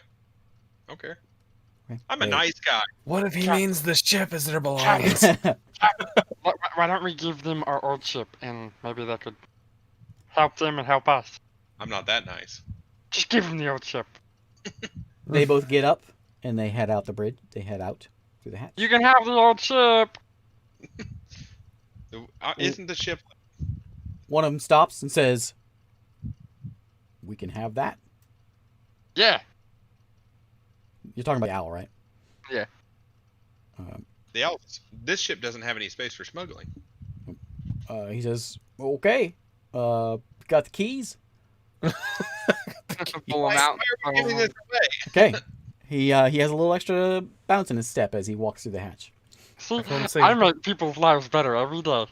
don't care. Okay. I'm a nice guy. What if he means the ship is their belongings? Why don't we give them our old ship, and maybe that could help them and help us? I'm not that nice. Just give them the old ship. They both get up and they head out the bridge. They head out through the hatch. You can have the old ship. Isn't the ship? One of them stops and says, "We can have that." Yeah. You're talking about the owl, right? Yeah. The elves. This ship doesn't have any space for smuggling. He says, "Okay, got the keys." Pull them out. Why are we giving this away? Okay. He has a little extra bounce in his step as he walks through the hatch. See, That's what I'm saying. I make people's lives better every day.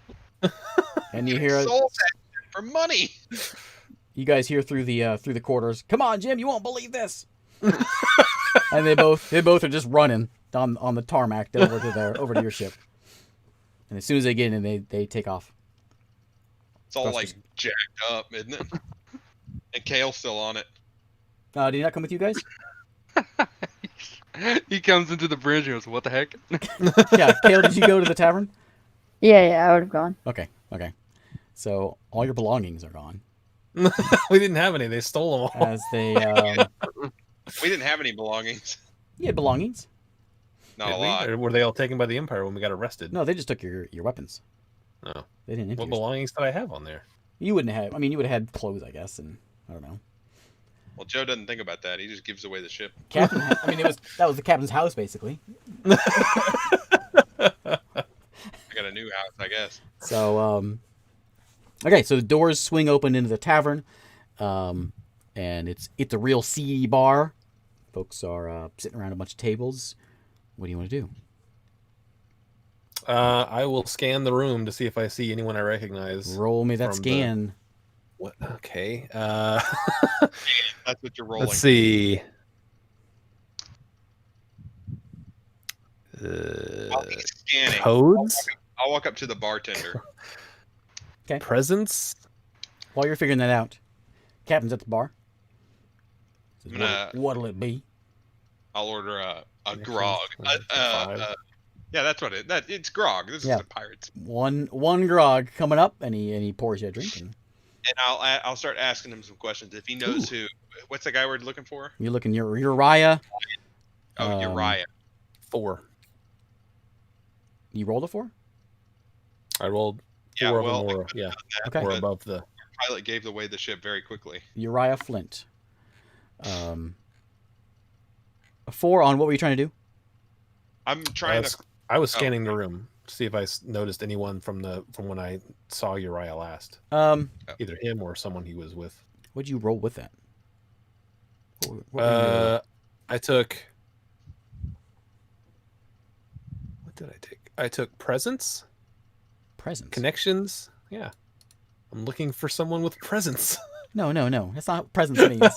And you hear Sold that ship for money. you guys hear through the quarters. "Come on, Jim, you won't believe this." And they both are just running on the tarmac over to your ship. And as soon as they get in, they take off. It's all like jacked up, isn't it? And Kale's still on it. Did he not come with you guys? He comes into the bridge and goes, "What the heck?" Yeah, Kale, did you go to the tavern? Yeah, I would have gone. Okay. So all your belongings are gone We didn't have any. They stole them all. as they. We didn't have any belongings. You had belongings. Not Did a we? lot. Or were they all taken by the Empire when we got arrested? No, they just took your weapons. No. They didn't. What belongings did I have on there? You wouldn't have. I mean, you would have had clothes, I guess, and I don't know. Well, Joe doesn't think about that. He just gives away the ship. Captain. I mean, that was the captain's house basically. I got a new house, I guess. So okay, so the doors swing open into the tavern, and it's a real seedy bar. Folks are sitting around a bunch of tables. What do you want to do? I will scan the room to see if I see anyone I recognize. Roll me that from scan. What? Okay. That's what you're rolling. Let's see. While he's scanning, Codes? I'll walk up to the bartender. Presence? While you're figuring that out, Captain's at the bar. Says, I'm gonna- what'll it be? I'll order a Connections, grog. 5. Yeah, that's what it's grog. This Yeah. is a pirate's. One grog coming up, and he pours you a drink. And And I'll start asking him some questions if he knows who. What's the guy we're looking for? you're looking Uriah. Oh, Uriah. 4. You rolled a 4? I rolled 4 Yeah, of well, them were, yeah, Okay. were above the... Pilot gave away the ship very quickly. Uriah Flint. A 4 on what were you trying to do? I'm trying to. I was scanning the room to see if I noticed anyone from when I saw Uriah last. Either him or someone he was with. What'd you roll with that? What were you- I took... What did I take? I took presence, presence. connections. Yeah. I'm looking for someone with presence. No. That's not what presence means.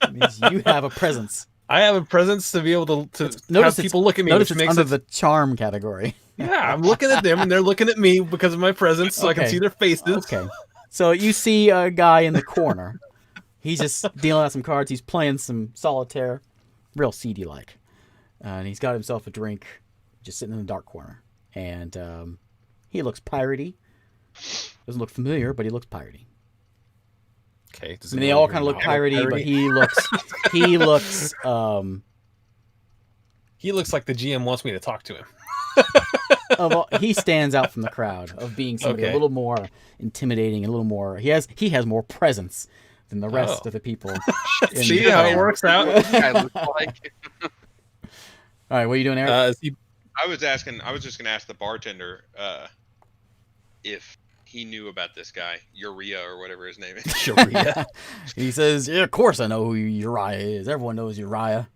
It means you have a presence. I have a presence to be able to Notice have people look at me, Notice which it's makes under it... the charm category. Yeah, I'm looking at them, and they're looking at me because of my presence, so I can Okay. see their faces. Okay. So you see a guy in the corner. He's just dealing out some cards. He's playing some solitaire, real seedy like, and he's got himself a drink, just sitting in the dark corner. And he looks piratey. Doesn't look familiar, but he looks piratey. Okay. I mean, they all kind of look piratey, but he looks he looks like the GM wants me to talk to him. he stands out from the crowd of being somebody Okay. a little more intimidating, a little more. He has more presence than the rest of the people. in See the how it tavern. works out. I look like. All right, what are you doing, Eric? I was just gonna ask the bartender if he knew about this guy, Urea or whatever his name is. Sharia. He says, "Yeah, of course I know who Uriah is. Everyone knows Uriah.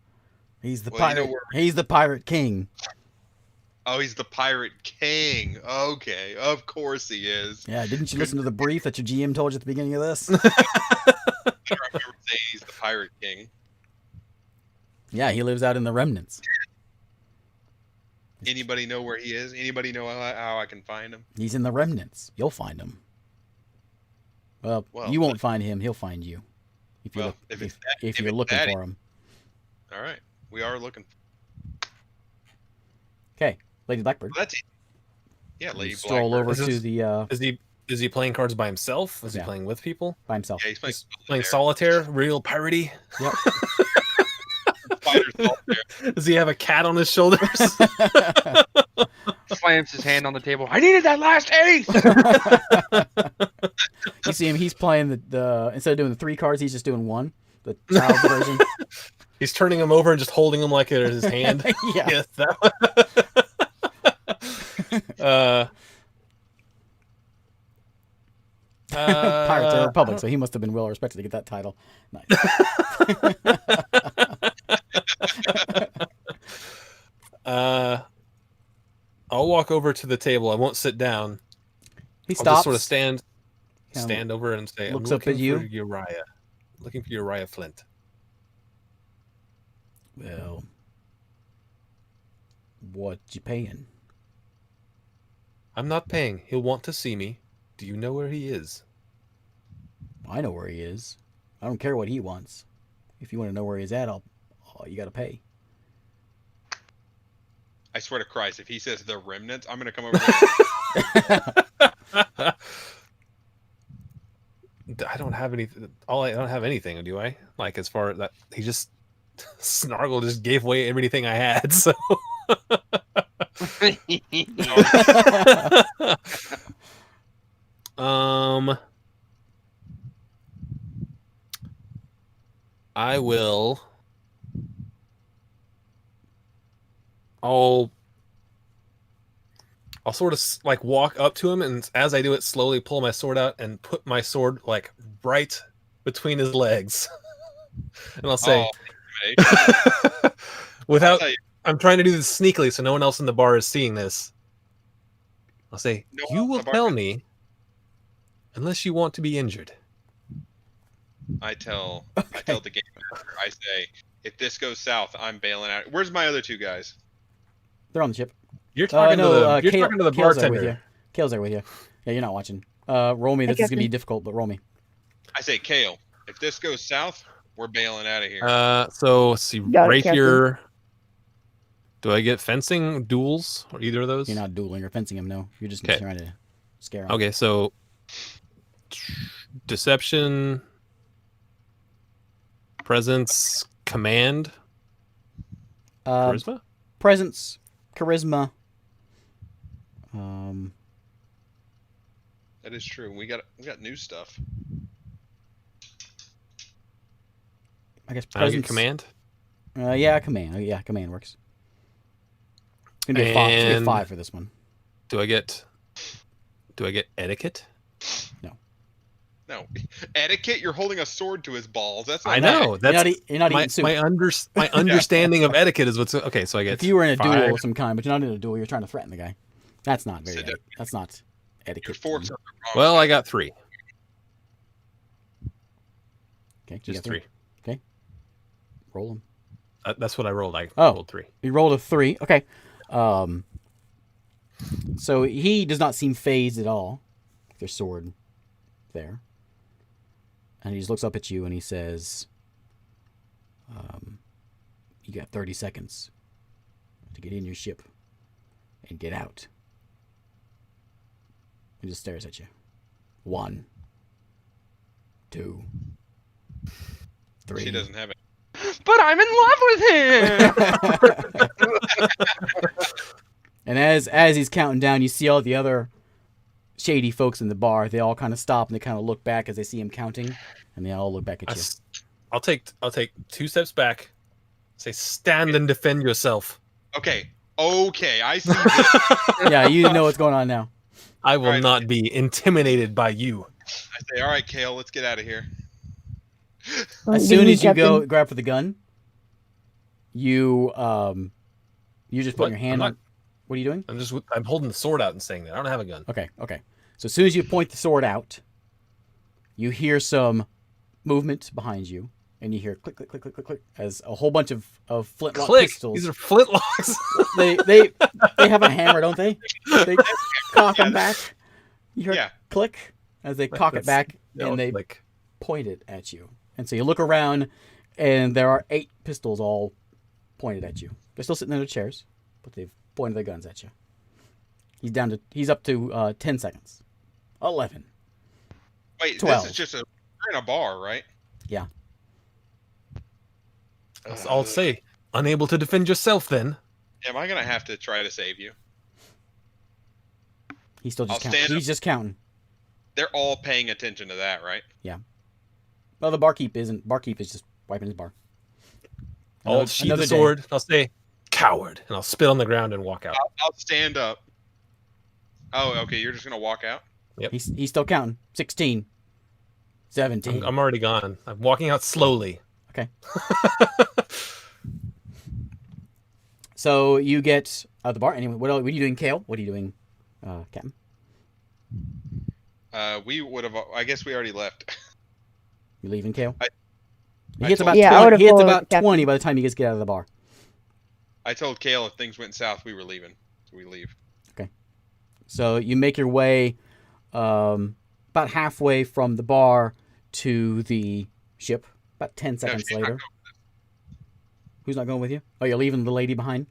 He's the Well, you know pirate. where- He's the pirate king." Oh, he's the Pirate King. Okay, of course he is. Yeah, didn't you listen to the brief that your GM told you at the beginning of this? I remember saying he's the Pirate King. Yeah, he lives out in the remnants. Anybody know where he is? Anybody know how I can find him? He's in the remnants. You'll find him. Well, Well, you won't find him. He'll find you. If you Well, look, if it's if if you're it's looking that for him. All right, we are looking. Okay, Lady Blackbird. Well, that's it. Yeah, You Lady stroll Blackbird. over Is to this- the Is he playing cards by himself? Is Yeah. he playing with people? by himself. Yeah, he's playing, He's playing solitaire, real piratey. Fighter Solitaire. Does he have a cat on his shoulders? Slams his hand on the table. I needed that last ace. You see him. He's playing the instead of doing the 3 cards, he's just doing 1. The child's version. He's turning him over and just holding him like it is his hand. Yeah. Yes, that one. Pirates of the Republic, so he must have been well respected to get that title. Nice. I'll walk over to the table. I won't sit down. He I'll stops. just sort of Kinda stand over and say, looks I'm up at looking you. for Uriah. Looking for Uriah Flint. Well, what you paying? I'm not paying. He'll want to see me. Do you know where he is? I know where he is. I don't care what he wants. If you want to know where he's at, you got to pay. I swear to Christ, if he says the remnants, I'm gonna come over there. I don't have anything. I don't have anything, do I? Like, as far as that, he just Snargle just gave away everything I had. So I will. I'll sort of like walk up to him, and as I do it, slowly pull my sword out and put my sword like right between his legs, and I'll say, Oh, without. I'll tell you, I'm trying to do this sneakily, so no one else in the bar is seeing this. I'll say, No you one in will the bar tell can- me, unless you want to be injured. I tell the game master, I say, if this goes south, I'm bailing out. Where's my other 2 guys? They're on the ship. You're talking No, to the you're Kale- talking to the Kale's there with you. bartender. Kale's there with you. Yeah, you're not watching. Roll me. This is gonna be difficult, but roll me. I say, Kale, if this goes south, we're bailing out of here. So let's see, Got it, rapier. Do I get fencing, duels, or either of those? You're not dueling or fencing him. No, you're just Okay. trying to scare him. Okay, so deception, presence, command, charisma. Presence, charisma. That is true. We got new stuff. I guess I don't get presence. command. Yeah, command. Yeah, command works. It's gonna be a 5. It's gonna be a And- 5 for this one. Do I get etiquette? No, etiquette. You're holding a sword to his balls. That's not I know. You're That's you're not my eating soup. my understanding of etiquette is what's okay. So I get. If you were in a 5. duel of some kind, but you're not in a duel, you're trying to threaten the guy. That's not very. Sit down. That's not Your etiquette. forks are the wrong Well, side. I got 3. Okay, you Just got 3. Roll them. That's what I rolled. I Oh. rolled 3. You rolled a 3. Okay. So he does not seem phased at all. Their sword there. And he just looks up at you and he says, you got 30 seconds to get in your ship and get out. He just stares at you. 1, 2, 3. She doesn't have it. But I'm in love with him. And as he's counting down, you see all the other shady folks in the bar. They all kind of stop and they kind of look back as they see him counting, and they all look back at you. I'll take 2 steps back. Say, stand and defend yourself. Okay, I see this. Yeah, you know what's going on now. I will Alright. not be intimidated by you. I say, all right, Kale, let's get out of here. As soon as you go grab for the gun, you just put What? your hand I'm on. What are you doing? I'm holding the sword out and saying that. I don't have a gun. Okay. So as soon as you point the sword out, you hear some movement behind you, and you hear click, click, click, click, click, click, as a whole bunch of flintlock Click. pistols. These are flintlocks. They have a hammer, don't they? They cock them back. You hear click as they cock it back, and they point it at you. And so you look around, and there are 8 pistols all pointed at you. They're still sitting in their chairs, but they've pointed their guns at you. He's up to 10 seconds. 11. Wait, 12. this is just we're in a bar, right? Yeah. That's all I'll say. Unable to defend yourself, then. Am I gonna have to try to save you? He's still just I'll counting. stand He's just counting. They're all paying attention to that, right? Well, the barkeep isn't. Barkeep is just wiping his bar. I'll sheath the sword. I'll say, coward, and I'll spit on the ground and walk out. I'll stand up. Oh, okay. You're just gonna walk out. Yep. He's still counting. 16. 17. I'm already gone. I'm walking out slowly. Okay. So you get out of the bar. Anyway, what are you doing, Kale? What are you doing, Captain? We would have. I guess we already left. You leaving, Kale? He I hits told- about Yeah, I 20. would've He hits followed about Captain. 20 by the time he gets to get out of the bar. I told Kale if things went south, we were leaving. So we leave. So you make your way about halfway from the bar to the ship. About 10 seconds she's not later. Who's not going with you? Oh, you're leaving the lady behind?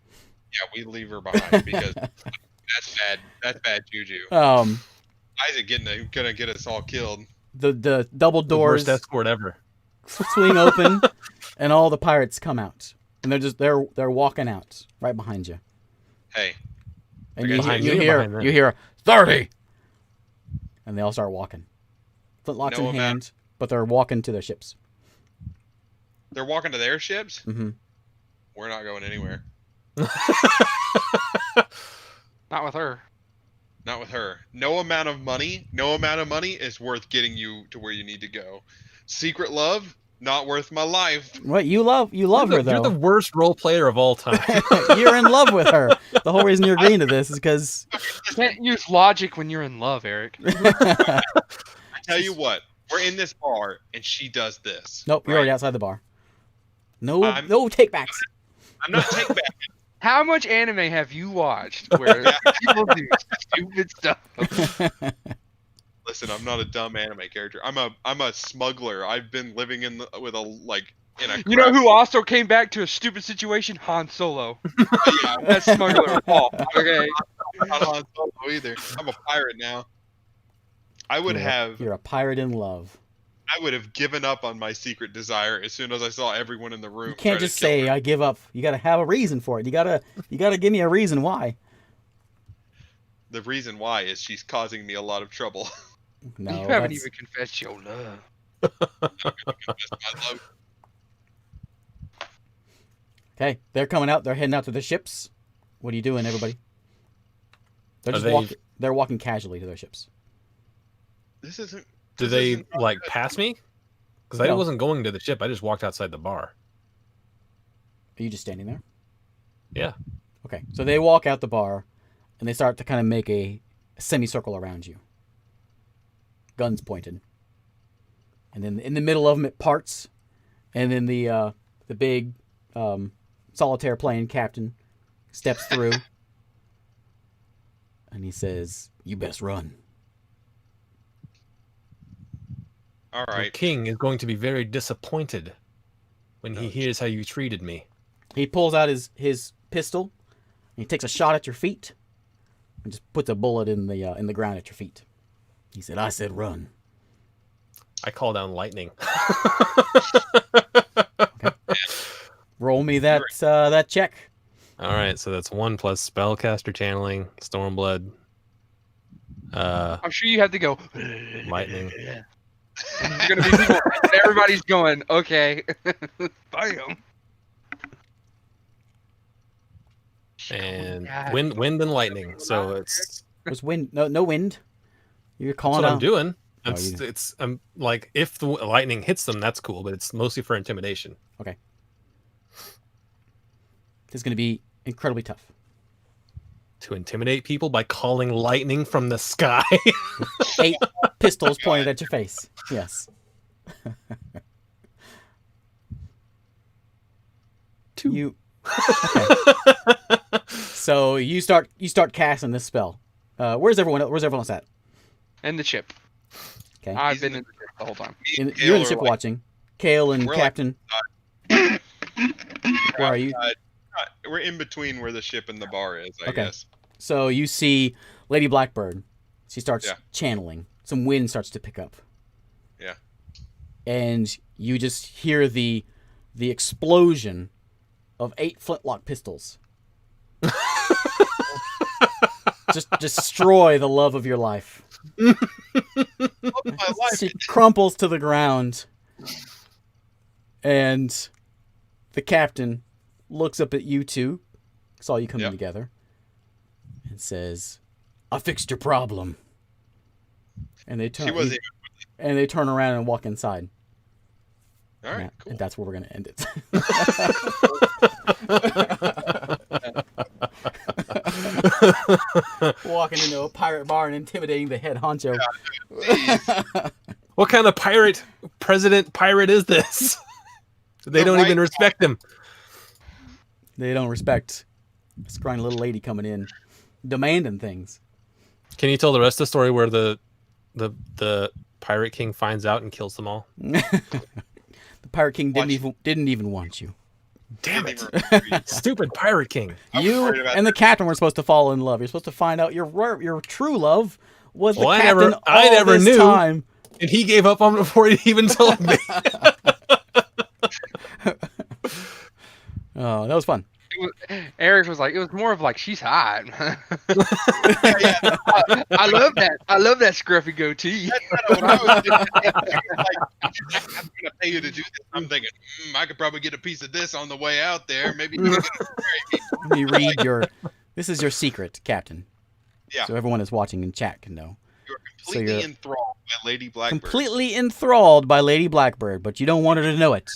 Yeah, we leave her behind because that's bad. That's bad juju. Isaac gonna get us all killed. The double The doors worst escort ever. swing open, and all the pirates come out, and they're walking out right behind you. Hey, And They're you behind me or hear behind them? you hear 30, and they all start walking, flintlocks No in amount- hand, but they're walking to their ships. they're walking to their ships. Mm-hmm. We're not going anywhere. Not with her. Not with her. No amount of money is worth getting you to where you need to go. Secret love, not worth my life. What you love her You're though. the worst role player of all time. You're in love with her. The whole reason you're agreeing to this is because You can't use logic when you're in love, Eric. I tell you what, we're in this bar and she does this. nope, you're right? already outside the bar. No, I'm- no take backs. I'm not take back. How much anime have you watched where people do stupid stuff? Listen, I'm not a dumb anime character. I'm a smuggler. I've been living in a You know who also came back to a stupid situation? Han Solo. That's smuggler fault. Okay. I'm not Han Solo either. I'm a pirate now. I would have You're a pirate in love. I would have given up on my secret desire as soon as I saw everyone in the room. You can't try to just kill say her. I give up. You gotta have a reason for it. You gotta give me a reason why. The reason why is she's causing me a lot of trouble. No, You haven't that's- even confessed your love. That's my love. Okay, they're coming out. They're heading out to the ships. What are you doing, everybody? They're Are just they- walking. They're walking casually to their ships. This isn't. Do this they isn't- pass me? Because I No. wasn't going to the ship. I just walked outside the bar. Are you just standing there? Yeah. Okay, so they walk out the bar, and they start to kind of make a semicircle around you. Guns pointed. And then in the middle of them, it parts, and then the big solitaire playing captain steps through, and he says, "You best run." All The right. king is going to be very disappointed when he hears how you treated me. He pulls out his pistol, and he takes a shot at your feet, and just puts a bullet in the ground at your feet. He said, "I said run." I call down lightning. Roll me that check. All right, so that's 1 plus spellcaster channeling, Stormblood, I'm sure you have to go. lightning. There's gonna be people. Everybody's going. Okay. Bam. And Yeah. wind and lightning. So it's There's wind. No wind. You're That's calling what I'm out. doing. Oh, I'm like, if the lightning hits them, that's cool, but it's mostly for intimidation. This is going to be incredibly tough. To intimidate people by calling lightning from the sky. 8 pistols pointed at your face. Yes. 2. You. Okay. So you start casting this spell. Where's everyone else at? And the ship. Okay. I've been in the ship the whole time. You're in the ship watching. Kale and We're Captain. Where are you? We're in between where the ship and the bar is, I guess. So you see Lady Blackbird. She starts Yeah. channeling. Some wind starts to pick up. Yeah. And you just hear the explosion of 8 flintlock pistols. Just destroy the love of your life. Love of my life. She crumples to the ground. And the captain looks up at you two, saw you coming together, and says, "I fixed your problem." And they turn. And they turn around and walk inside. All right, cool. And that's where we're gonna end it. Walking into a pirate bar and intimidating the head honcho. What kind of pirate is this? They don't even respect him. They don't respect a scrawny little lady coming in, demanding things. Can you tell the rest of the story where the Pirate King finds out and kills them all? The Pirate King didn't even want you. Damn it! Stupid Pirate King. You and the captain were supposed to fall in love. You're supposed to find out your true love was the captain I never this knew. time. And he gave up on me before he even told me. Oh, that was fun. Eric was like, it was more of like, she's hot. I love that. I love that scruffy goatee. That's kind of what I was thinking. I'm gonna pay you to do this. I'm thinking, I could probably get a piece of this on the way out there. Maybe you can Let me read your. This is your secret, Captain. Yeah. So everyone is watching in chat can know. You're completely enthralled by Lady Blackbird. Completely enthralled by Lady Blackbird, but you don't want her to know it.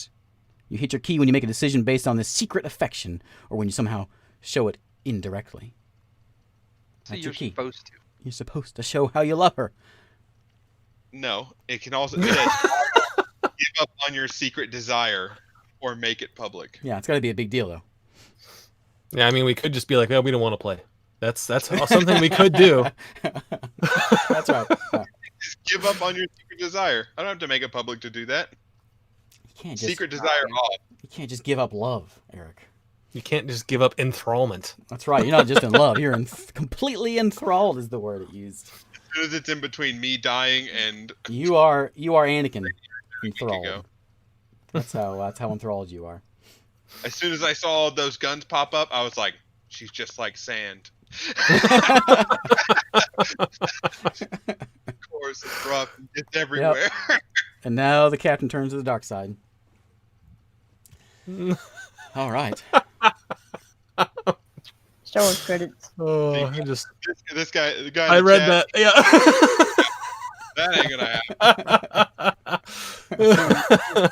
You hit your key when you make a decision based on this secret affection, or when you somehow show it indirectly. That's your key. Supposed to. You're supposed to show how you love her. No, it can also give up on your secret desire or make it public. Yeah, it's got to be a big deal, though. Yeah, I mean, we could just be like, oh, we don't want to play. That's something we could do. That's right. Just give up on your secret desire. I don't have to make it public to do that. You can't just, Secret desire off. You can't just give up love, Eric. You can't just give up enthrallment. That's right. You're not just in love. You're completely enthralled is the word it used. As soon as it's in between me dying and You are Anakin go. enthralled. That's how enthralled you are. As soon as I saw those guns pop up, I was like, she's just like sand. Of course, it's rough. It's everywhere. Yep. And now the captain turns to the dark side. All right. Star Wars credits. Oh, I just This guy, the guy. I in the read chat, that. Yeah. That ain't gonna happen.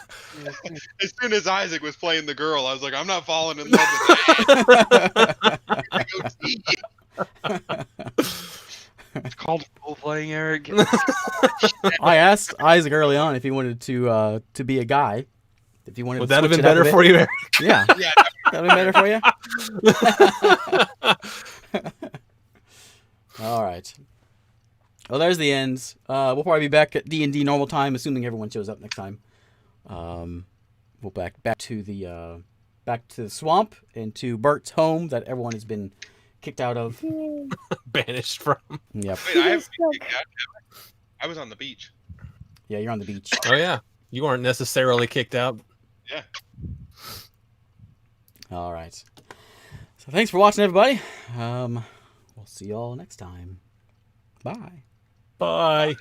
As soon as Isaac was playing the girl, I was like, I'm not falling in love with that. It's called full playing, Eric. I asked Isaac early on if he wanted to be a guy. If he wanted Would to that have switch been it up a better bit. for you, Eric? Yeah. Yeah, That been better for you? All right. Well, there's the end. We'll probably be back at D&D normal time, assuming everyone shows up next time. We'll back to the swamp and to Bert's home that everyone has been kicked out of. Banished from. Yep. Wait, I was on the beach. Yeah, you're on the beach. Oh yeah, you aren't necessarily kicked out. Yeah. All right. So thanks for watching, everybody. We'll see you all next time. Bye. Bye.